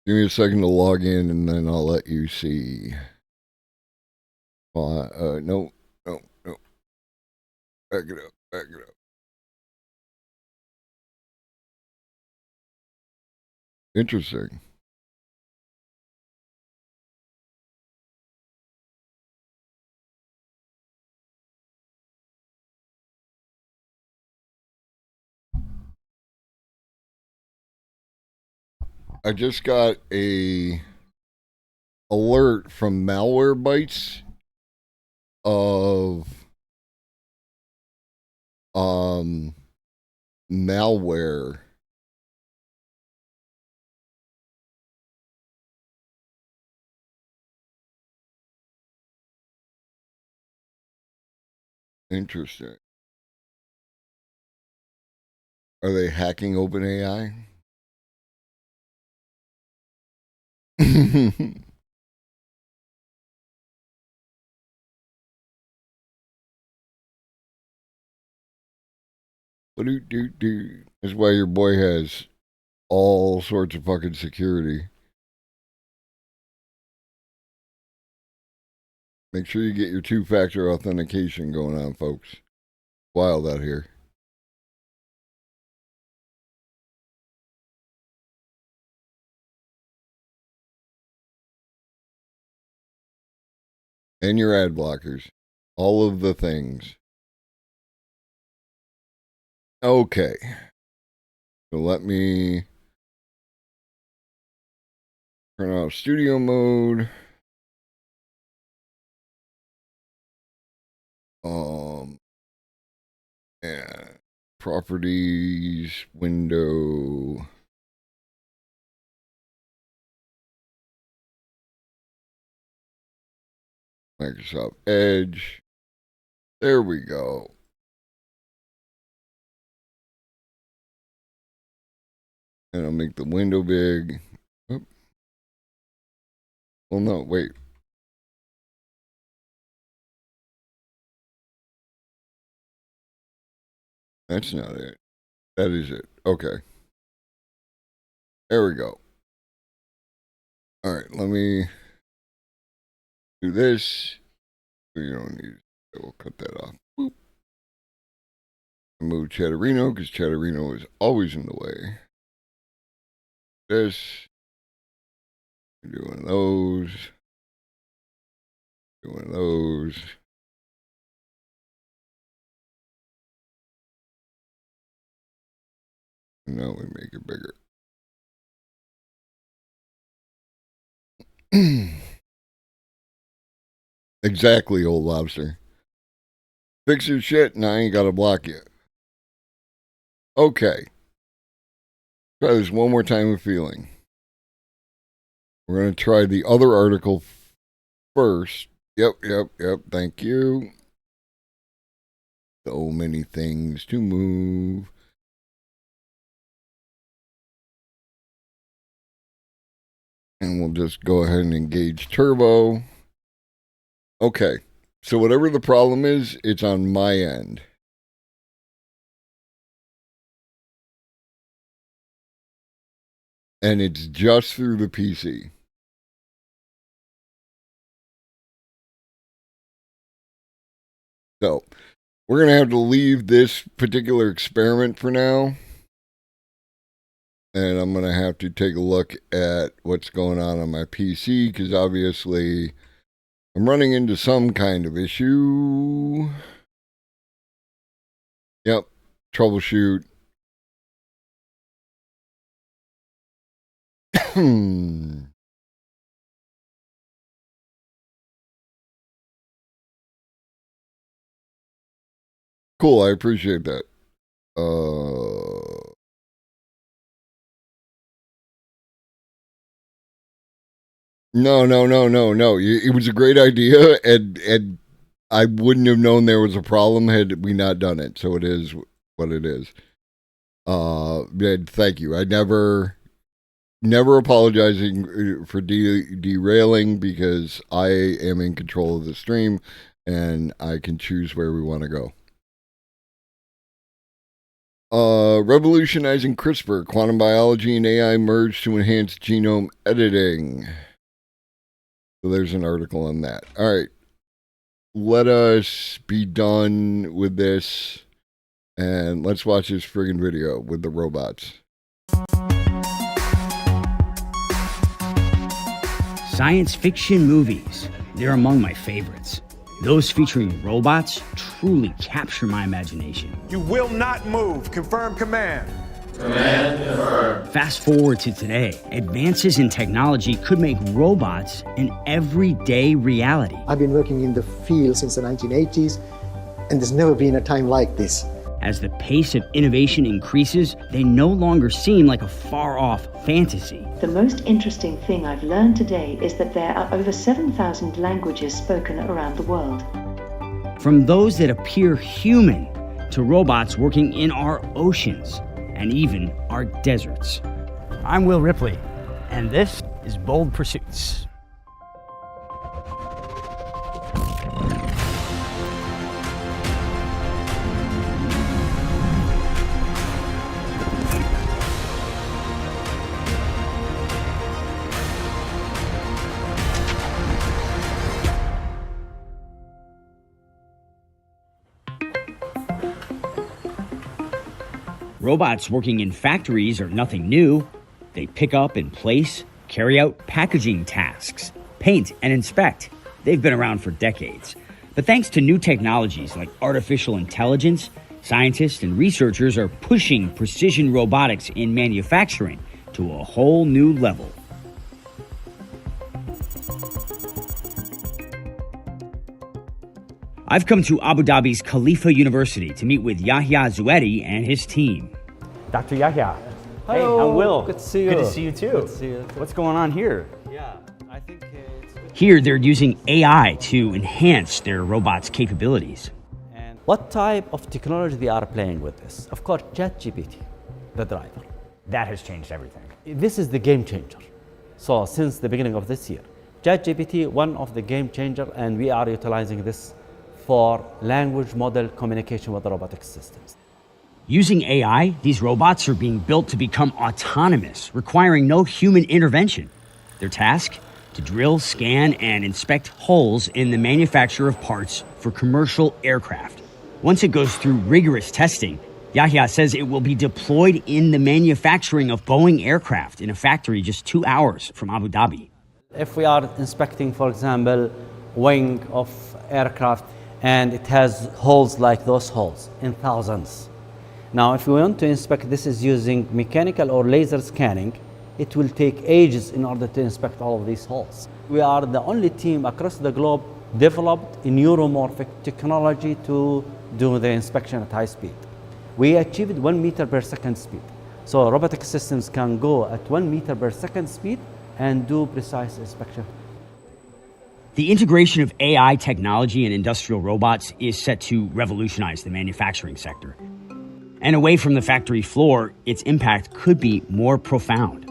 Give me a second to log in, and then I'll let you see. No. Back it up. Interesting. I just got a alert from Malwarebytes of malware. Interesting. Are they hacking OpenAI? That's why your boy has all sorts of fucking security. Make sure you get your two-factor authentication going on, folks. Wild out here. And your ad blockers. All of the things. Okay. So let me turn off studio mode. And properties window. Microsoft Edge. There we go. And I'll make the window big. Oop. Well, no, wait. That's not it. That is it. Okay. There we go. All right, let me do this. We don't need it. We'll cut that off. Boop. Move Chatterino because Chatterino is always in the way. This. Doing those. Doing those. Now we make it bigger. Exactly, old lobster. Fix your shit and I ain't gotta block you. Okay. Try this one more time with feeling. We're going to try the other article first. Yep. Thank you. So many things to move. And we'll just go ahead and engage turbo. Okay. So whatever the problem is, it's on my end. And it's just through the PC. So we're going to have to leave this particular experiment for now. And I'm going to have to take a look at what's going on my PC because obviously I'm running into some kind of issue. Yep. Troubleshoot. Cool. I appreciate that. No. It was a great idea, and I wouldn't have known there was a problem had we not done it. So it is what it is. Thank you. I never apologizing for derailing because I am in control of the stream, and I can choose where we want to go. Revolutionizing CRISPR, quantum biology and AI merge to enhance genome editing. So there's an article on that. All right. Let us be done with this. And let's watch this friggin' video with the robots. Science fiction movies. They're among my favorites. Those featuring robots truly capture my imagination. You will not move. Confirm command. Command confirmed. Fast forward to today. Advances in technology could make robots an everyday reality. I've been working in the field since the 1980s, and there's never been a time like this. As the pace of innovation increases, they no longer seem like a far-off fantasy. The most interesting thing I've learned today is that there are over 7,000 languages spoken around the world. From those that appear human to robots working in our oceans and even our deserts. I'm Will Ripley, and this is Bold Pursuits. Robots working in factories are nothing new. They pick up and place, carry out packaging tasks, paint and inspect. They've been around for decades. But thanks to new technologies like artificial intelligence, scientists and researchers are pushing precision robotics in manufacturing to a whole new level. I've come to Abu Dhabi's Khalifa University to meet with Yahya Zuedi and his team. Dr. Yahya. Hello. Hey, I'm Will. Good to see you. Good to see you too. Good to see you. What's going on here? Yeah, I think it's good. Here, they're using AI to enhance their robots' capabilities. And what type of technology they are playing with this? Of course, ChatGPT, the driver. That has changed everything. This is the game changer. So since the beginning of this year, ChatGPT, one of the game changer, and we are utilizing this for language model communication with the robotic systems. Using AI, these robots are being built to become autonomous, requiring no human intervention. Their task? To drill, scan, and inspect holes in the manufacture of parts for commercial aircraft. Once it goes through rigorous testing, Yahya says it will be deployed in the manufacturing of Boeing aircraft in a factory just 2 hours from Abu Dhabi. If we are inspecting, for example, wing of aircraft, and it has holes like those holes in thousands. Now, if we want to inspect this is using mechanical or laser scanning, it will take ages in order to inspect all of these holes. We are the only team across the globe developed a neuromorphic technology to do the inspection at high speed. We achieved 1 meter per second speed. So robotic systems can go at 1 meter per second speed and do precise inspection. The integration of AI technology and industrial robots is set to revolutionize the manufacturing sector. And away from the factory floor, its impact could be more profound.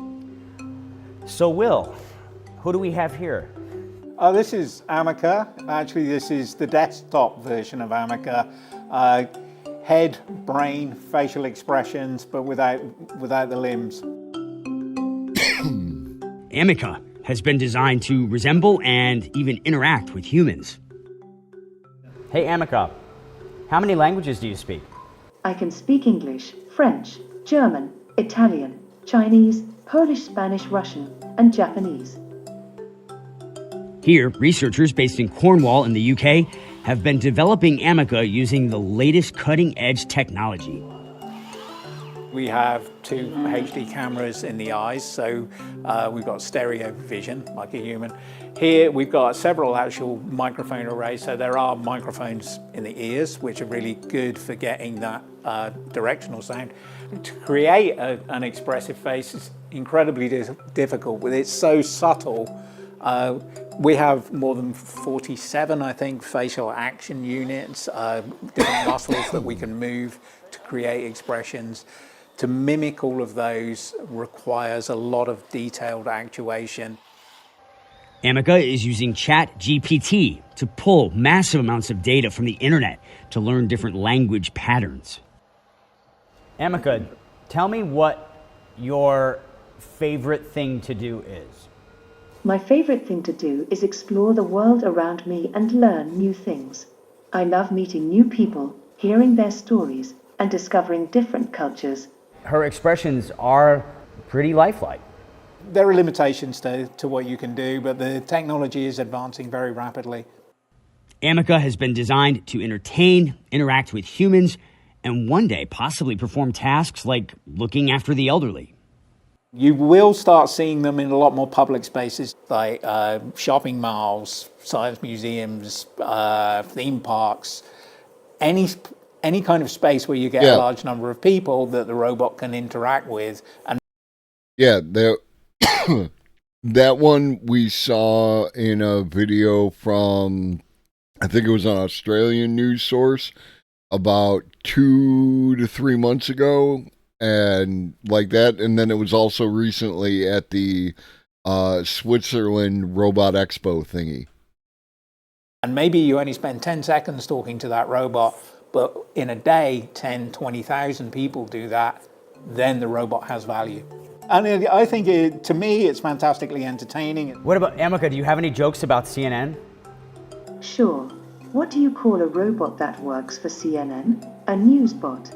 So, Will, who do we have here? This is Ameca. Actually, this is the desktop version of Ameca. Head, brain, facial expressions, but without the limbs. Ameca has been designed to resemble and even interact with humans. Hey, Ameca, how many languages do you speak? I can speak English, French, German, Italian, Chinese, Polish, Spanish, Russian, and Japanese. Here, researchers based in Cornwall in the UK have been developing Ameca using the latest cutting-edge technology. We have 2 HD cameras in the eyes, so we've got stereo vision like a human. Here we've got several actual microphone arrays, so there are microphones in the ears, which are really good for getting that directional sound. To create an expressive face is incredibly difficult, but it's so subtle. We have more than 47, I think, facial action units, different muscles that we can move to create expressions. To mimic all of those requires a lot of detailed actuation. Ameca is using ChatGPT to pull massive amounts of data from the internet to learn different language patterns. Ameca, tell me what your favorite thing to do is. My favorite thing to do is explore the world around me and learn new things. I love meeting new people, hearing their stories, and discovering different cultures. Her expressions are pretty lifelike. There are limitations to what you can do, but the technology is advancing very rapidly. Ameca has been designed to entertain, interact with humans, and one day possibly perform tasks like looking after the elderly. You will start seeing them in a lot more public spaces like shopping malls, science museums, theme parks, any kind of space where you get a large number of people that the robot can interact with. And that one we saw in a video from, I think it was an Australian news source about 2 to 3 months ago, and like that. And then it was also recently at the Switzerland Robot Expo thingy. And maybe you only spend 10 seconds talking to that robot, but in a day, 10, 20,000 people do that, then the robot has value. And I think, to me, it's fantastically entertaining. What about, Ameca, do you have any jokes about CNN? Sure. What do you call a robot that works for CNN? A news bot.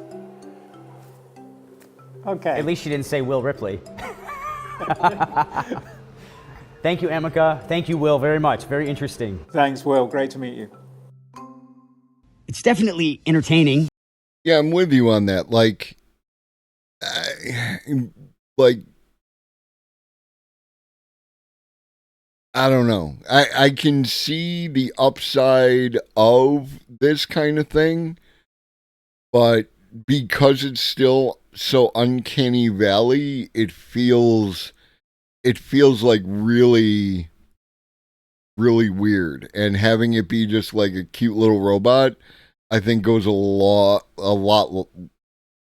Okay. At least she didn't say Will Ripley. Thank you, Ameca. Thank you, Will, very much. Very interesting. Thanks, Will. Great to meet you. It's definitely entertaining. Yeah, I'm with you on that. Like, I don't know. I can see the upside of this kind of thing, but because it's still so uncanny valley, it feels like really, really weird. And having it be just like a cute little robot, I think goes a lot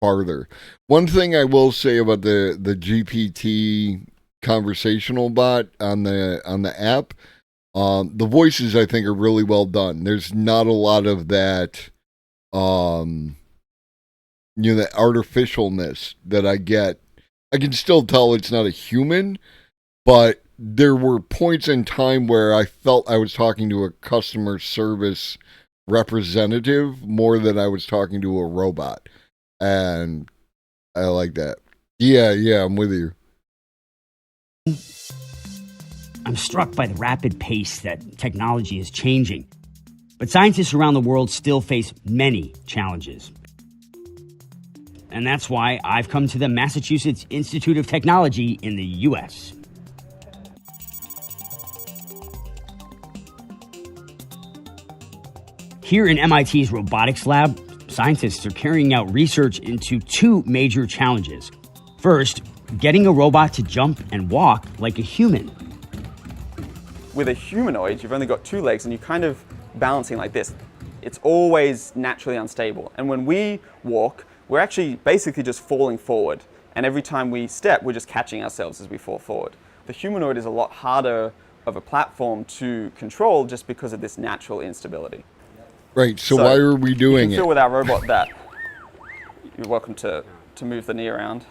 farther. One thing I will say about the GPT conversational bot on the app, the voices I think are really well done. There's not a lot of that that artificialness that I get. I can still tell it's not a human, but there were points in time where I felt I was talking to a customer service representative more than I was talking to a robot. And I like that. Yeah, I'm with you. I'm struck by the rapid pace that technology is changing. But scientists around the world still face many challenges. And that's why I've come to the Massachusetts Institute of Technology in the U.S. Here in MIT's robotics lab, scientists are carrying out research into two major challenges. First, getting a robot to jump and walk like a human. With a humanoid, you've only got two legs and you're kind of balancing like this. It's always naturally unstable. And when we walk, we're actually basically just falling forward. And every time we step, we're just catching ourselves as we fall forward. The humanoid is a lot harder of a platform to control just because of this natural instability. Right, so why are we doing you can feel with our robot that you're welcome to move the knee around.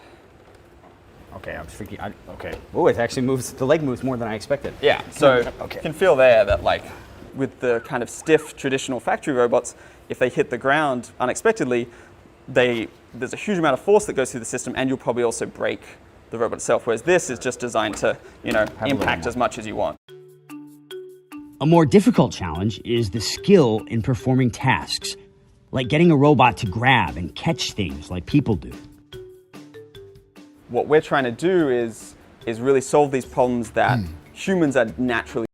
Okay, I'm freaking. Okay. Oh, it actually moves. The leg moves more than I expected. Yeah. So you can feel there that, like, with the kind of stiff traditional factory robots, if they hit the ground unexpectedly, there's a huge amount of force that goes through the system, and you'll probably also break the robot itself. Whereas this is just designed to, impact as much as you want. A more difficult challenge is the skill in performing tasks, like getting a robot to grab and catch things like people do. What we're trying to do is really solve these problems that humans are naturally.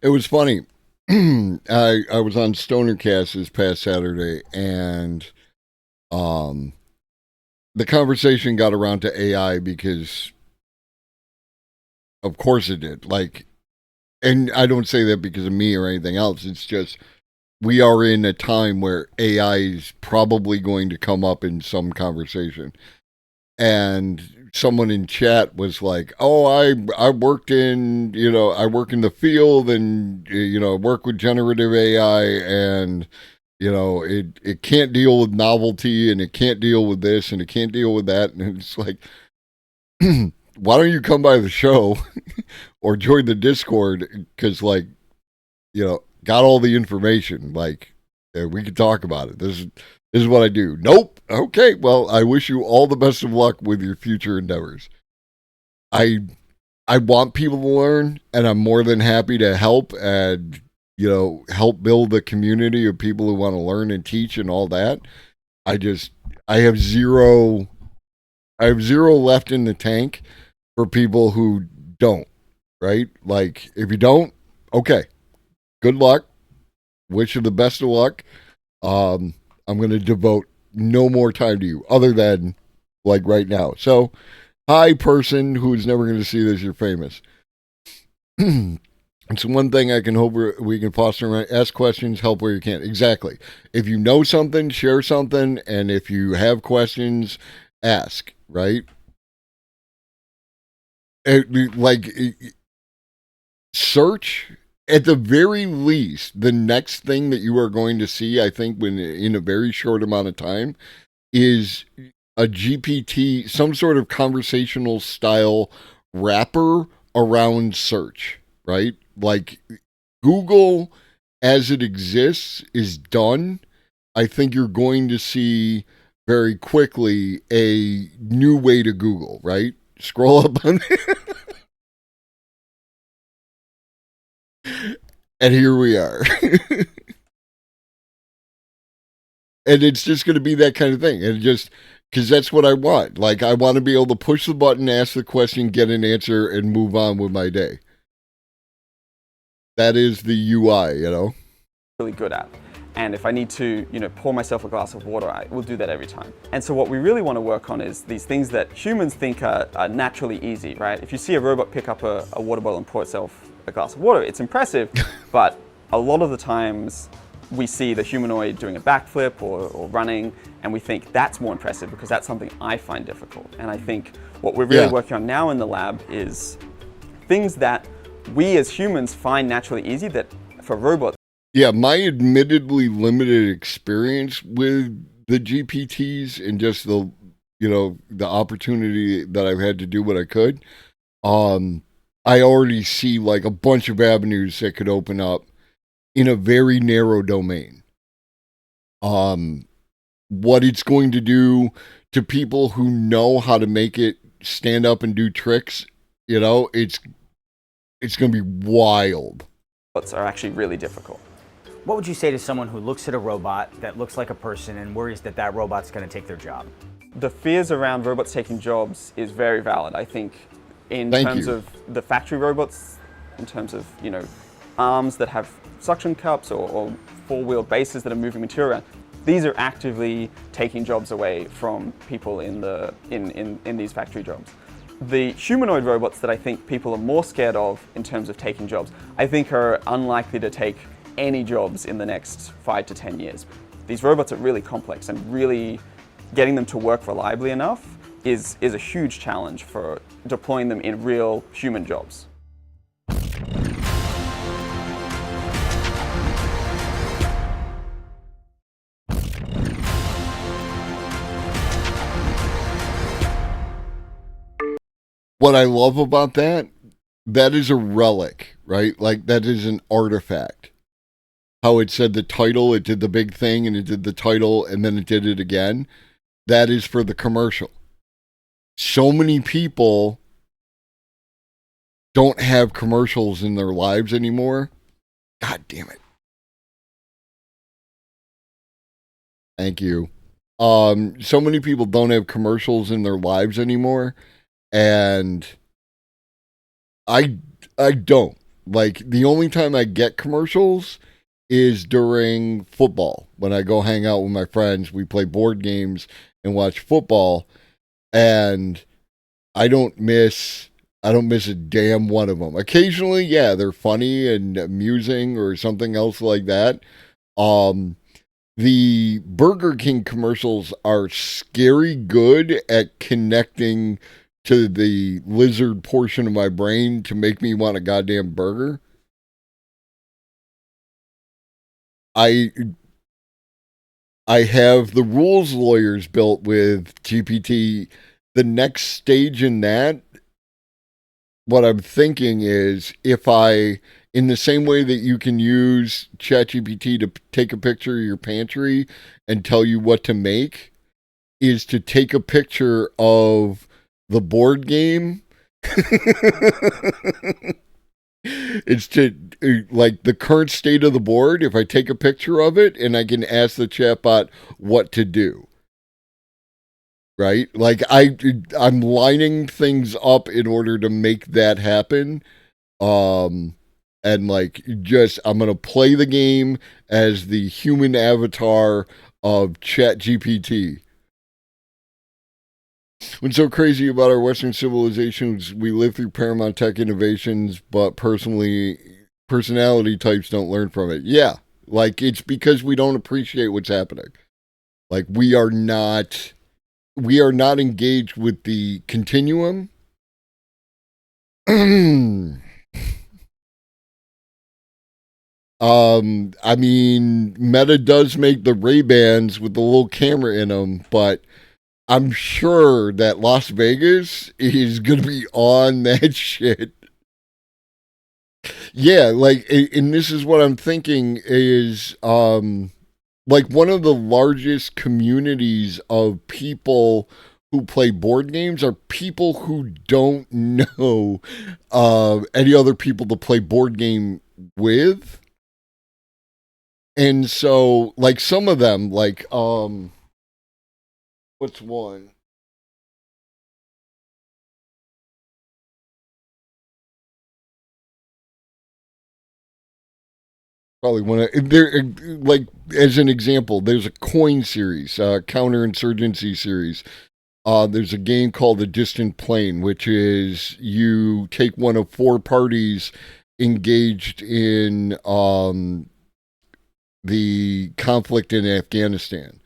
It was funny. I was on Stonercast this past Saturday, and the conversation got around to AI because, of course, it did. And I don't say that because of me or anything else. It's just we are in a time where AI is probably going to come up in some conversation. And someone in chat was like, "Oh, I worked in, I work in the field, and I work with generative AI, and it can't deal with novelty, and it can't deal with this, and it can't deal with that." And it's like, why don't you come by the show or join the Discord? Because got all the information. We could talk about it. This is what I do. Nope. Okay. Well, I wish you all the best of luck with your future endeavors. I want people to learn, and I'm more than happy to help and, help build a community of people who want to learn and teach and all that. I have zero left in the tank for people who don't, right? If you don't, okay, good luck. Wish you the best of luck. I'm going to devote no more time to you other than right now. So, hi, person who's never going to see this, you're famous. It's one thing I can hope we can foster. Ask questions, help where you can. Exactly. If you know something, share something. And if you have questions, ask, right? Search. At the very least, the next thing that you are going to see, I think, when in a very short amount of time, is a GPT, some sort of conversational style wrapper around search, right? Google, as it exists, is done. I think you're going to see very quickly a new way to Google, right? Scroll up on and here we are. And it's just going to be that kind of thing. And just because that's what I want. I want to be able to push the button, ask the question, get an answer, and move on with my day. That is the UI, Really good at. And if I need to, pour myself a glass of water, I will do that every time. And so what we really want to work on is these things that humans think are naturally easy, right? If you see a robot pick up a water bottle and pour itself a glass of water, it's impressive, but a lot of the times we see the humanoid doing a backflip or running, and we think that's more impressive because that's something I find difficult. And I think what we're really working on now in the lab is things that we as humans find naturally easy that for robots. Yeah, my admittedly limited experience with the GPTs and just the opportunity that I've had to do what I could, I already see like a bunch of avenues that could open up in a very narrow domain. What it's going to do to people who know how to make it stand up and do tricks, it's going to be wild. Robots are actually really difficult. What would you say to someone who looks at a robot that looks like a person and worries that that robot's going to take their job? The fears around robots taking jobs is very valid. I think in terms of the factory robots, in terms of, arms that have suction cups or four-wheeled bases that are moving material around, these are actively taking jobs away from people in these factory jobs. The humanoid robots that I think people are more scared of in terms of taking jobs, I think are unlikely to take any jobs in the next 5 to 10 years. These robots are really complex, and really getting them to work reliably enough is a huge challenge for deploying them in real human jobs. What I love about that is a relic, right? Like, that is an artifact. How it said the title, it did the big thing, and it did the title, and then it did it again. That is for the commercial. So many people don't have commercials in their lives anymore. God damn it. Thank you. So many people don't have commercials in their lives anymore. And I don't. Like, the only time I get commercials is during football. When I go hang out with my friends, we play board games and watch football, and I don't miss a damn one of them. Occasionally, yeah, they're funny and amusing or something else like that. The Burger King commercials are scary good at connecting to the lizard portion of my brain to make me want a goddamn burger. I have the rules lawyers built with GPT. The next stage in that, what I'm thinking is, if I, in the same way that you can use ChatGPT to take a picture of your pantry and tell you what to make, is to take a picture of the board game. It's to, like, the current state of the board. If I take a picture of it and I can ask the chatbot what to do, right? Like, I'm lining things up in order to make that happen. And like, just, I'm going to play the game as the human avatar of ChatGPT. What's so crazy about our Western civilizations, we live through paramount tech innovations, but personality types don't learn from it. Yeah, like, it's because we don't appreciate what's happening. Like, we are not engaged with the continuum. I mean, Meta does make the Ray-Bans with the little camera in them, but I'm sure that Las Vegas is going to be on that shit. Yeah, like, and this is what I'm thinking is, like, one of the largest communities of people who play board games are people who don't know any other people to play board game with. And so, like, some of them, like, what's one? Probably one of there. Like, as an example, there's a coin series, counterinsurgency series. There's a game called The Distant Plain, which is you take one of 4 parties engaged in the conflict in Afghanistan,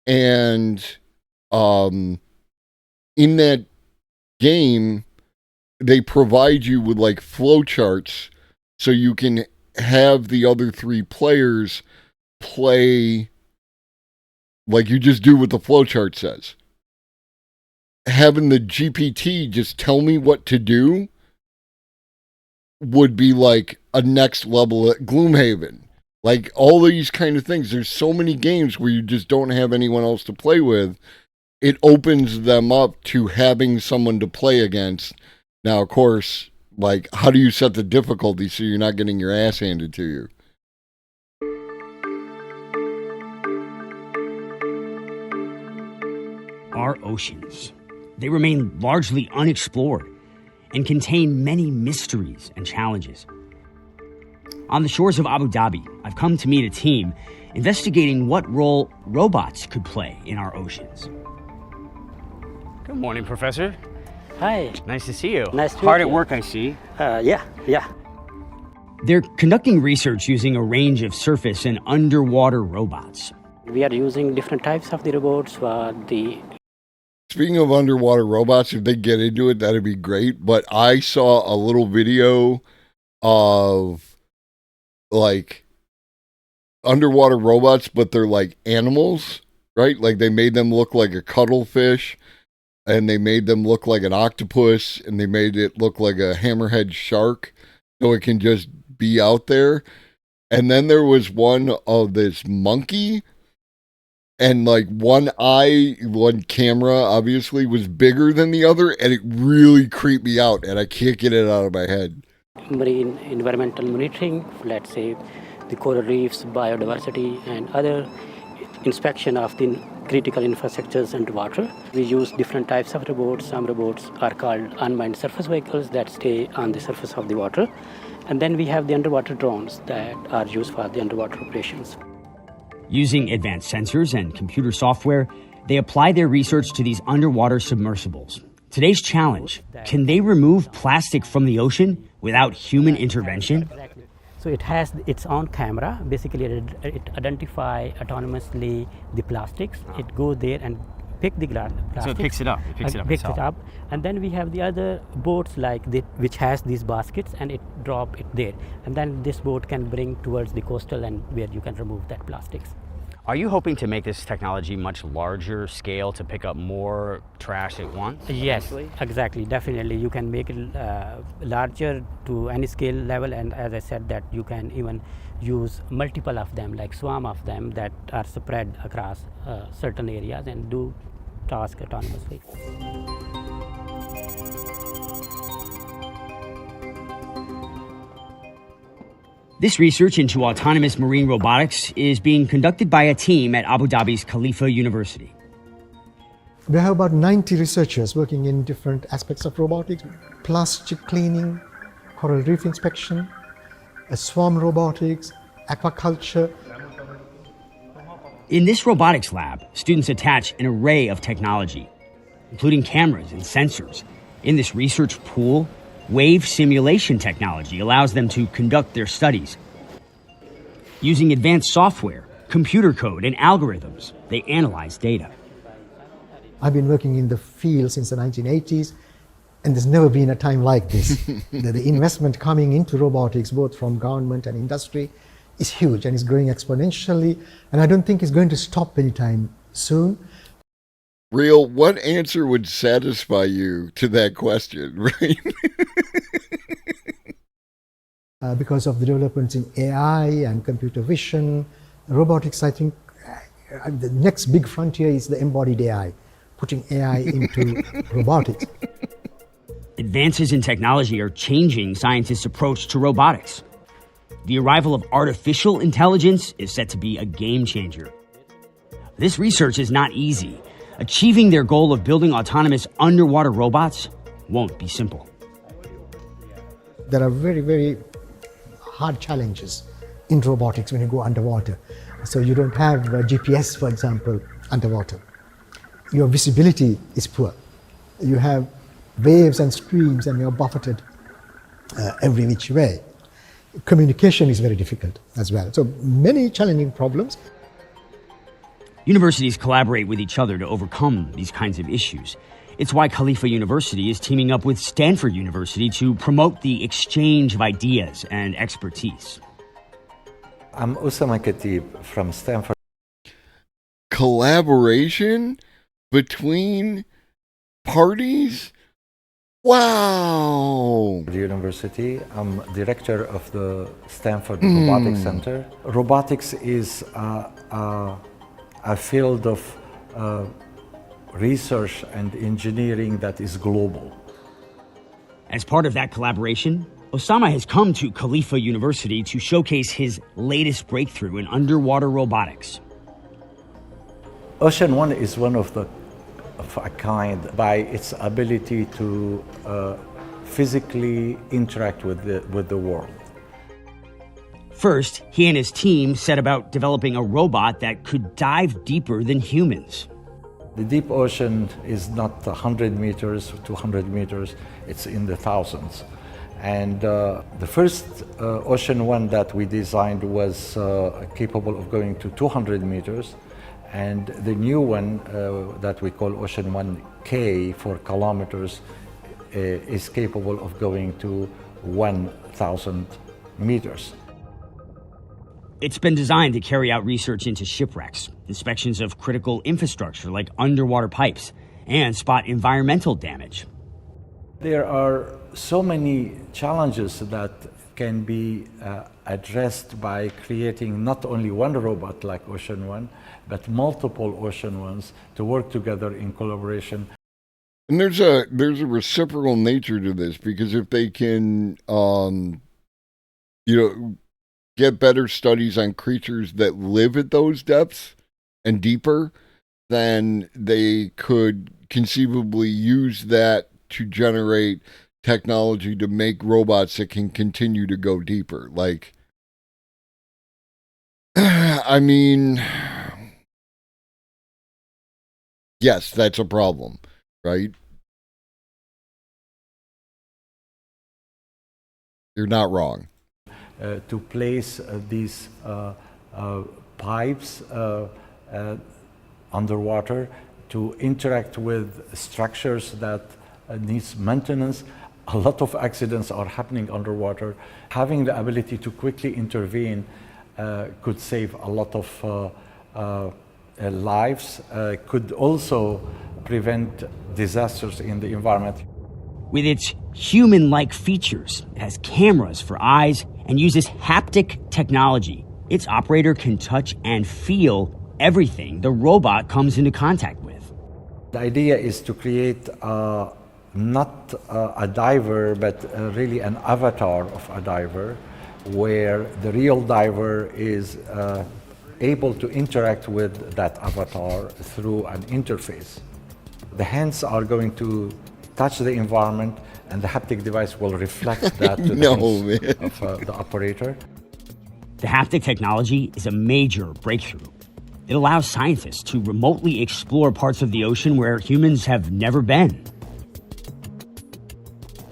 and in that game, they provide you with, like, flowcharts so you can have the other 3 players play Like you just do what the flowchart says. Having the GPT just tell me what to do would be like a next level at Gloomhaven. Like all these kind of things. There's so many games where you just don't have anyone else to play with. It opens them up to having someone to play against. Now, of course, like how do you set the difficulty so you're not getting your ass handed to you? Our oceans. They remain largely unexplored and contain many mysteries and challenges. On the shores of Abu Dhabi, I've come to meet a team investigating what role robots could play in our oceans. Good morning, Professor. Hi. Nice to see you. Nice to Hard meet at you. work, I see. Yeah. They're conducting research using a range of surface and underwater robots. We are using different types of the robots for the... Speaking of underwater robots, if they get into it, that'd be great. But I saw a little video of like underwater robots, but they're like animals, right? Like they made them look like a cuttlefish, and they made them look like an octopus, and they made it look like a hammerhead shark, so it can just be out there. And then there was one of this monkey, and like one camera obviously was bigger than the other, and it really creeped me out, and I can't get it out of my head. Marine environmental monitoring, let's say the coral reefs, biodiversity, and other inspection of the critical infrastructures underwater. We use different types of robots. Some robots are called unmanned surface vehicles that stay on the surface of the water. And then we have the underwater drones that are used for the underwater operations. Using advanced sensors and computer software, they apply their research to these underwater submersibles. Today's challenge, can they remove plastic from the ocean without human intervention? So it has its own camera. Basically, it identifies autonomously the plastics. It goes there and pick the plastic. So it picks it up. It picks it up itself. And then we have the other boats which has these baskets, and it drop it there. And then this boat can bring towards the coastal and where you can remove that plastics. Are you hoping to make this technology much larger scale to pick up more trash at once? Yes, exactly. Definitely. You can make it larger to any scale level, and as I said, that you can even use multiple of them, like swarm of them that are spread across certain areas and do task autonomously. This research into autonomous marine robotics is being conducted by a team at Abu Dhabi's Khalifa University. We have about 90 researchers working in different aspects of robotics: plastic cleaning, coral reef inspection, swarm robotics, aquaculture. In this robotics lab, students attach an array of technology, including cameras and sensors. In this research pool, wave simulation technology allows them to conduct their studies. Using advanced software, computer code, and algorithms, they analyze data. I've been working in the field since the 1980s, and there's never been a time like this. The investment coming into robotics, both from government and industry, is huge and is growing exponentially, and I don't think it's going to stop anytime soon. Real, what answer would satisfy you to that question, right? Because of the developments in AI and computer vision, robotics, I think the next big frontier is the embodied AI, putting AI into robotics. Advances in technology are changing scientists' approach to robotics. The arrival of artificial intelligence is set to be a game changer. This research is not easy. Achieving their goal of building autonomous underwater robots won't be simple. There are very, very hard challenges in robotics when you go underwater. So you don't have GPS, for example, underwater. Your visibility is poor. You have waves and streams, and you're buffeted every which way. Communication is very difficult as well. So many challenging problems. Universities collaborate with each other to overcome these kinds of issues. It's why Khalifa University is teaming up with Stanford University to promote the exchange of ideas and expertise. I'm Usama Khatib from Stanford. collaboration between parties? Wow. The university, I'm director of the Stanford Robotics Center. Robotics is a field of research and engineering that is global. As part of that collaboration, Osama has come to Khalifa University to showcase his latest breakthrough in underwater robotics. Ocean One is one of a kind by its ability to physically interact with the world. First, he and his team set about developing a robot that could dive deeper than humans. The deep ocean is not 100 meters, 200 meters, it's in the thousands. And the first Ocean One that we designed was capable of going to 200 meters. And the new one that we call Ocean One K for kilometers is capable of going to 1,000 meters. It's been designed to carry out research into shipwrecks, inspections of critical infrastructure like underwater pipes, and spot environmental damage. There are so many challenges that can be addressed by creating not only one robot like Ocean One, but multiple Ocean Ones to work together in collaboration. And there's a reciprocal nature to this, because if they can, get better studies on creatures that live at those depths and deeper, then they could conceivably use that to generate technology to make robots that can continue to go deeper. Like, I mean, yes, that's a problem, right? You're not wrong. To place these pipes underwater, to interact with structures that needs maintenance. A lot of accidents are happening underwater. Having the ability to quickly intervene could save a lot of lives, could also prevent disasters in the environment. With its human-like features, it has cameras for eyes and uses haptic technology. Its operator can touch and feel everything the robot comes into contact with. The idea is to create not a diver, but really an avatar of a diver, where the real diver is able to interact with that avatar through an interface. The hands are going to touch the environment, and the haptic device will reflect that to the hands of the operator. The haptic technology is a major breakthrough. It allows scientists to remotely explore parts of the ocean where humans have never been.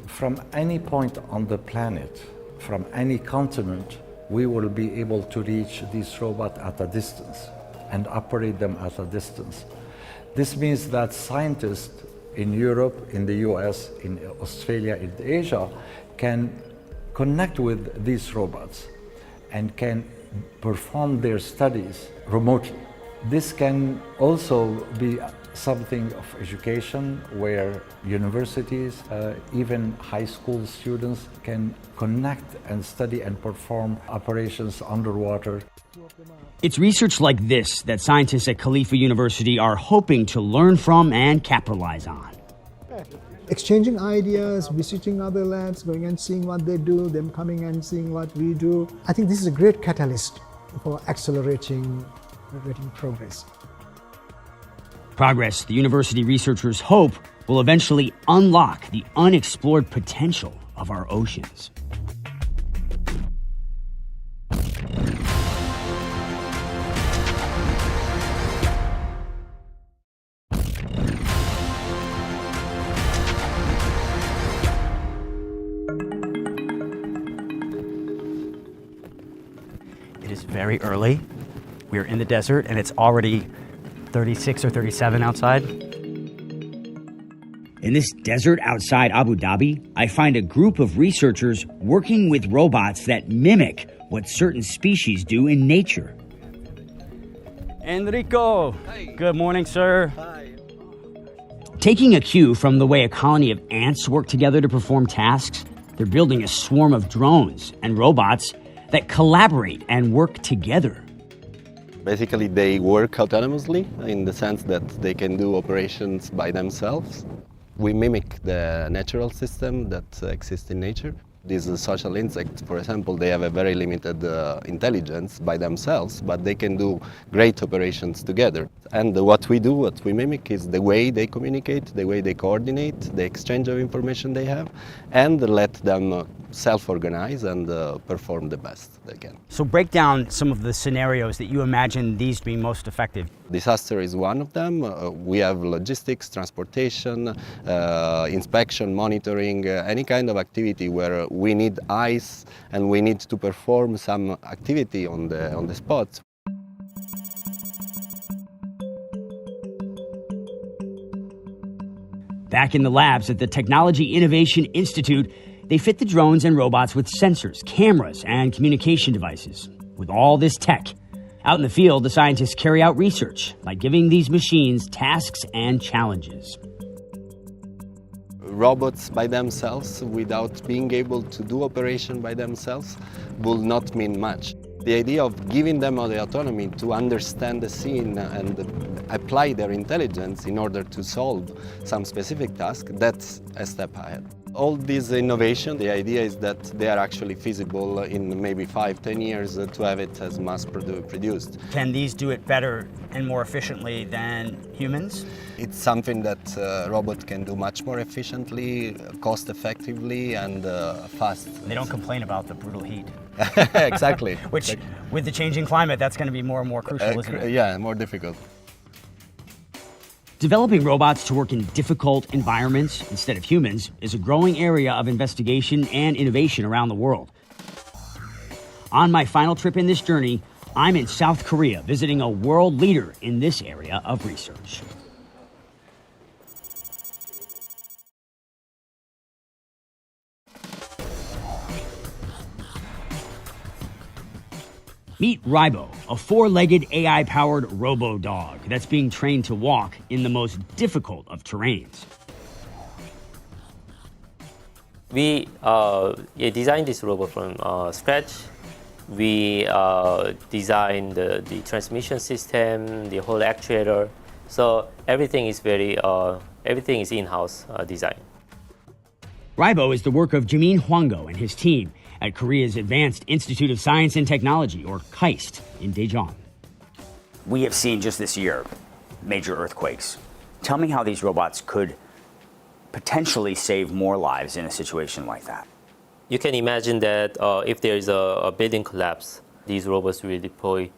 From any point on the planet, from any continent, we will be able to reach these robots at a distance and operate them at a distance. This means that scientists in Europe, in the US, in Australia, in Asia, can connect with these robots and can perform their studies remotely. This can also be something of education, where universities, even high school students, can connect and study and perform operations underwater. It's research like this that scientists at Khalifa University are hoping to learn from and capitalize on. Exchanging ideas, visiting other labs, going and seeing what they do, them coming and seeing what we do. I think this is a great catalyst for accelerating progress. Progress the university researchers hope will eventually unlock the unexplored potential of our oceans. It is very early. We're in the desert and it's already 36 or 37 outside. In this desert outside Abu Dhabi, I find a group of researchers working with robots that mimic what certain species do in nature. Enrico. Good morning, sir. Taking a cue from the way a colony of ants work together to perform tasks, they're building a swarm of drones and robots that collaborate and work together. Basically, they work autonomously in the sense that they can do operations by themselves. We mimic the natural system that exists in nature. These social insects, for example, they have a very limited intelligence by themselves, but they can do great operations together. And what we do, what we mimic, is the way they communicate, the way they coordinate, the exchange of information they have, and let them self-organize and perform the best they can. So break down some of the scenarios that you imagine these being most effective. Disaster is one of them. We have logistics, transportation, inspection, monitoring, any kind of activity where we need eyes and we need to perform some activity on the spot. Back in the labs at the Technology Innovation Institute, they fit the drones and robots with sensors, cameras, and communication devices. With all this tech, out in the field, the scientists carry out research by giving these machines tasks and challenges. Robots by themselves, without being able to do operation by themselves, will not mean much. The idea of giving them the autonomy to understand the scene and apply their intelligence in order to solve some specific task, that's a step ahead. All this innovation, the idea is that they are actually feasible in maybe 5-10 years to have it as mass produced. Can these do it better and more efficiently than humans? It's something that robots can do much more efficiently, cost-effectively, and fast. They don't complain about the brutal heat. Exactly. Which, with the changing climate, that's going to be more and more crucial, isn't it? Yeah, more difficult. Developing robots to work in difficult environments instead of humans is a growing area of investigation and innovation around the world. On my final trip in this journey, I'm in South Korea visiting a world leader in this area of research. Meet Rybo, a four-legged AI-powered robo-dog that's being trained to walk in the most difficult of terrains. We designed this robot from scratch. We designed the transmission system, the whole actuator. So everything is everything is in-house design. Rybo is the work of Jamin Hwango and his team at Korea's Advanced Institute of Science and Technology, or KAIST, in Daejeon. We have seen just this year major earthquakes. Tell me how these robots could potentially save more lives in a situation like that. You can imagine that if there is a building collapse, these robots will deploy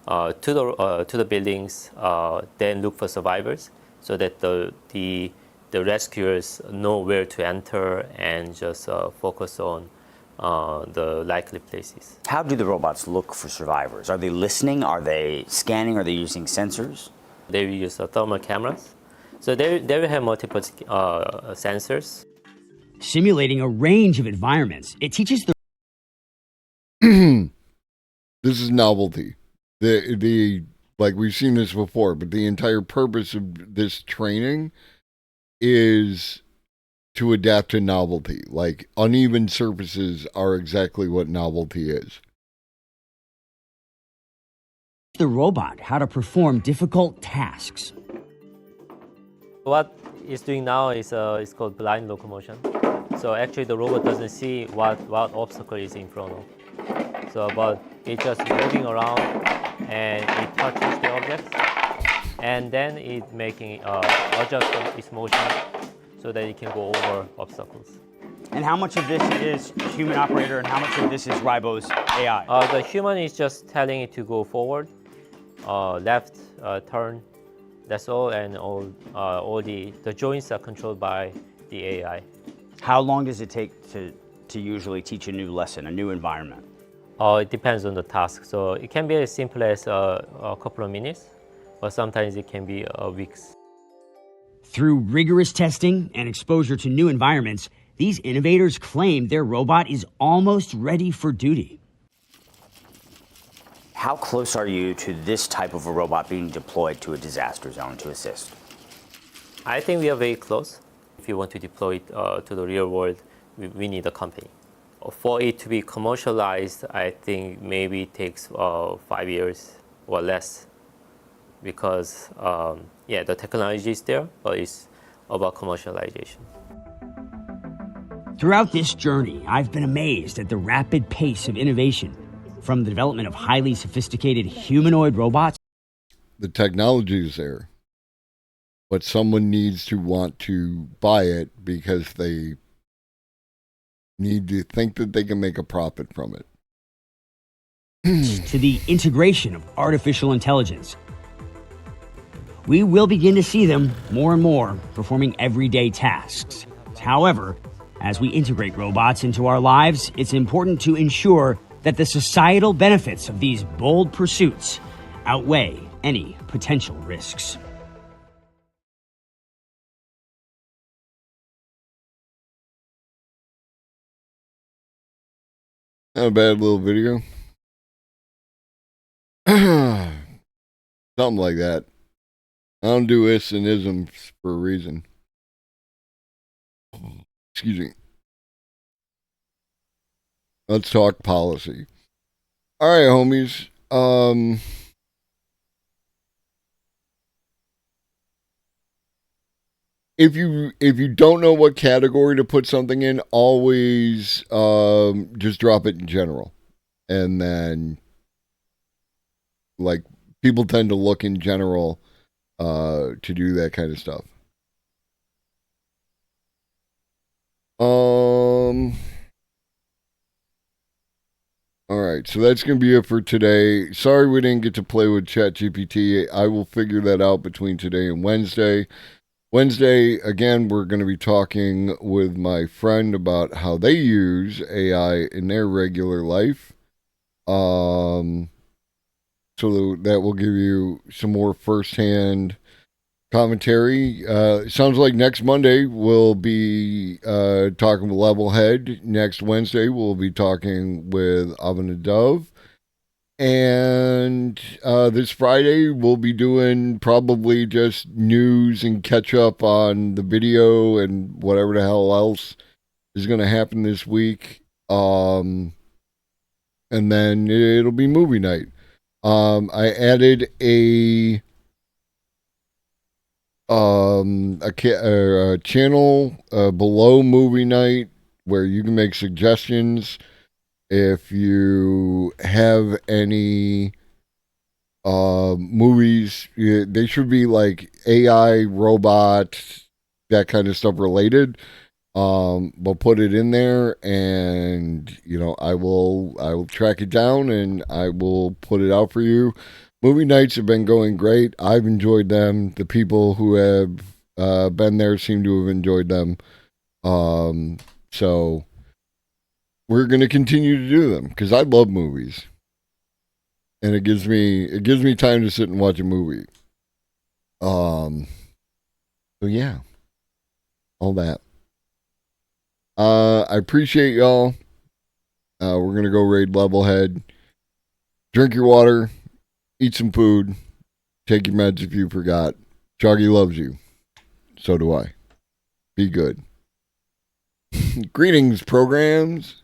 to the buildings, then look for survivors, so that the rescuers know where to enter and just focus on the likely places. How do the robots look for survivors? Are they listening? Are they scanning? Are they using sensors? They will use thermal cameras. So they will have multiple sensors. Simulating a range of environments, it teaches the... This is novelty. The like we've seen this before, but the entire purpose of this training is to adapt to novelty. Like, uneven surfaces are exactly what novelty is. The robot how to perform difficult tasks. What it's doing now is called blind locomotion. So actually the robot doesn't see what obstacle is in front of. So but it's just moving around and it touches the objects, and then it's making adjust its motion so that it can go over obstacles. And how much of this is human operator and how much of this is Rybo's AI? The human is just telling it to go forward, left, turn. That's all, and all the joints are controlled by the AI. How long does it take to usually teach a new lesson, a new environment? It depends on the task. So it can be as simple as a couple of minutes, but sometimes it can be weeks. Through rigorous testing and exposure to new environments, these innovators claim their robot is almost ready for duty. How close are you to this type of a robot being deployed to a disaster zone to assist? I think we are very close. If you want to deploy it to the real world, we need a company. For it to be commercialized, I think maybe it takes 5 years or less, because the technology is there, but it's about commercialization. Throughout this journey, I've been amazed at the rapid pace of innovation, from the development of highly sophisticated humanoid robots. The technology is there, but someone needs to want to buy it because they need to think that they can make a profit from it. To the integration of artificial intelligence. We will begin to see them more and more performing everyday tasks. However, as we integrate robots into our lives, it's important to ensure that the societal benefits of these bold pursuits outweigh any potential risks. Not a bad little video. Something like that. I don't do is and isms for a reason. Excuse me. Let's talk policy. All right, homies. If you don't know what category to put something in, always just drop it in general. And then, like, people tend to look in general to do that kind of stuff. All right, so that's going to be it for today. Sorry we didn't get to play with ChatGPT. I will figure that out between today and Wednesday. Wednesday, again, we're going to be talking with my friend about how they use AI in their regular life. So that will give you some more firsthand commentary. Sounds like next Monday we'll be talking with Levelhead. Next Wednesday we'll be talking with Avanadove. And this Friday we'll be doing probably just news and catch up on the video and whatever the hell else is going to happen this week. And then it'll be movie night. I added a channel below movie night where you can make suggestions. If you have any movies, they should be like AI, robot, that kind of stuff related. We'll put it in there, and I will track it down and I will put it out for you. Movie nights have been going great. I've enjoyed them. The people who have been there seem to have enjoyed them. So we're going to continue to do them because I love movies, and it gives me time to sit and watch a movie. So yeah, all that. I appreciate y'all. We're going to go raid Levelhead. Drink your water. Eat some food. Take your meds if you forgot. Choggy loves you. So do I. Be good. Greetings, programs.